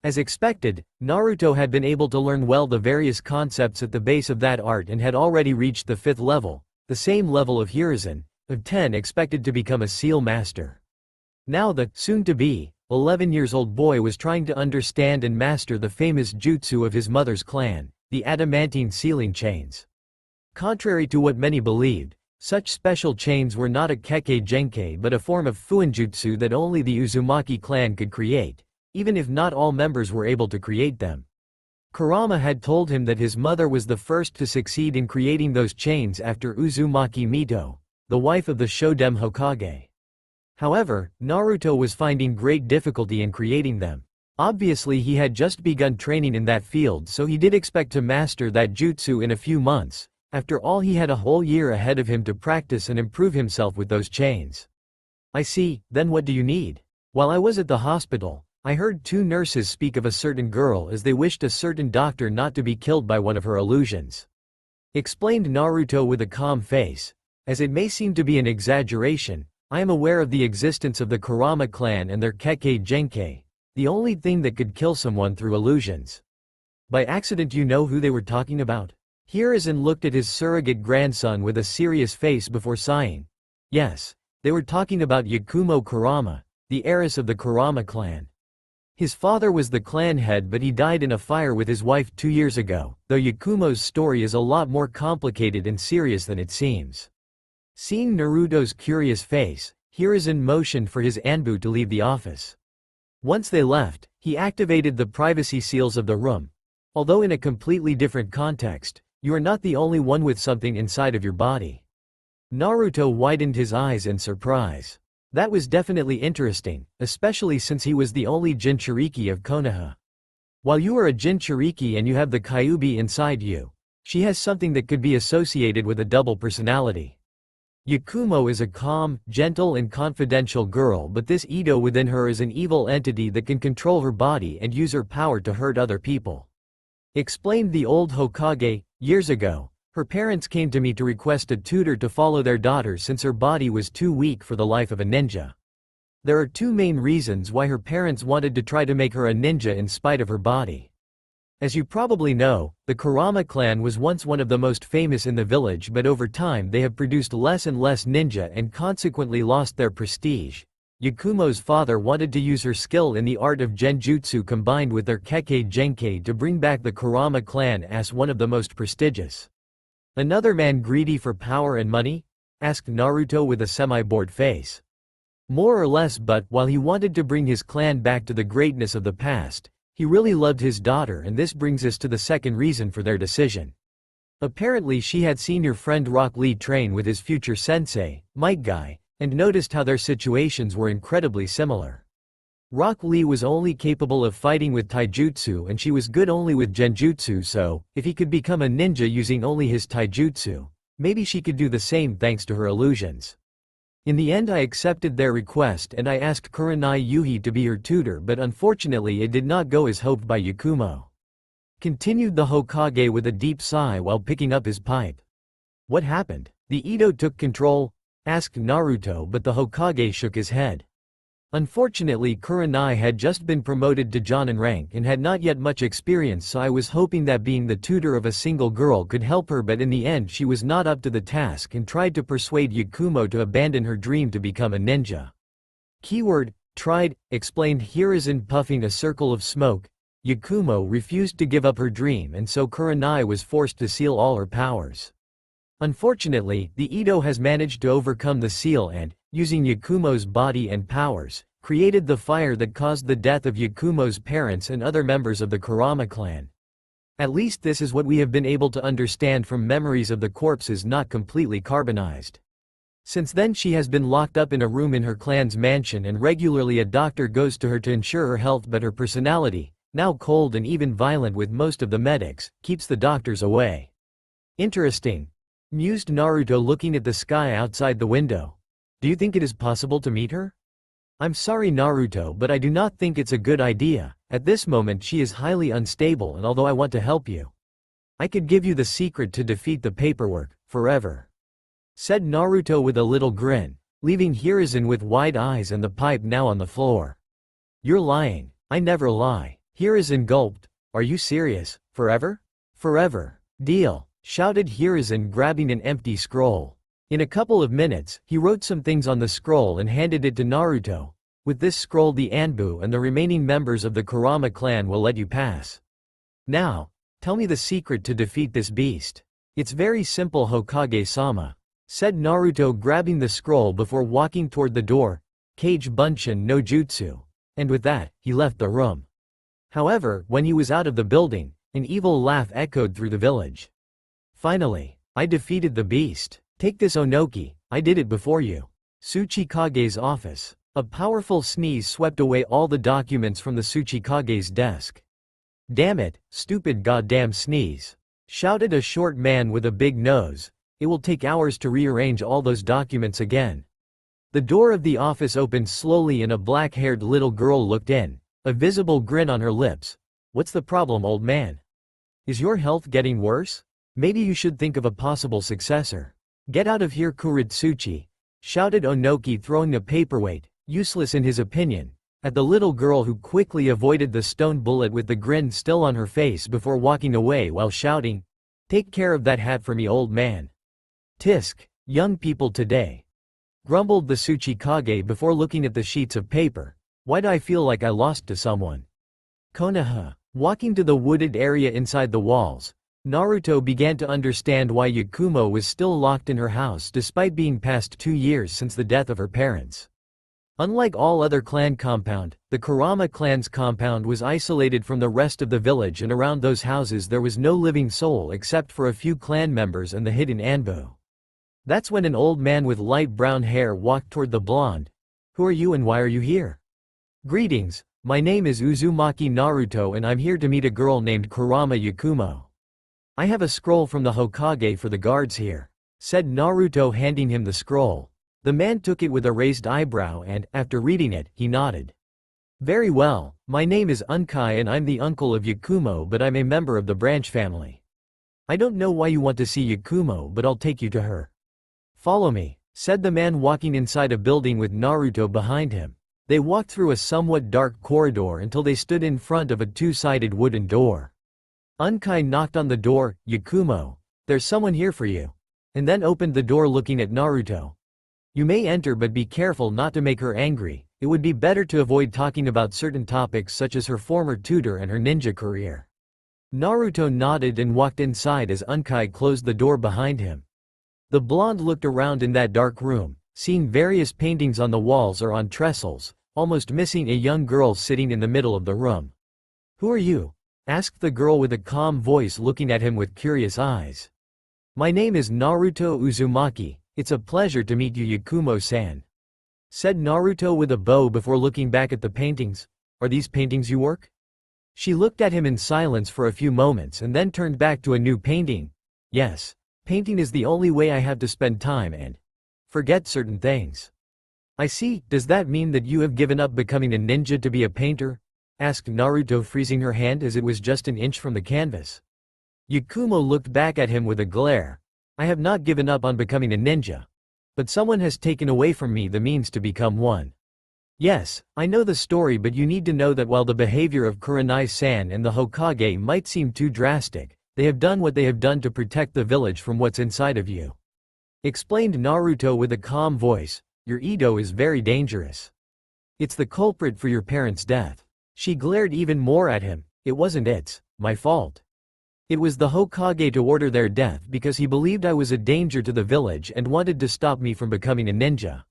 Speaker 1: As expected, Naruto had been able to learn well the various concepts at the base of that art and had already reached the 5th level, the same level of Hiruzen, of 10 expected to become a seal master. Now the soon-to-be 11-years-old boy was trying to understand and master the famous jutsu of his mother's clan, the adamantine sealing chains. Contrary to what many believed, such special chains were not a kekkei genkei but a form of fuinjutsu that only the Uzumaki clan could create, even if not all members were able to create them. Kurama had told him that his mother was the first to succeed in creating those chains after Uzumaki Mito, the wife of the Shodem Hokage. However, Naruto was finding great difficulty in creating them. Obviously he had just begun training in that field, so he did expect to master that jutsu in a few months. After all, he had a whole year ahead of him to practice and improve himself with those chains. I see, then what do you need? While I was at the hospital, I heard 2 nurses speak of a certain girl as they wished a certain doctor not to be killed by one of her illusions. Explained Naruto with a calm face. As it may seem to be an exaggeration, I am aware of the existence of the Kurama clan and their kekkei genkei, the only thing that could kill someone through illusions. By accident, you know who they were talking about? Hiruzen looked at his surrogate grandson with a serious face before sighing. Yes, they were talking about Yakumo Kurama, the heiress of the Kurama clan. His father was the clan head, but he died in a fire with his wife 2 years ago, though Yakumo's story is a lot more complicated and serious than it seems. Seeing Naruto's curious face, Hiruzen motioned for his Anbu to leave the office. Once they left, he activated the privacy seals of the room. Although in a completely different context, you are not the only one with something inside of your body. Naruto widened his eyes in surprise. That was definitely interesting, especially since he was the only Jinchuriki of Konoha. While you are a Jinchuriki and you have the Kyuubi inside you, she has something that could be associated with a double personality. Yakumo is a calm, gentle and confidential girl, but this Ito within her is an evil entity that can control her body and use her power to hurt other people. Explained the old Hokage. Years ago, her parents came to me to request a tutor to follow their daughter since her body was too weak for the life of a ninja. There are 2 main reasons why her parents wanted to try to make her a ninja in spite of her body. As you probably know, the Kurama clan was once one of the most famous in the village, but over time they have produced less and less ninja and consequently lost their prestige. Yakumo's father wanted to use her skill in the art of genjutsu combined with their kekkei genkei to bring back the Kurama clan as one of the most prestigious. Another man greedy for power and money? Asked Naruto with a semi-bored face. More or less, but while he wanted to bring his clan back to the greatness of the past, he really loved his daughter, and this brings us to the second reason for their decision. Apparently she had seen your friend Rock Lee train with his future sensei, Might Guy, and noticed how their situations were incredibly similar. Rock Lee was only capable of fighting with taijutsu and she was good only with genjutsu, so, if he could become a ninja using only his taijutsu, maybe she could do the same thanks to her illusions. In the end I accepted their request and I asked Kurenai Yuhi to be her tutor, but unfortunately it did not go as hoped by Yakumo. Continued the Hokage with a deep sigh while picking up his pipe. What happened? The Ito took control? Asked Naruto, but the Hokage shook his head. Unfortunately Kurenai had just been promoted to Jonin rank and had not yet much experience, so I was hoping that being the tutor of a single girl could help her, but in the end she was not up to the task and tried to persuade Yakumo to abandon her dream to become a ninja. Keyword, tried, explained Hiruzen, puffing a circle of smoke. Yakumo refused to give up her dream and so Kurenai was forced to seal all her powers. Unfortunately, the Ito has managed to overcome the seal and, using Yakumo's body and powers, created the fire that caused the death of Yakumo's parents and other members of the Kurama clan. At least this is what we have been able to understand from memories of the corpses not completely carbonized. Since then she has been locked up in a room in her clan's mansion and regularly a doctor goes to her to ensure her health, but her personality, Now cold and even violent with most of the medics, keeps the doctors away. Interesting, mused Naruto looking at the sky outside the window. Do you think it is possible to meet her? I'm sorry Naruto, but I do not think it's a good idea. At this moment she is highly unstable, and although I want to help you, I could give you the secret to defeat the paperwork, forever," said Naruto with a little grin, leaving Hiruzen with wide eyes and the pipe now on the floor. "You're lying. I never lie." Hiruzen gulped. "Are you serious? Forever?" "Forever. Deal," shouted Hiruzen grabbing an empty scroll. In a couple of minutes, he wrote some things on the scroll and handed it to Naruto. "With this scroll the Anbu and the remaining members of the Kurama clan will let you pass. Now, tell me the secret to defeat this beast." "It's very simple Hokage-sama," said Naruto grabbing the scroll before walking toward the door. "Kage Bunshin no Jutsu." And with that, he left the room. However, when he was out of the building, an evil laugh echoed through the village. "Finally, I defeated the beast. Take this Onoki, I did it before you." Tsuchikage's office. A powerful sneeze swept away all the documents from the Tsuchikage's desk. "Damn it, stupid goddamn sneeze," shouted a short man with a big nose. "It will take hours to rearrange all those documents again." The door of the office opened slowly and a black-haired little girl looked in, a visible grin on her lips. "What's the problem, old man? Is your health getting worse? Maybe you should think of a possible successor." "Get out of here Kuritsuchi," shouted Onoki throwing a paperweight, useless in his opinion, at the little girl who quickly avoided the stone bullet with the grin still on her face before walking away while shouting, "Take care of that hat for me old man." "Tisk, young people today," grumbled the Tsuchikage before looking at the sheets of paper. "Why do I feel like I lost to someone?" Konoha. Walking to the wooded area inside the walls, Naruto began to understand why Yakumo was still locked in her house despite being past 2 years since the death of her parents. Unlike all other clan compound, the Kurama clan's compound was isolated from the rest of the village, and around those houses there was no living soul except for a few clan members and the hidden Anbu. That's when an old man with light brown hair walked toward the blonde. "Who are you and why are you here?" "Greetings, my name is Uzumaki Naruto and I'm here to meet a girl named Kurama Yakumo. I have a scroll from the Hokage for the guards here," said Naruto handing him the scroll. The man took it with a raised eyebrow and, after reading it, he nodded. "Very well, my name is Unkai and I'm the uncle of Yakumo, but I'm a member of the branch family. I don't know why you want to see Yakumo, but I'll take you to her." "Follow me," said the man walking inside a building with Naruto behind him. They walked through a somewhat dark corridor until they stood in front of a two-sided wooden door. Unkai knocked on the door. "Yakumo, there's someone here for you," and then opened the door looking at Naruto. "You may enter, but be careful not to make her angry. It would be better to avoid talking about certain topics such as her former tutor and her ninja career." Naruto nodded and walked inside as Unkai closed the door behind him. The blonde looked around in that dark room, seeing various paintings on the walls or on trestles, almost missing a young girl sitting in the middle of the room. "Who are you?" asked the girl with a calm voice looking at him with curious eyes. "My name is Naruto Uzumaki, it's a pleasure to meet you Yakumo-san," said Naruto with a bow before looking back at the paintings. "Are these paintings you work?" She looked at him in silence for a few moments and then turned back to a new painting. "Yes, painting is the only way I have to spend time and forget certain things." "I see, does that mean that you have given up becoming a ninja to be a painter?" asked Naruto, freezing her hand as it was just an inch from the canvas. Yakumo looked back at him with a glare. "I have not given up on becoming a ninja. But someone has taken away from me the means to become one." "Yes, I know the story, but you need to know that while the behavior of Kurenai-san and the Hokage might seem too drastic, they have done what they have done to protect the village from what's inside of you," explained Naruto with a calm voice. "Your Edo is very dangerous. It's the culprit for your parents' death." She glared even more at him. "It wasn't my fault. It was the Hokage to order their death because he believed I was a danger to the village and wanted to stop me from becoming a ninja."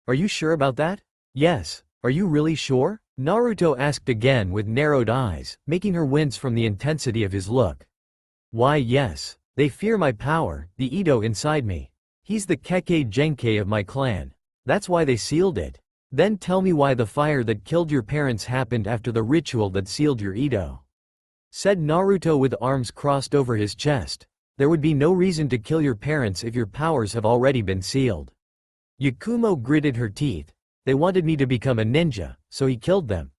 Speaker 1: "Are you sure about that?" "Yes, are you really sure?" Naruto asked again with narrowed eyes, making her wince from the intensity of his look. "Why yes, they fear my power, the Edo inside me. He's the Kekkei Genkei of my clan. That's why they sealed it." Then tell me why the fire that killed your parents happened after the ritual that sealed your Edo," said Naruto with arms crossed over his chest. "There would be no reason to kill your parents if your powers have already been sealed." Yakumo gritted her teeth. "They wanted me to become a ninja, so he killed them."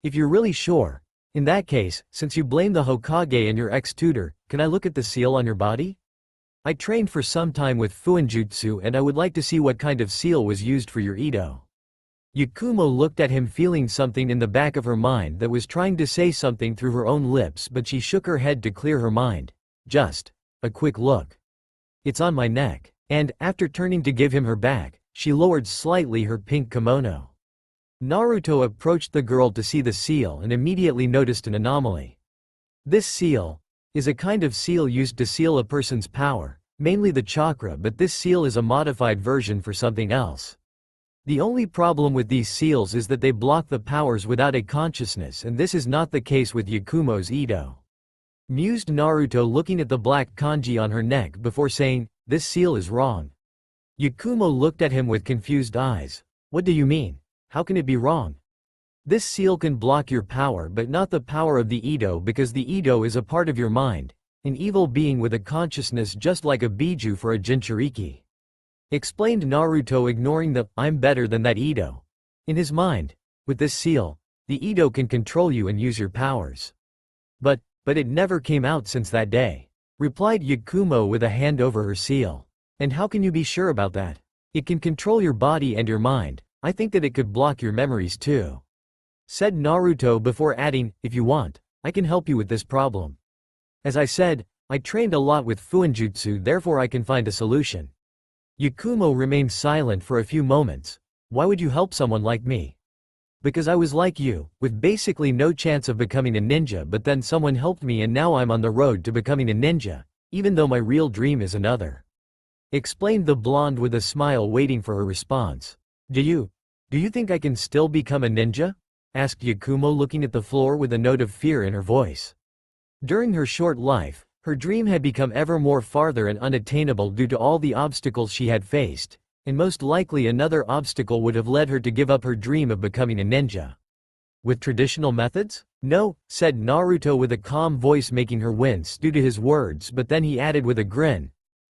Speaker 1: "If you're really sure. In that case, since you blame the Hokage and your ex-tutor, can I look at the seal on your body? I trained for some time with Fuinjutsu and I would like to see what kind of seal was used for your Edo." Yakumo looked at him, feeling something in the back of her mind that was trying to say something through her own lips, but she shook her head to clear her mind. "Just a quick look. It's on my neck." And, after turning to give him her back, she lowered slightly her pink kimono. Naruto approached the girl to see the seal and immediately noticed an anomaly. This seal is a kind of seal used to seal a person's power, mainly the chakra, but this seal is a modified version for something else. The only problem with these seals is that they block the powers without a consciousness, and this is not the case with Yakumo's Edo. Mused Naruto, looking at the black kanji on her neck before saying, "This seal is wrong." Yakumo looked at him with confused eyes. "What do you mean? How can it be wrong?" "This seal can block your power but not the power of the Edo, because the Edo is a part of your mind, an evil being with a consciousness just like a Biju for a Jinchuriki," explained Naruto, ignoring the "I'm better than that Edo" in his mind. "With this seal, the Edo can control you and use your powers." But it never came out since that day," replied Yakumo with a hand over her seal. "And how can you be sure about that? It can control your body and your mind. I think that it could block your memories too," said Naruto before adding, "If you want, I can help you with this problem. As I said, I trained a lot with Fuinjutsu, therefore I can find a solution." Yakumo remained silent for a few moments. "Why would you help someone like me?" "Because I was like you, with basically no chance of becoming a ninja, but then someone helped me and now I'm on the road to becoming a ninja, even though my real dream is another," explained the blonde with a smile, waiting for her response. Do you think I can still become a ninja?" asked Yakumo, looking at the floor with a note of fear in her voice. During her short life, her dream had become ever more farther and unattainable due to all the obstacles she had faced, and most likely another obstacle would have led her to give up her dream of becoming a ninja. "With traditional methods?" "No," said Naruto with a calm voice, making her wince due to his words, but then he added with a grin,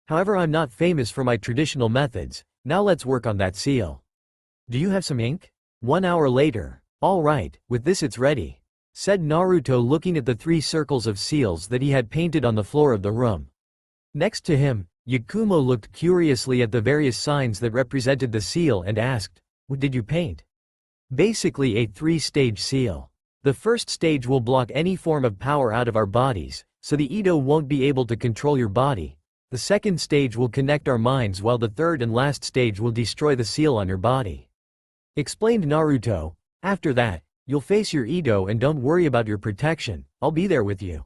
Speaker 1: "However, I'm not famous for my traditional methods. Now let's work on that seal. Do you have some ink?" 1 hour later. "All right, with this it's ready," said Naruto, looking at the 3 circles of seals that he had painted on the floor of the room. Next to him, Yakumo looked curiously at the various signs that represented the seal and asked, "What did you paint?" "Basically a 3-stage seal. The first stage will block any form of power out of our bodies, so the Edo won't be able to control your body. The second stage will connect our minds, while the third and last stage will destroy the seal on your body," explained Naruto. "After that, you'll face your Edo and don't worry about your protection, I'll be there with you."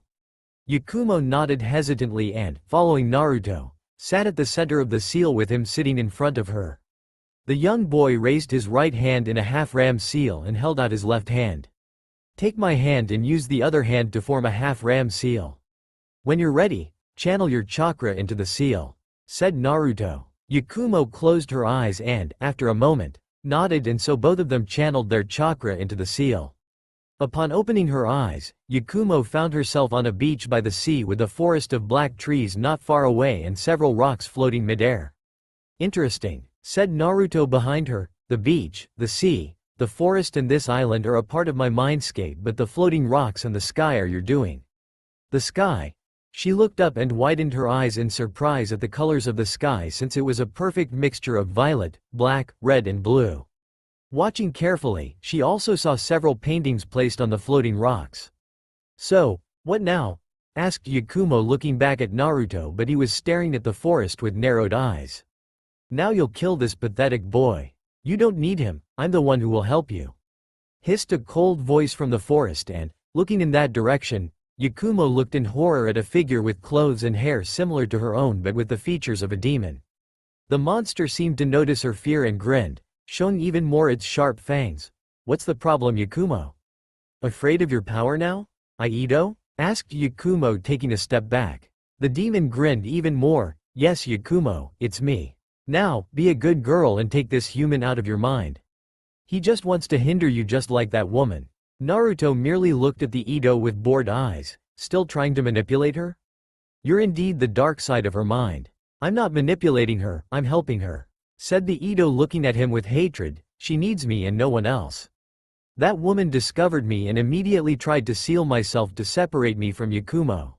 Speaker 1: Yakumo nodded hesitantly and, following Naruto, sat at the center of the seal with him sitting in front of her. The young boy raised his right hand in a half-ram seal and held out his left hand. "Take my hand and use the other hand to form a half-ram seal. When you're ready, channel your chakra into the seal," said Naruto. Yakumo closed her eyes and, after a moment, nodded, and so both of them channeled their chakra into the seal. Upon opening her eyes, Yakumo found herself on a beach by the sea with a forest of black trees not far away and several rocks floating midair. "Interesting," said Naruto behind her. "The beach, the sea, the forest and this island are a part of my mindscape, but the floating rocks and the sky are your doing." "The sky?" She looked up and widened her eyes in surprise at the colors of the sky, since it was a perfect mixture of violet, black, red and blue. Watching carefully, she also saw several paintings placed on the floating rocks. "So, what now?" asked Yakumo, looking back at Naruto, but he was staring at the forest with narrowed eyes. "Now you'll kill this pathetic boy. You don't need him, I'm the one who will help you," hissed a cold voice from the forest, and, looking in that direction, Yakumo looked in horror at a figure with clothes and hair similar to her own but with the features of a demon. The monster seemed to notice her fear and grinned, showing even more its sharp fangs. "What's the problem, Yakumo? Afraid of your power now? Ido?" asked Yakumo, taking a step back. The demon grinned even more. "Yes, Yakumo, it's me. Now, be a good girl and take this human out of your mind." He just wants to hinder you just like that woman. Naruto merely looked at the Edo with bored eyes, still trying to manipulate her? You're indeed the dark side of her mind. I'm not manipulating her, I'm helping her. Said the Edo looking at him with hatred, she needs me and no one else. That woman discovered me and immediately tried to seal myself to separate me from Yakumo.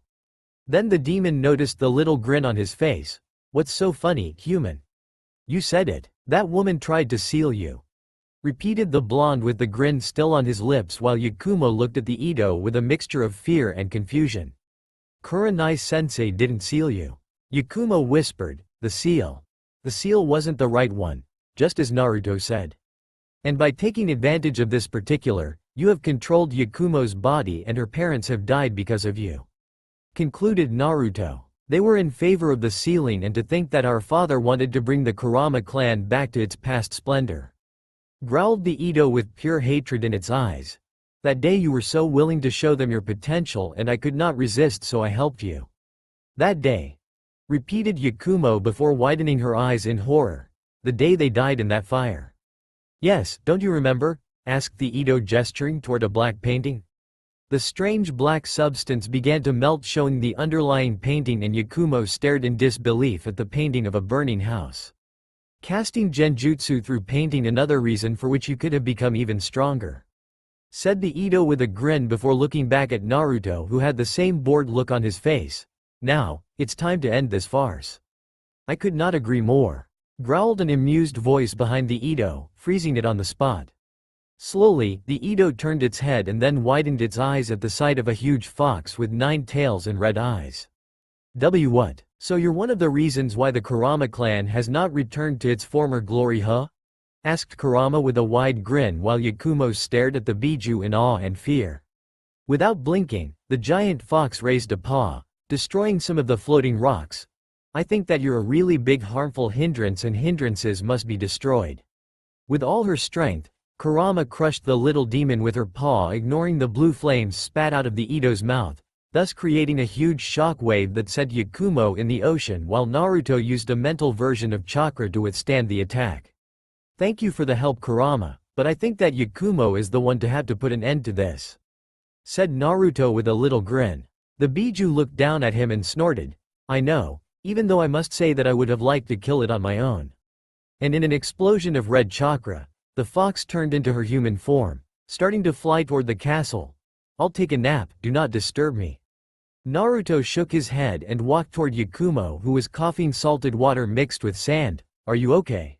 Speaker 1: Then the demon noticed the little grin on his face. What's so funny, human? You said it. That woman tried to seal you. Repeated the blonde with the grin still on his lips while Yakumo looked at the Edo with a mixture of fear and confusion. Kurenai-sensei didn't seal you. Yakumo whispered, the seal. The seal wasn't the right one, just as Naruto said. And by taking advantage of this particular, you have controlled Yakumo's body and her parents have died because of you. Concluded Naruto. They were in favor of the sealing and to think that our father wanted to bring the Kurama clan back to its past splendor. Growled the Edo with pure hatred in its eyes. That day you were so willing to show them your potential and I could not resist so I helped you. That day. Repeated Yakumo before widening her eyes in horror. The day they died in that fire. Yes, don't you remember? Asked the Edo gesturing toward a black painting. The strange black substance began to melt showing the underlying painting and Yakumo stared in disbelief at the painting of a burning house. Casting genjutsu through painting another reason for which you could have become even stronger. Said the Edo with a grin before looking back at Naruto who had the same bored look on his face. Now, it's time to end this farce. I could not agree more. Growled an amused voice behind the Edo, freezing it on the spot. Slowly, the Edo turned its head and then widened its eyes at the sight of a huge fox with 9 tails and red eyes. What? So you're one of the reasons why the Kurama clan has not returned to its former glory, huh? Asked Kurama with a wide grin while Yakumo stared at the Biju in awe and fear. Without blinking, the giant fox raised a paw, destroying some of the floating rocks. I think that you're a really big harmful hindrance and hindrances must be destroyed. With all her strength, Kurama crushed the little demon with her paw ignoring the blue flames spat out of the Edo's mouth, thus creating a huge shock wave that sent Yakumo in the ocean while Naruto used a mental version of chakra to withstand the attack. Thank you for the help Kurama, but I think that Yakumo is the one to have to put an end to this. Said Naruto with a little grin. The Biju looked down at him and snorted. I know, even though I must say that I would have liked to kill it on my own. And in an explosion of red chakra, the fox turned into her human form, starting to fly toward the castle. I'll take a nap, do not disturb me. Naruto shook his head and walked toward Yakumo who was coughing salted water mixed with sand. Are you okay?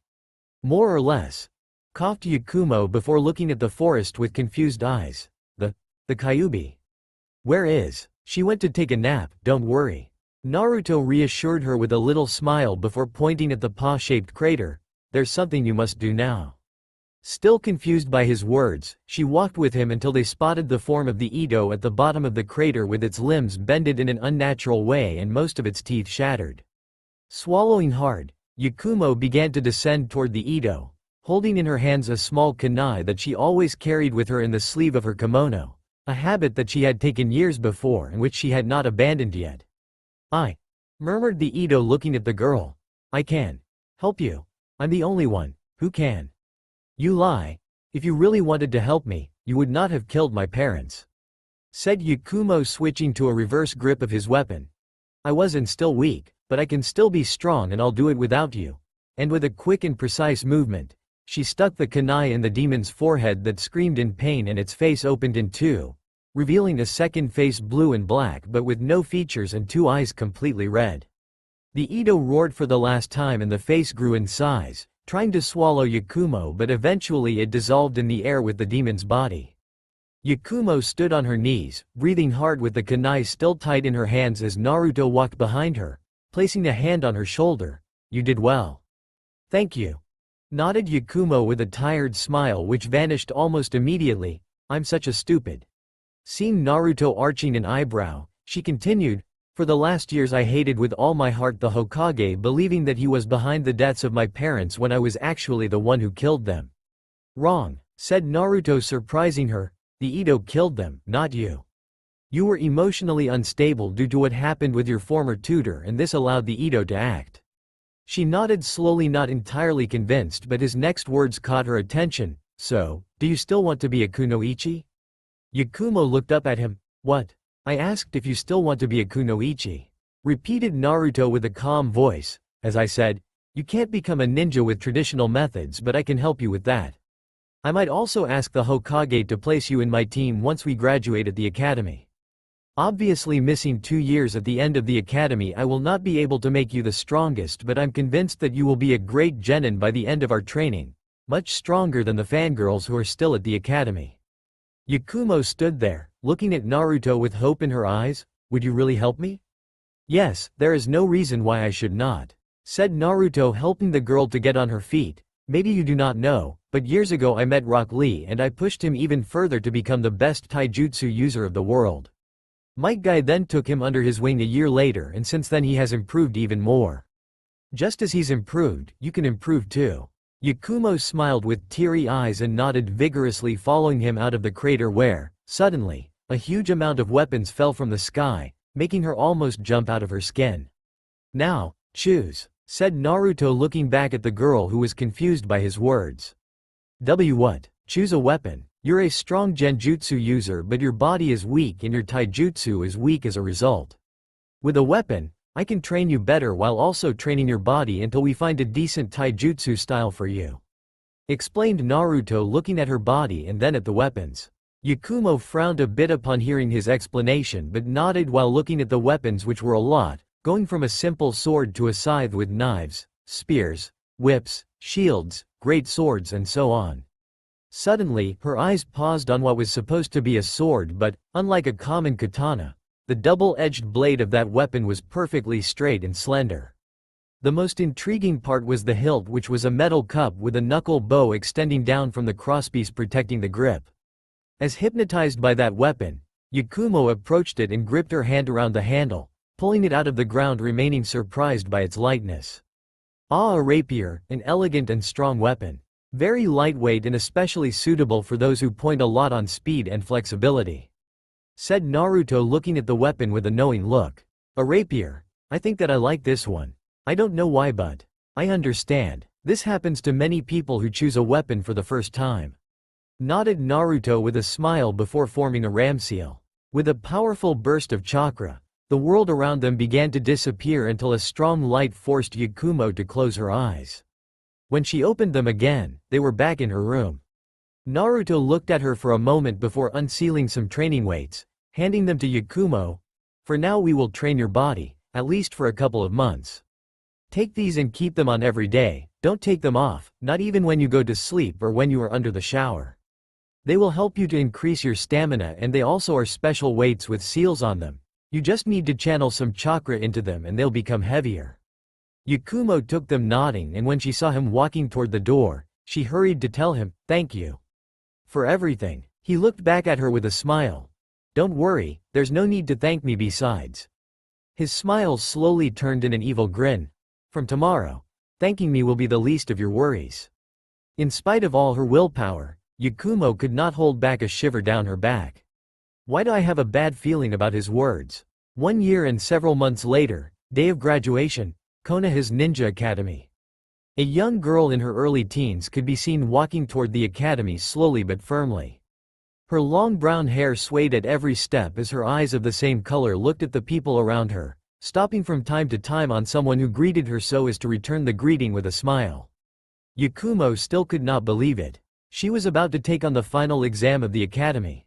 Speaker 1: More or less. Coughed Yakumo before looking at the forest with confused eyes. The Kyuubi. Where is? She went to take a nap, don't worry. Naruto reassured her with a little smile before pointing at the paw-shaped crater. There's something you must do now. Still confused by his words, she walked with him until they spotted the form of the Edo at the bottom of the crater with its limbs bended in an unnatural way and most of its teeth shattered. Swallowing hard, Yakumo began to descend toward the Edo, holding in her hands a small kunai that she always carried with her in the sleeve of her kimono, a habit that she had taken years before and which she had not abandoned yet. Murmured the Edo looking at the girl. I can help you. I'm the only one who can. You lie. If you really wanted to help me, you would not have killed my parents. Said Yakumo switching to a reverse grip of his weapon. I was and still weak, but I can still be strong and I'll do it without you. And with a quick and precise movement, she stuck the kunai in the demon's forehead that screamed in pain and its face opened in two, revealing a second face blue and black but with no features and 2 eyes completely red. The Edo roared for the last time and the face grew in size, trying to swallow Yakumo but eventually it dissolved in the air with the demon's body. Yakumo stood on her knees, breathing hard with the kunai still tight in her hands as Naruto walked behind her, placing a hand on her shoulder. You did well. Thank you. Nodded Yakumo with a tired smile which vanished almost immediately. I'm such a stupid. Seeing Naruto arching an eyebrow, she continued, for the last years I hated with all my heart the Hokage believing that he was behind the deaths of my parents when I was actually the one who killed them. Wrong, said Naruto surprising her, the Edo killed them, not you. You were emotionally unstable due to what happened with your former tutor and this allowed the Edo to act. She nodded slowly not entirely convinced but his next words caught her attention. So, do you still want to be a kunoichi? Yakumo looked up at him. What? I asked if you still want to be a kunoichi. Repeated Naruto with a calm voice. As I said, you can't become a ninja with traditional methods, but I can help you with that. I might also ask the Hokage to place you in my team once we graduate at the academy. Obviously, missing 2 years at the end of the academy, I will not be able to make you the strongest, but I'm convinced that you will be a great genin by the end of our training, much stronger than the fangirls who are still at the academy. Yakumo stood there, looking at Naruto with hope in her eyes. Would you really help me? Yes, there is no reason why I should not, said Naruto, helping the girl to get on her feet. Maybe you do not know, but years ago I met Rock Lee and I pushed him even further to become the best taijutsu user of the world. Might Guy then took him under his wing a year later, and since then he has improved even more. Just as he's improved, you can improve too. Yakumo smiled with teary eyes and nodded vigorously, following him out of the crater where, suddenly, a huge amount of weapons fell from the sky, making her almost jump out of her skin. Now, choose, said Naruto, looking back at the girl who was confused by his words. What? Choose a weapon. You're a strong genjutsu user, but your body is weak and your taijutsu is weak as a result. With a weapon, I can train you better while also training your body until we find a decent taijutsu style for you, explained Naruto, looking at her body and then at the weapons. Yakumo frowned a bit upon hearing his explanation but nodded while looking at the weapons, which were a lot, going from a simple sword to a scythe with knives, spears, whips, shields, great swords and so on. Suddenly, her eyes paused on what was supposed to be a sword, but, unlike a common katana, the double-edged blade of that weapon was perfectly straight and slender. The most intriguing part was the hilt, which was a metal cup with a knuckle bow extending down from the crosspiece protecting the grip. As hypnotized by that weapon, Yakumo approached it and gripped her hand around the handle, pulling it out of the ground, remaining surprised by its lightness. A rapier, an elegant and strong weapon. Very lightweight and especially suitable for those who point a lot on speed and flexibility, said Naruto, looking at the weapon with a knowing look. A rapier. I think that I like this one. I don't know why, but I understand. This happens to many people who choose a weapon for the first time. Nodded Naruto with a smile before forming a ram seal. With a powerful burst of chakra, the world around them began to disappear until a strong light forced Yakumo to close her eyes. When she opened them again, they were back in her room. Naruto looked at her for a moment before unsealing some training weights, handing them to Yakumo. For now we will train your body, at least for a couple of months. Take these and keep them on every day, don't take them off, not even when you go to sleep or when you are under the shower. They will help you to increase your stamina, and they also are special weights with seals on them. You just need to channel some chakra into them and they'll become heavier. Yakumo took them, nodding, and when she saw him walking toward the door, she hurried to tell him, "Thank you for everything." He looked back at her with a smile. "Don't worry, there's no need to thank me besides." His smile slowly turned in an evil grin. "From tomorrow, thanking me will be the least of your worries." In spite of all her willpower, Yakumo could not hold back a shiver down her back. Why do I have a bad feeling about his words? 1 year and several months later, day of graduation, Konoha's Ninja Academy. A young girl in her early teens could be seen walking toward the academy slowly but firmly. Her long brown hair swayed at every step as her eyes of the same color looked at the people around her, stopping from time to time on someone who greeted her so as to return the greeting with a smile. Yakumo still could not believe it. She was about to take on the final exam of the academy.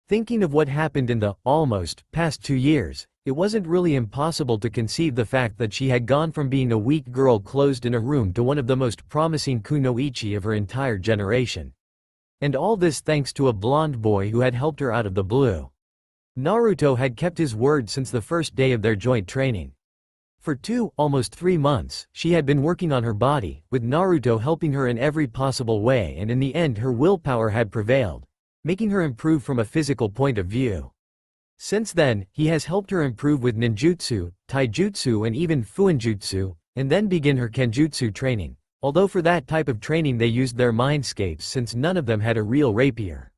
Speaker 1: Thinking of what happened in the, almost, past 2 years, it wasn't really impossible to conceive the fact that she had gone from being a weak girl closed in a room to one of the most promising kunoichi of her entire generation. And all this thanks to a blonde boy who had helped her out of the blue. Naruto had kept his word since the first day of their joint training. For 2, almost 3 months, she had been working on her body, with Naruto helping her in every possible way, and in the end her willpower had prevailed, making her improve from a physical point of view. Since then, he has helped her improve with ninjutsu, taijutsu and even fuinjutsu, and then begin her kenjutsu training, although for that type of training they used their mindscapes since none of them had a real rapier.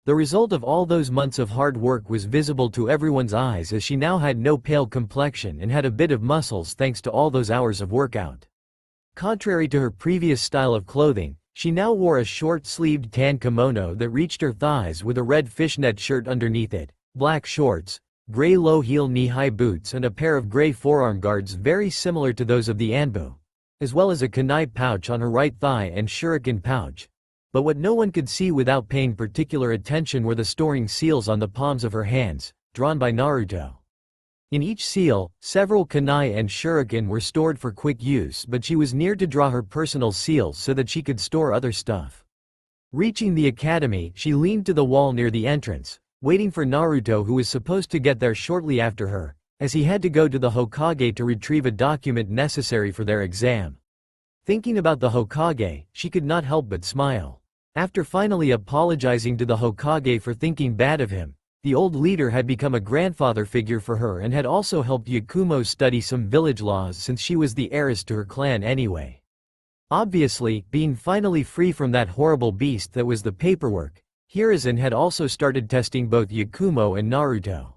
Speaker 1: The result of all those months of hard work was visible to everyone's eyes, as she now had no pale complexion and had a bit of muscles thanks to all those hours of workout. Contrary to her previous style of clothing, She now wore a short-sleeved tan kimono that reached her thighs with a red fishnet shirt underneath it, black shorts, gray low-heel knee-high boots and a pair of gray forearm guards very similar to those of the Anbu, as well as a kunai pouch on her right thigh and shuriken pouch. But what no one could see without paying particular attention were the storing seals on the palms of her hands, drawn by Naruto. In each seal, several kunai and shuriken were stored for quick use, but she was near to draw her personal seals so that she could store other stuff. Reaching the academy, she leaned to the wall near the entrance, waiting for Naruto, who was supposed to get there shortly after her, as he had to go to the Hokage to retrieve a document necessary for their exam. Thinking about the Hokage, she could not help but smile. After finally apologizing to the Hokage for thinking bad of him, the old leader had become a grandfather figure for her and had also helped Yakumo study some village laws since she was the heiress to her clan anyway. Obviously, being finally free from that horrible beast that was the paperwork, Hiruzen had also started testing both Yakumo and Naruto.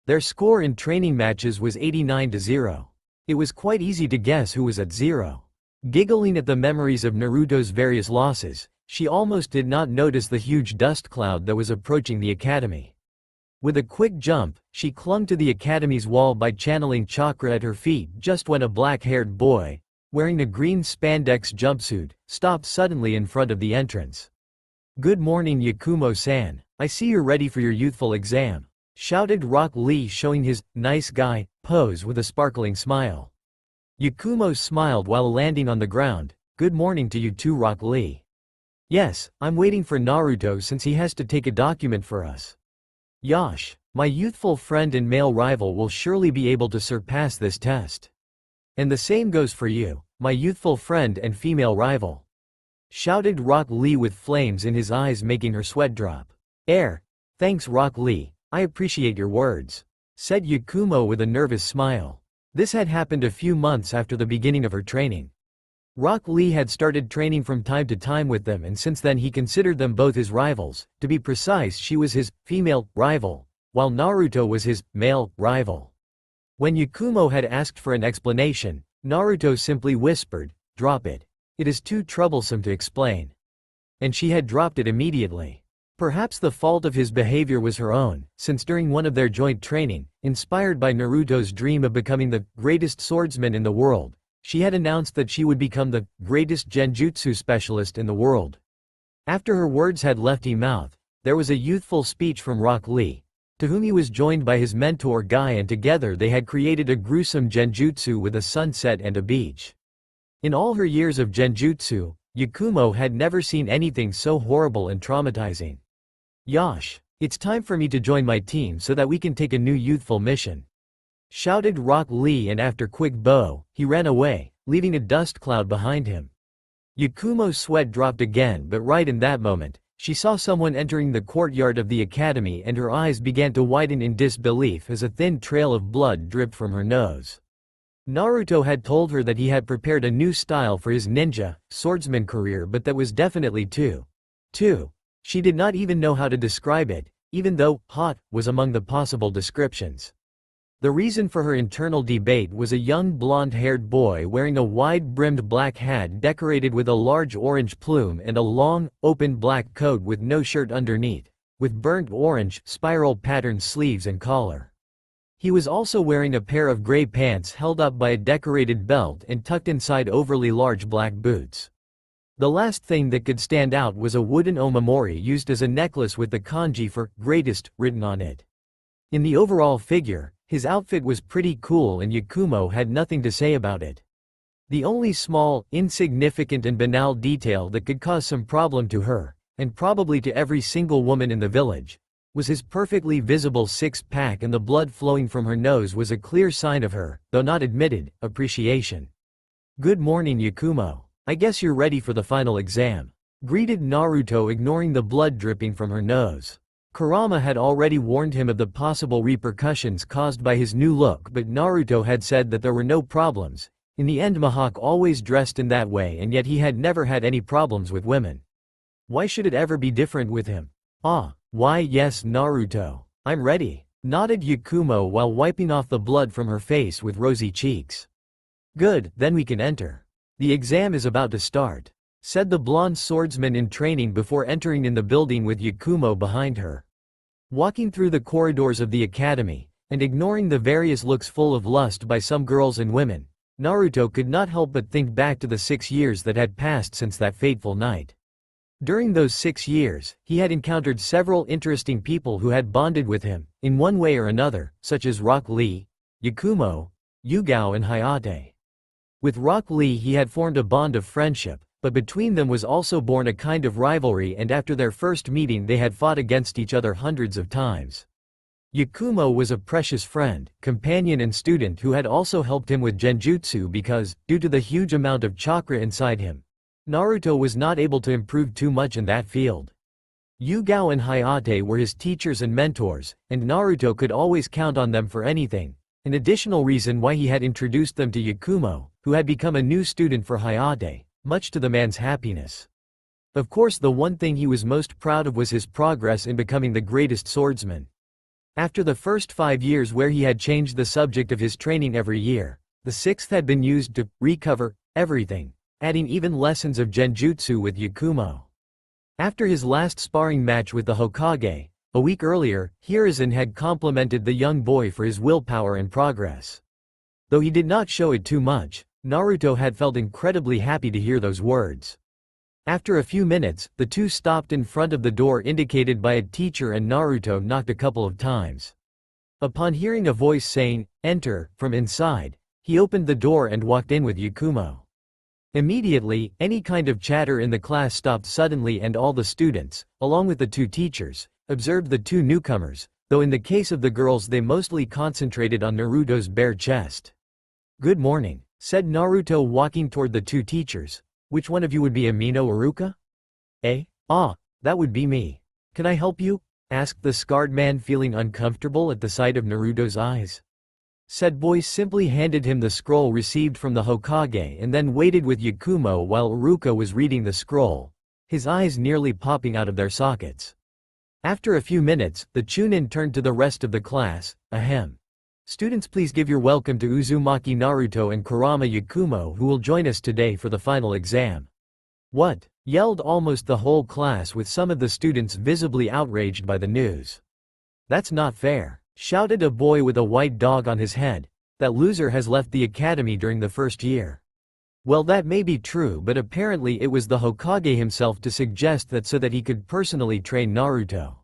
Speaker 1: Their score in training matches was 89-0. It was quite easy to guess who was at 0. Giggling at the memories of Naruto's various losses, she almost did not notice the huge dust cloud that was approaching the academy. With a quick jump, she clung to the academy's wall by channeling chakra at her feet just when a black-haired boy, wearing a green spandex jumpsuit, stopped suddenly in front of the entrance. "Good morning, Yakumo-san, I see you're ready for your youthful exam," shouted Rock Lee, showing his nice guy pose with a sparkling smile. Yakumo smiled while landing on the ground. "Good morning to you too, Rock Lee. Yes, I'm waiting for Naruto since he has to take a document for us. Yash, my youthful friend and male rival will surely be able to surpass this test. And the same goes for you, my youthful friend and female rival," shouted Rock Lee with flames in his eyes making her sweat drop. Thanks Rock Lee, I appreciate your words," said Yakumo with a nervous smile. This had happened a few months after the beginning of her training. Rock Lee had started training from time to time with them, and since then he considered them both his rivals. To be precise, she was his female rival, while Naruto was his male rival. When Yakumo had asked for an explanation, Naruto simply whispered, "Drop it. It is too troublesome to explain." And she had dropped it immediately. Perhaps the fault of his behavior was her own, since during one of their joint training, inspired by Naruto's dream of becoming the greatest swordsman in the world, she had announced that she would become the greatest genjutsu specialist in the world. After her words had left his mouth, there was a youthful speech from Rock Lee, to whom he was joined by his mentor Guy, and together they had created a gruesome genjutsu with a sunset and a beach. In all her years of genjutsu, Yakumo had never seen anything so horrible and traumatizing. "Yash, it's time for me to join my team so that we can take a new youthful mission," shouted Rock Lee, and after quick bow, he ran away, leaving a dust cloud behind him. Yakumo's sweat dropped again, but right in that moment, she saw someone entering the courtyard of the academy and her eyes began to widen in disbelief as a thin trail of blood dripped from her nose. Naruto had told her that he had prepared a new style for his ninja, swordsman career, but that was definitely too. She did not even know how to describe it, even though hot was among the possible descriptions. The reason for her internal debate was a young blonde-haired boy wearing a wide-brimmed black hat decorated with a large orange plume and a long, open black coat with no shirt underneath, with burnt orange, spiral-patterned sleeves and collar. He was also wearing a pair of gray pants held up by a decorated belt and tucked inside overly large black boots. The last thing that could stand out was a wooden omamori used as a necklace with the kanji for greatest written on it. In the overall figure, his outfit was pretty cool and Yakumo had nothing to say about it. The only small, insignificant and banal detail that could cause some problem to her, and probably to every single woman in the village, was his perfectly visible six-pack, and the blood flowing from her nose was a clear sign of her, though not admitted, appreciation. "Good morning, Yakumo. I guess you're ready for the final exam," greeted Naruto, ignoring the blood dripping from her nose. Kurama had already warned him of the possible repercussions caused by his new look, but Naruto had said that there were no problems. In the end, Mihawk always dressed in that way, and yet he had never had any problems with women. Why should it ever be different with him? Why yes, Naruto. I'm ready, nodded Yakumo while wiping off the blood from her face with rosy cheeks. "Good, then we can enter. The exam is about to start." said the blonde swordsman in training before entering in the building with Yakumo behind her. Walking through the corridors of the academy, and ignoring the various looks full of lust by some girls and women, Naruto could not help but think back to the 6 years that had passed since that fateful night. During those 6 years, he had encountered several interesting people who had bonded with him, in one way or another, such as Rock Lee, Yakumo, Yugao and Hayate. With Rock Lee he had formed a bond of friendship, but between them was also born a kind of rivalry, and after their first meeting they had fought against each other hundreds of times. Yakumo was a precious friend, companion and student who had also helped him with genjutsu because, due to the huge amount of chakra inside him, Naruto was not able to improve too much in that field. Yugao and Hayate were his teachers and mentors, and Naruto could always count on them for anything, an additional reason why he had introduced them to Yakumo, who had become a new student for Hayate, much to the man's happiness. Of course, the one thing he was most proud of was his progress in becoming the greatest swordsman. After the first 5 years where he had changed the subject of his training every year, the 6th had been used to recover everything, adding even lessons of genjutsu with Yakumo. After his last sparring match with the Hokage, a week earlier, Hiruzen had complimented the young boy for his willpower and progress. Though he did not show it too much, Naruto had felt incredibly happy to hear those words. After a few minutes, the two stopped in front of the door indicated by a teacher and Naruto knocked a couple of times. Upon hearing a voice saying, "Enter," from inside, he opened the door and walked in with Yakumo. Immediately, any kind of chatter in the class stopped suddenly and all the students, along with the two teachers, observed the two newcomers, though in the case of the girls they mostly concentrated on Naruto's bare chest. "Good morning," said Naruto walking toward the two teachers. "Which one of you would be Amino Iruka?" "Eh? Ah, that would be me. Can I help you?" asked the scarred man, feeling uncomfortable at the sight of Naruto's eyes. Said boy simply handed him the scroll received from the Hokage and then waited with Yakumo while Iruka was reading the scroll, his eyes nearly popping out of their sockets. After a few minutes, the Chunin turned to the rest of the class. "Ahem. Students, please give your welcome to Uzumaki Naruto and Kurama Yakumo, who will join us today for the final exam." "What?" yelled almost the whole class, with some of the students visibly outraged by the news. "That's not fair," shouted a boy with a white dog on his head. "That loser has left the academy during the first year." Well, that may be true, but apparently it was the Hokage himself to suggest that so that he could personally train Naruto.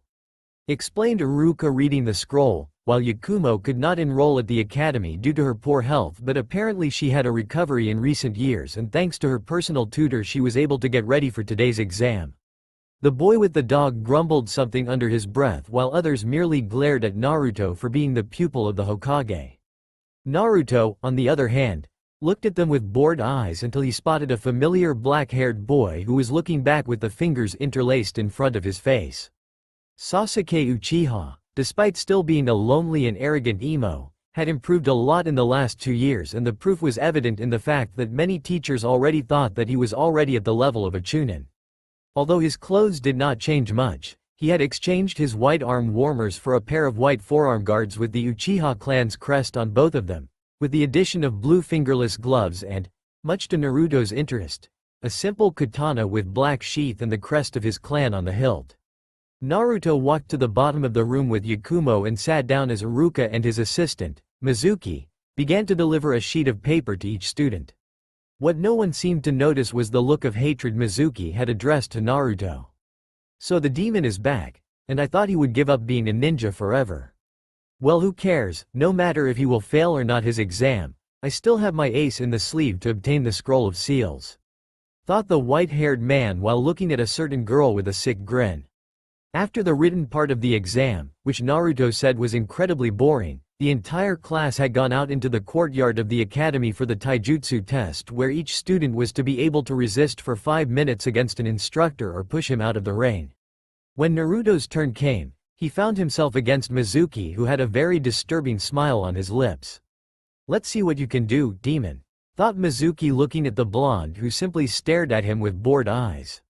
Speaker 1: Explained Iruka, reading the scroll, while Yakumo could not enroll at the academy due to her poor health, but apparently she had a recovery in recent years and thanks to her personal tutor she was able to get ready for today's exam. The boy with the dog grumbled something under his breath while others merely glared at Naruto for being the pupil of the Hokage. Naruto, on the other hand, looked at them with bored eyes until he spotted a familiar black-haired boy who was looking back with the fingers interlaced in front of his face. Sasuke Uchiha, despite still being a lonely and arrogant emo, had improved a lot in the last 2 years, and the proof was evident in the fact that many teachers already thought that he was already at the level of a Chunin. Although his clothes did not change much, he had exchanged his white arm warmers for a pair of white forearm guards with the Uchiha clan's crest on both of them, with the addition of blue fingerless gloves and, much to Naruto's interest, a simple katana with black sheath and the crest of his clan on the hilt. Naruto walked to the bottom of the room with Yakumo and sat down as Iruka and his assistant, Mizuki, began to deliver a sheet of paper to each student. What no one seemed to notice was the look of hatred Mizuki had addressed to Naruto. "So the demon is back, and I thought he would give up being a ninja forever. Well, who cares, no matter if he will fail or not his exam, I still have my ace in the sleeve to obtain the scroll of seals," thought the white-haired man while looking at a certain girl with a sick grin. After the written part of the exam, which Naruto said was incredibly boring, the entire class had gone out into the courtyard of the academy for the taijutsu test, where each student was to be able to resist for 5 minutes against an instructor or push him out of the ring. When Naruto's turn came, he found himself against Mizuki, who had a very disturbing smile on his lips. "Let's see what you can do, demon," thought Mizuki, looking at the blonde who simply stared at him with bored eyes.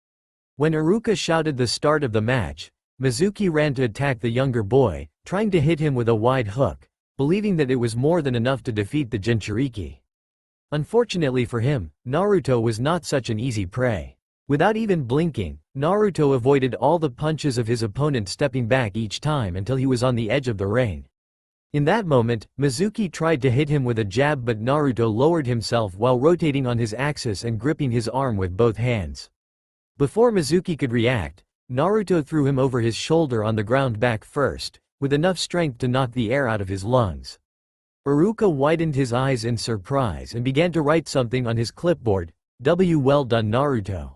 Speaker 1: When Iruka shouted the start of the match, Mizuki ran to attack the younger boy, trying to hit him with a wide hook, believing that it was more than enough to defeat the Jinchuriki. Unfortunately for him, Naruto was not such an easy prey. Without even blinking, Naruto avoided all the punches of his opponent, stepping back each time until he was on the edge of the ring. In that moment, Mizuki tried to hit him with a jab, but Naruto lowered himself while rotating on his axis and gripping his arm with both hands. Before Mizuki could react, Naruto threw him over his shoulder on the ground back first, with enough strength to knock the air out of his lungs. Iruka widened his eyes in surprise and began to write something on his clipboard. Well done, Naruto.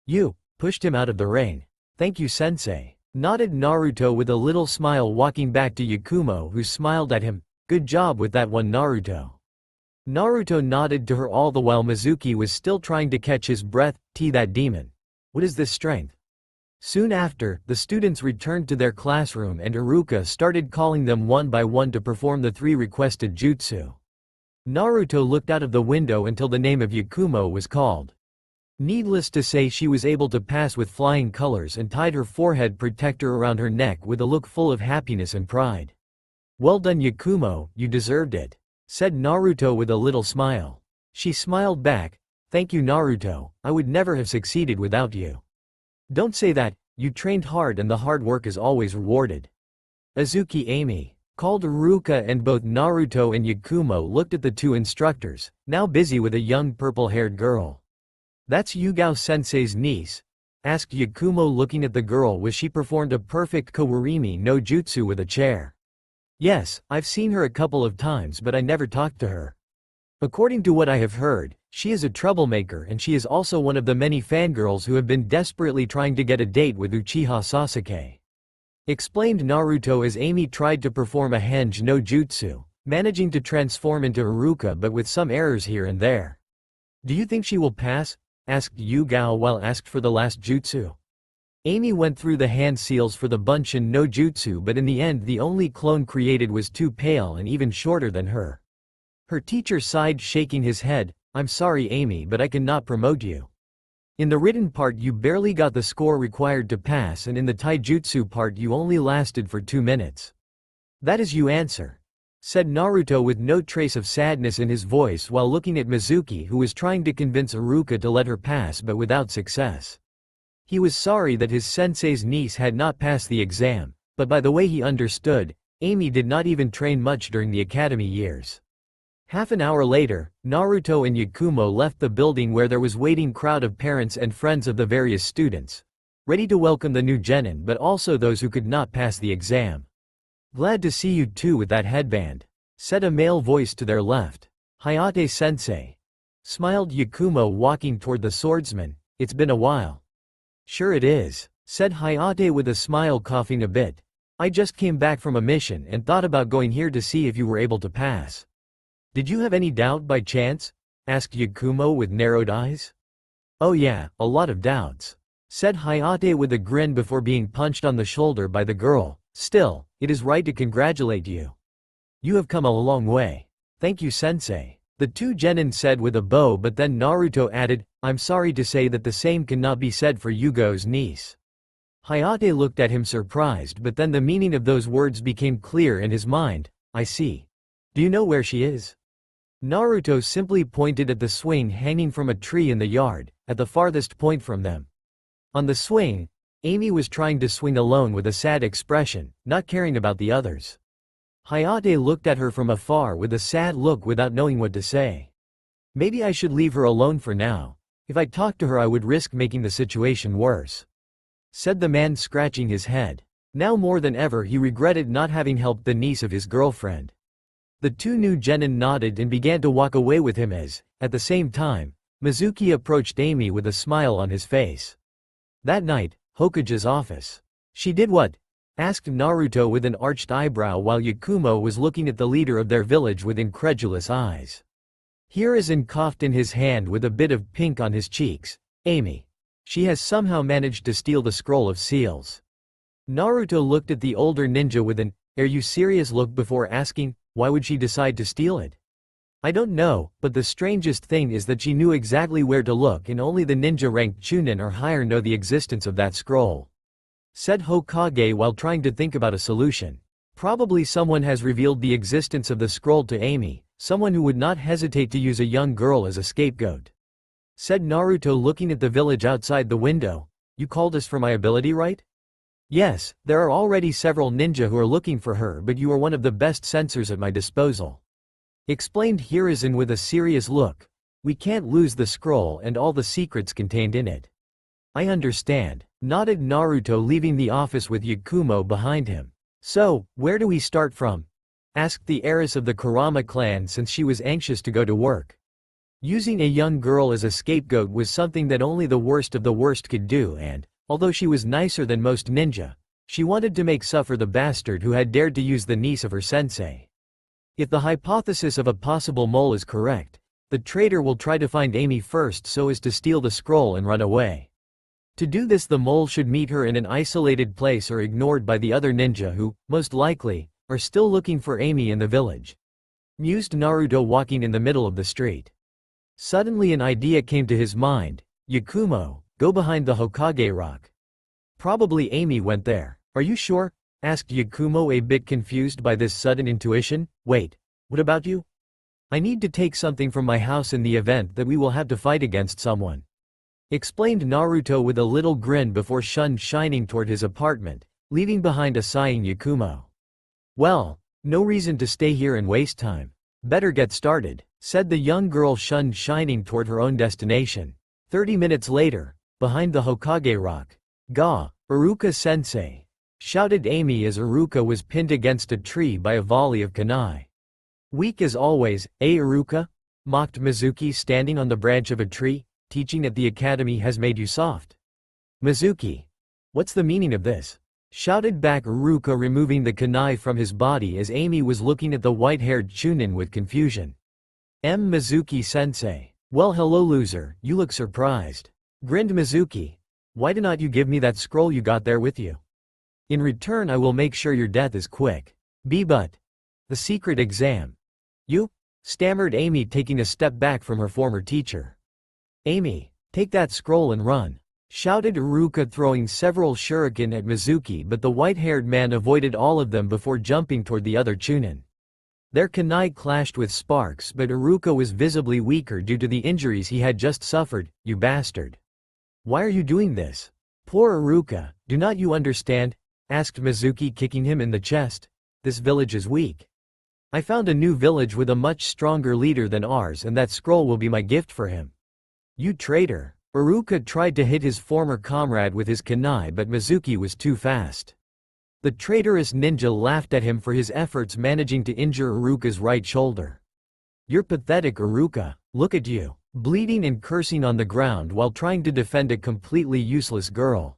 Speaker 1: You pushed him out of the ring. Thank you, sensei, nodded Naruto with a little smile, walking back to Yakumo, who smiled at him. Good job with that one, Naruto. Naruto nodded to her all the while Mizuki was still trying to catch his breath. That demon. What is this strength? Soon after, the students returned to their classroom and Iruka started calling them one by one to perform the 3 requested jutsu. Naruto looked out of the window until the name of Yakumo was called. Needless to say, she was able to pass with flying colors and tied her forehead protector around her neck with a look full of happiness and pride. Well done, Yakumo, you deserved it, said Naruto with a little smile. She smiled back. Thank you, Naruto, I would never have succeeded without you. Don't say that, you trained hard and the hard work is always rewarded. Azuki Amy, called Iruka, and both Naruto and Yakumo looked at the 2 instructors, now busy with a young purple-haired girl. That's Yugao-sensei's niece? Asked Yakumo, looking at the girl. Was she performed a perfect Kawarimi no jutsu with a chair? Yes, I've seen her a couple of times but I never talked to her. According to what I have heard, she is a troublemaker and she is also one of the many fangirls who have been desperately trying to get a date with Uchiha Sasuke. Explained Naruto as Amy tried to perform a henge no jutsu, managing to transform into Iruka but with some errors here and there. Do you think she will pass? Asked Yugao while asked for the last jutsu. Amy went through the hand seals for the Bunshin no jutsu, but in the end the only clone created was too pale and even shorter than her. Her teacher sighed, shaking his head. I'm sorry, Amy, but I cannot promote you. In the written part you barely got the score required to pass, and in the taijutsu part you only lasted for 2 minutes. That is you answer, said Naruto with no trace of sadness in his voice while looking at Mizuki, who was trying to convince Iruka to let her pass but without success. He was sorry that his sensei's niece had not passed the exam, but by the way he understood, Amy did not even train much during the academy years. Half an hour later, Naruto and Yakumo left the building where there was waiting crowd of parents and friends of the various students, ready to welcome the new genin but also those who could not pass the exam. Glad to see you too with that headband, said a male voice to their left. Hayate-sensei, smiled Yakumo, walking toward the swordsman. It's been a while. Sure it is, said Hayate with a smile, coughing a bit. I just came back from a mission and thought about going here to see if you were able to pass. Did you have any doubt by chance? Asked Yakumo with narrowed eyes. Oh yeah, a lot of doubts, said Hayate with a grin before being punched on the shoulder by the girl. Still, it is right to congratulate you. You have come a long way. Thank you, sensei, the 2 genin said with a bow, but then Naruto added, I'm sorry to say that the same cannot be said for Yugo's niece. Hayate looked at him surprised, but then the meaning of those words became clear in his mind. I see. Do you know where she is? Naruto simply pointed at the swing hanging from a tree in the yard, at the farthest point from them. On the swing, Amy was trying to swing alone with a sad expression, not caring about the others. Hayate looked at her from afar with a sad look without knowing what to say. Maybe I should leave her alone for now. If I talked to her I would risk making the situation worse, said the man, scratching his head. Now more than ever he regretted not having helped the niece of his girlfriend. The 2 new genin nodded and began to walk away with him as, at the same time, Mizuki approached Amy with a smile on his face. That night, Hokage's office. She did what? Asked Naruto with an arched eyebrow while Yakumo was looking at the leader of their village with incredulous eyes. Hiruzen coughed in his hand with a bit of pink on his cheeks. Amy. She has somehow managed to steal the scroll of seals. Naruto looked at the older ninja with an, are you serious look before asking, why would she decide to steal it? I don't know, but the strangest thing is that she knew exactly where to look and only the ninja ranked chunin or higher know the existence of that scroll, said Hokage while trying to think about a solution. Probably someone has revealed the existence of the scroll to Amy, someone who would not hesitate to use a young girl as a scapegoat. said Naruto looking at the village outside the window. You called us for my ability, right? Yes, there are already several ninja who are looking for her, but you are one of the best sensors at my disposal, explained Hiruzen with a serious look. We can't lose the scroll and all the secrets contained in it. I understand, nodded Naruto, leaving the office with Yakumo behind him. So, where do we start from? Asked the heiress of the Kurama clan, since she was anxious to go to work. Using a young girl as a scapegoat was something that only the worst of the worst could do, and, although she was nicer than most ninja, she wanted to make suffer the bastard who had dared to use the niece of her sensei. If the hypothesis of a possible mole is correct, the traitor will try to find Amy first so as to steal the scroll and run away. To do this, the mole should meet her in an isolated place or ignored by the other ninja who, most likely, are still looking for Amy in the village. Mused Naruto, walking in the middle of the street. Suddenly an idea came to his mind. Yakumo, go behind the Hokage rock. Probably Amy went there. Are you sure? Asked Yakumo, a bit confused by this sudden intuition. Wait, what about you? I need to take something from my house in the event that we will have to fight against someone, explained Naruto with a little grin before shining toward his apartment, leaving behind a sighing Yakumo. Well, no reason to stay here and waste time. Better get started, said the young girl, shining toward her own destination. 30 minutes later, behind the Hokage rock. Ga, Iruka-sensei, shouted Amy as Iruka was pinned against a tree by a volley of kunai. Weak as always, Iruka? Mocked Mizuki, standing on the branch of a tree. Teaching at the academy has made you soft. Mizuki, what's the meaning of this? Shouted back Iruka, removing the kunai from his body as Amy was looking at the white-haired Chunin with confusion. Mizuki-sensei. Well, hello loser, you look surprised. Grinned Mizuki. Why do not you give me that scroll you got there with you? In return I will make sure your death is quick. But the secret exam. You? Stammered Amy, taking a step back from her former teacher. Amy, take that scroll and run, shouted Iruka, throwing several shuriken at Mizuki, but the white-haired man avoided all of them before jumping toward the other Chunin. Their kunai clashed with sparks, but Iruka was visibly weaker due to the injuries he had just suffered. You bastard. Why are you doing this? Poor Iruka, do not you understand? Asked Mizuki, kicking him in the chest. This village is weak. I found a new village with a much stronger leader than ours, and that scroll will be my gift for him. You traitor. Iruka tried to hit his former comrade with his kunai, but Mizuki was too fast. The traitorous ninja laughed at him for his efforts, managing to injure Iruka's right shoulder. You're pathetic, Iruka, look at you, bleeding and cursing on the ground while trying to defend a completely useless girl.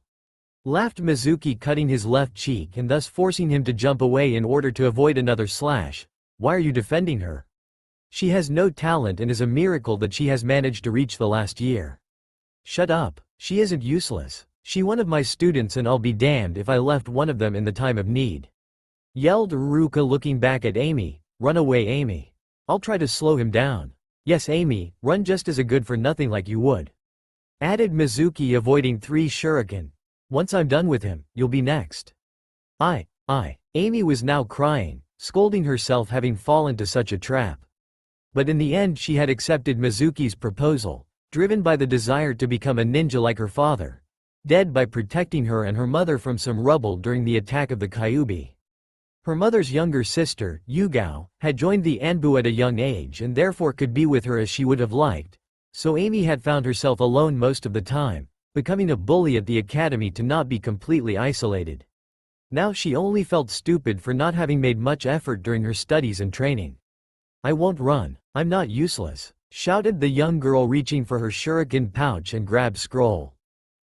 Speaker 1: Laughed Mizuki, cutting his left cheek and thus forcing him to jump away in order to avoid another slash. Why are you defending her? She has no talent and is a miracle that she has managed to reach the last year. Shut up, she isn't useless. She one of my students, and I'll be damned if I left one of them in the time of need. Yelled Iruka, looking back at Amy. Run away, Amy. I'll try to slow him down. Yes, Amy, run just as a good for nothing like you would. Added Mizuki, avoiding 3 shuriken. Once I'm done with him, you'll be next. Amy was now crying, scolding herself having fallen to such a trap. But in the end she had accepted Mizuki's proposal, driven by the desire to become a ninja like her father, dead by protecting her and her mother from some rubble during the attack of the Kyuubi. Her mother's younger sister, Yugao, had joined the Anbu at a young age and therefore could be with her as she would have liked, so Amy had found herself alone most of the time, becoming a bully at the academy to not be completely isolated. Now she only felt stupid for not having made much effort during her studies and training. I won't run, I'm not useless, shouted the young girl, reaching for her shuriken pouch and grabbed scroll.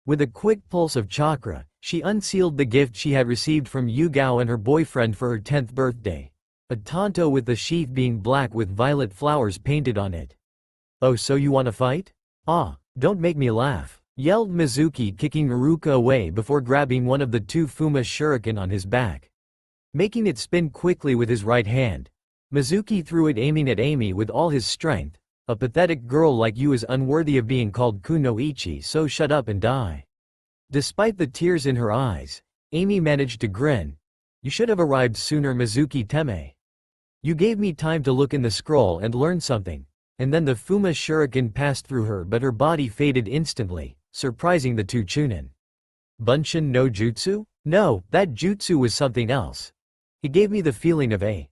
Speaker 1: With a quick pulse of chakra, she unsealed the gift she had received from Yugao and her boyfriend for her 10th birthday. A tanto with the sheath being black with violet flowers painted on it. Oh, so you wanna fight? Ah, don't make me laugh, yelled Mizuki, kicking Iruka away before grabbing one of the 2 Fuma shuriken on his back. Making it spin quickly with his right hand, Mizuki threw it, aiming at Amy with all his strength. A pathetic girl like you is unworthy of being called kunoichi, so shut up and die. Despite the tears in her eyes, Amy managed to grin. You should have arrived sooner, Mizuki Teme. You gave me time to look in the scroll and learn something. and then the Fuma shuriken passed through her but her body faded instantly, surprising the two Chunin. Bunshin no jutsu? No, that jutsu was something else. It gave me the feeling of a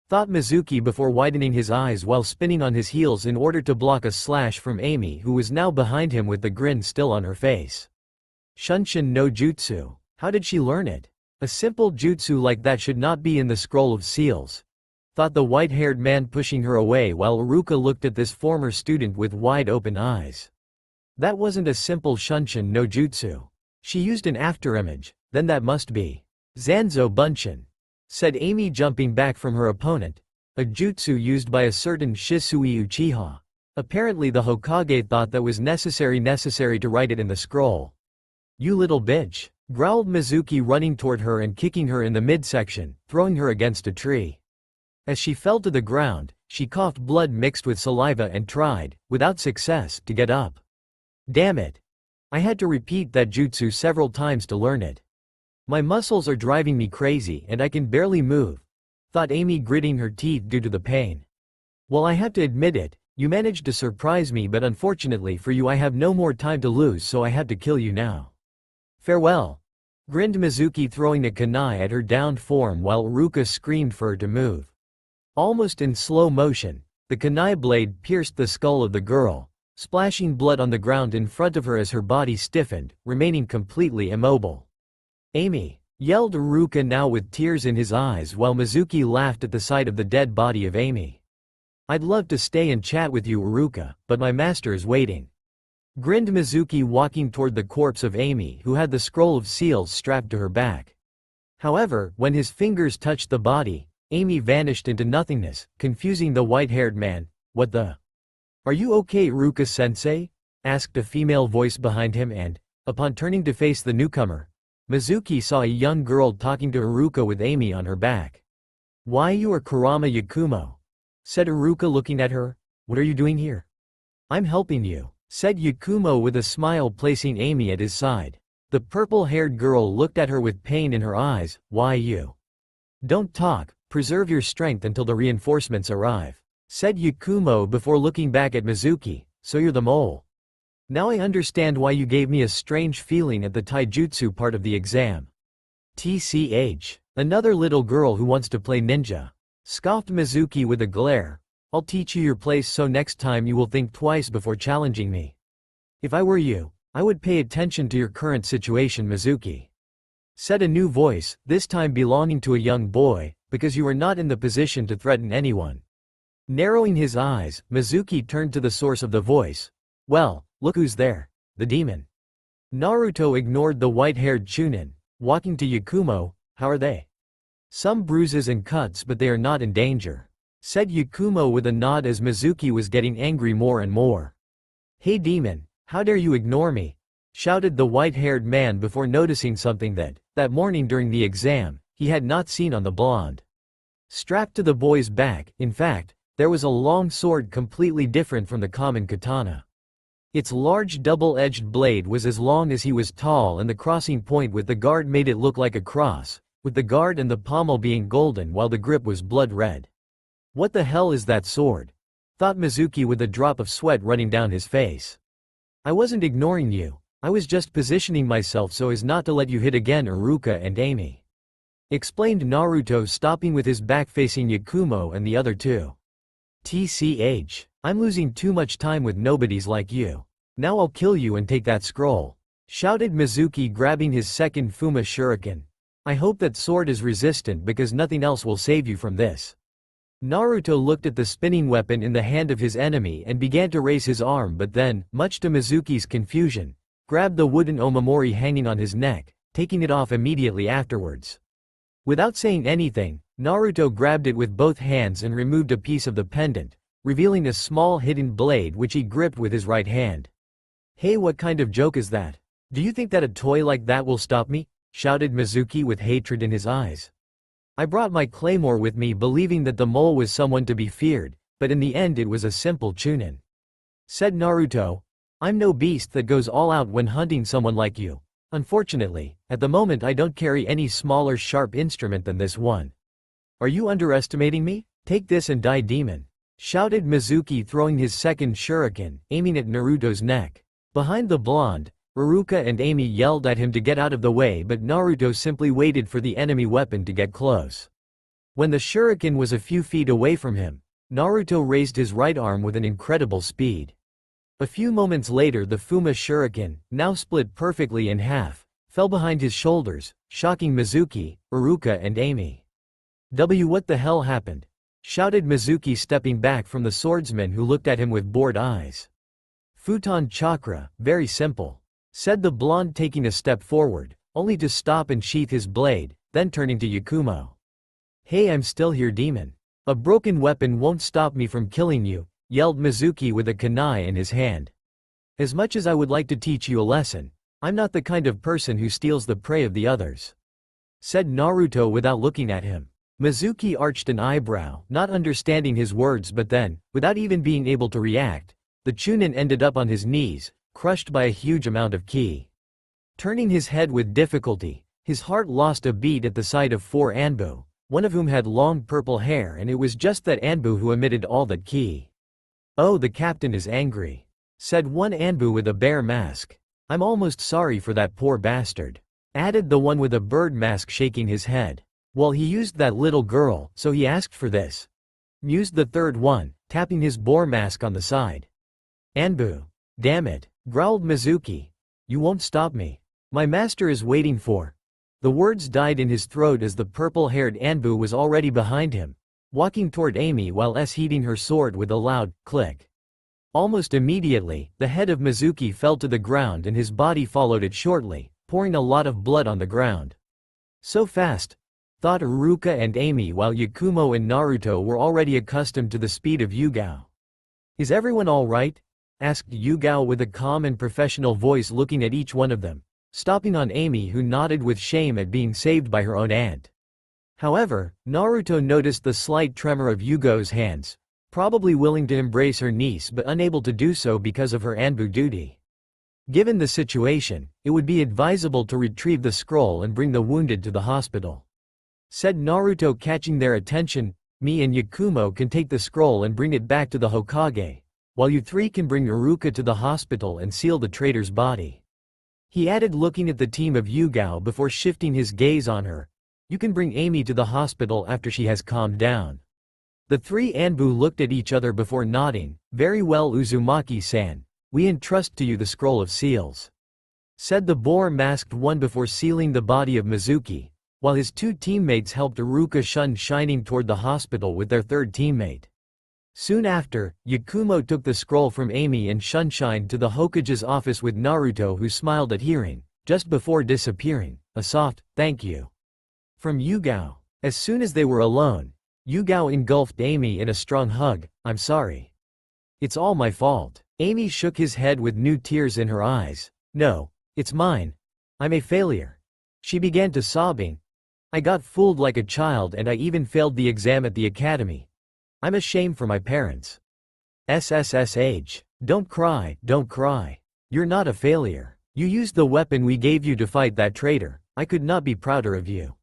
Speaker 1: thought Mizuki before widening his eyes while spinning on his heels in order to block a slash from Amy, who was now behind him with the grin still on her face. Shunshin no jutsu. How did she learn it? A simple jutsu like that should not be in the scroll of seals, thought the white-haired man, pushing her away while Iruka looked at this former student with wide-open eyes. That wasn't a simple Shunshin no jutsu. She used an afterimage, then that must be Zanzo Bunshin, said Amy, jumping back from her opponent, a jutsu used by a certain Shisui Uchiha. Apparently the Hokage thought that was necessary to write it in the scroll. You little bitch, growled Mizuki, running toward her and kicking her in the midsection, throwing her against a tree. As she fell to the ground, she coughed blood mixed with saliva and tried, without success, to get up. Damn it. I had to repeat that jutsu several times to learn it. My muscles are driving me crazy and I can barely move, thought Amy, gritting her teeth due to the pain. Well, I have to admit it, you managed to surprise me, but unfortunately for you I have no more time to lose, so I have to kill you now. Farewell, grinned Mizuki, throwing a kunai at her downed form while Iruka screamed for her to move. Almost in slow motion, the kunai blade pierced the skull of the girl, splashing blood on the ground in front of her as her body stiffened, remaining completely immobile. Amy, yelled Iruka, now with tears in his eyes, while Mizuki laughed at the sight of the dead body of Amy. I'd love to stay and chat with you, Iruka, but my master is waiting, grinned Mizuki, walking toward the corpse of Amy, who had the scroll of seals strapped to her back. However, when his fingers touched the body, Amy vanished into nothingness, confusing the white-haired man. What the? Are you okay, Iruka-sensei? Asked a female voice behind him, and, upon turning to face the newcomer, Mizuki saw a young girl talking to Iruka with Amy on her back. Why, you are Kurama Yakumo, said Iruka, looking at her. What are you doing here? I'm helping you, said Yakumo with a smile, placing Amy at his side. The purple-haired girl looked at her with pain in her eyes. Why you? Don't talk, preserve your strength until the reinforcements arrive, said Yakumo before looking back at Mizuki. So you're the mole. Now I understand why you gave me a strange feeling at the taijutsu part of the exam. TCH. Another little girl who wants to play ninja, scoffed Mizuki with a glare. I'll teach you your place so next time you will think twice before challenging me. If I were you, I would pay attention to your current situation, Mizuki, said a new voice, this time belonging to a young boy, because you are not in the position to threaten anyone. Narrowing his eyes, Mizuki turned to the source of the voice. Well, look who's there, the demon. Naruto ignored the white-haired Chunin, walking to Yakumo. How are they? Some bruises and cuts, but they are not in danger, said Yakumo with a nod as Mizuki was getting angry more and more. Hey demon, how dare you ignore me? Shouted the white-haired man before noticing something that morning during the exam, he had not seen on the blonde. Strapped to the boy's back, in fact, there was a long sword completely different from the common katana. Its large double-edged blade was as long as he was tall, and the crossing point with the guard made it look like a cross, with the guard and the pommel being golden while the grip was blood red. What the hell is that sword? Thought Mizuki with a drop of sweat running down his face. I wasn't ignoring you, I was just positioning myself so as not to let you hit again, Iruka and Amy, explained Naruto, stopping with his back facing Yakumo and the other two. TCH. I'm losing too much time with nobodies like you. Now I'll kill you and take that scroll, shouted Mizuki, grabbing his second Fuma shuriken. I hope that sword is resistant because nothing else will save you from this. Naruto looked at the spinning weapon in the hand of his enemy and began to raise his arm, but then, much to Mizuki's confusion, grabbed the wooden omamori hanging on his neck, taking it off immediately afterwards. Without saying anything, Naruto grabbed it with both hands and removed a piece of the pendant, revealing a small hidden blade which he gripped with his right hand. Hey, what kind of joke is that? Do you think that a toy like that will stop me? Shouted Mizuki with hatred in his eyes. I brought my claymore with me believing that the mole was someone to be feared, but in the end it was a simple chunin, said Naruto. I'm no beast that goes all out when hunting someone like you. Unfortunately, at the moment I don't carry any smaller sharp instrument than this one. Are you underestimating me? Take this and die, demon, shouted Mizuki, throwing his second shuriken, aiming at Naruto's neck. Behind the blonde, Iruka and Amy yelled at him to get out of the way, but Naruto simply waited for the enemy weapon to get close. When the shuriken was a few feet away from him, Naruto raised his right arm with an incredible speed. A few moments later, the Fuma shuriken, now split perfectly in half, fell behind his shoulders, shocking Mizuki, Iruka and Amy. What the hell happened? Shouted Mizuki, stepping back from the swordsman, who looked at him with bored eyes. Futon chakra, very simple, said the blonde, taking a step forward, only to stop and sheath his blade, then turning to Yakumo. Hey, I'm still here, demon. A broken weapon won't stop me from killing you, yelled Mizuki with a kunai in his hand. As much as I would like to teach you a lesson, I'm not the kind of person who steals the prey of the others, said Naruto without looking at him. Mizuki arched an eyebrow, not understanding his words, but then, without even being able to react, the Chunin ended up on his knees, crushed by a huge amount of ki. Turning his head with difficulty, his heart lost a beat at the sight of 4 Anbu, one of whom had long purple hair, and it was just that Anbu who emitted all that ki. Oh, the captain is angry, said one Anbu with a bear mask. I'm almost sorry for that poor bastard, added the one with a bird mask, shaking his head. Well, he used that little girl, so he asked for this, mused the third one, tapping his boar mask on the side. Anbu. Damn it, growled Mizuki. You won't stop me. My master is waiting for. The words died in his throat as the purple-haired Anbu was already behind him, walking toward Amy while heating her sword with a loud click. Almost immediately, the head of Mizuki fell to the ground and his body followed it shortly, pouring a lot of blood on the ground. So fast, thought Iruka and Amy, while Yakumo and Naruto were already accustomed to the speed of Yugao. Is everyone all right? Asked Yugao with a calm and professional voice, looking at each one of them, stopping on Amy, who nodded with shame at being saved by her own aunt. However, Naruto noticed the slight tremor of Yugo's hands, probably willing to embrace her niece but unable to do so because of her Anbu duty. Given the situation, it would be advisable to retrieve the scroll and bring the wounded to the hospital, said Naruto, catching their attention. Me and Yakumo can take the scroll and bring it back to the Hokage, while you three can bring Iruka to the hospital and seal the traitor's body. He added, looking at the team of Yugao before shifting his gaze on her. You can bring Amy to the hospital after she has calmed down. The 3 Anbu looked at each other before nodding. Very well, Uzumaki-san. We entrust to you the scroll of seals, said the boar-masked one before sealing the body of Mizuki, while his 2 teammates helped Iruka shun shining toward the hospital with their 3rd teammate. Soon after, Yakumo took the scroll from Amy and Sunshine to the Hokage's office with Naruto, who smiled at hearing, just before disappearing, a soft, thank you, from Yugao. As soon as they were alone, Yugao engulfed Amy in a strong hug. I'm sorry. It's all my fault. Amy shook his head with new tears in her eyes. No, it's mine. I'm a failure. She began to sobbing. I got fooled like a child and I even failed the exam at the academy. I'm ashamed for my parents. SSSH. Don't cry, don't cry. You're not a failure. You used the weapon we gave you to fight that traitor. I could not be prouder of you,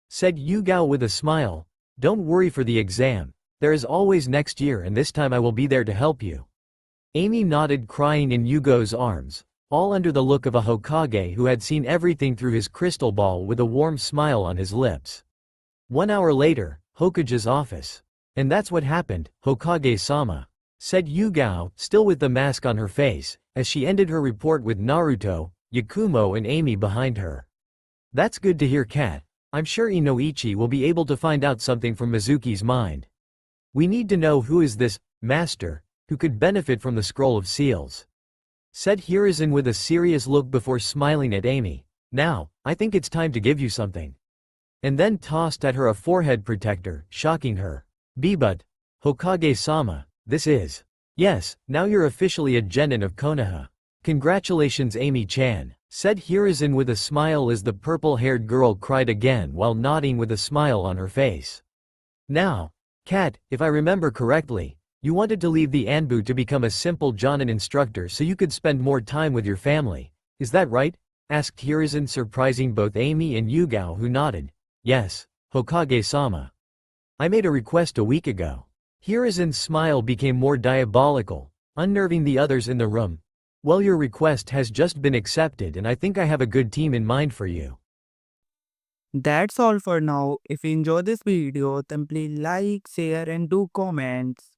Speaker 1: said Yugao with a smile. Don't worry for the exam. There is always next year, and this time I will be there to help you. Amy nodded, crying in Yugo's arms, all under the look of a Hokage who had seen everything through his crystal ball, with a warm smile on his lips. 1 hour later, Hokage's office. And that's what happened, Hokage-sama, said Yugao, still with the mask on her face, as she ended her report with Naruto, Yakumo and Amy behind her. That's good to hear, Kat. I'm sure Inoichi will be able to find out something from Mizuki's mind. We need to know who is this master who could benefit from the scroll of seals, said Hiruzen with a serious look before smiling at Amy. Now, I think it's time to give you something. And then tossed at her a forehead protector, shocking her. But, Hokage-sama, this is. Yes, now you're officially a genin of Konoha. Congratulations, Amy-chan, said Hiruzen with a smile as the purple-haired girl cried again while nodding with a smile on her face. Now, Kat, if I remember correctly, you wanted to leave the Anbu to become a simple jonin instructor so you could spend more time with your family. Is that right? Asked Hiruzen, surprising both Amy and Yugao, who nodded. Yes, Hokage-sama. I made a request a week ago. Hirazen's smile became more diabolical, unnerving the others in the room. Well, your request has just been accepted and I think I have a good team in mind for you.
Speaker 2: That's all for now. If you enjoy this video, then please like, share and do comments.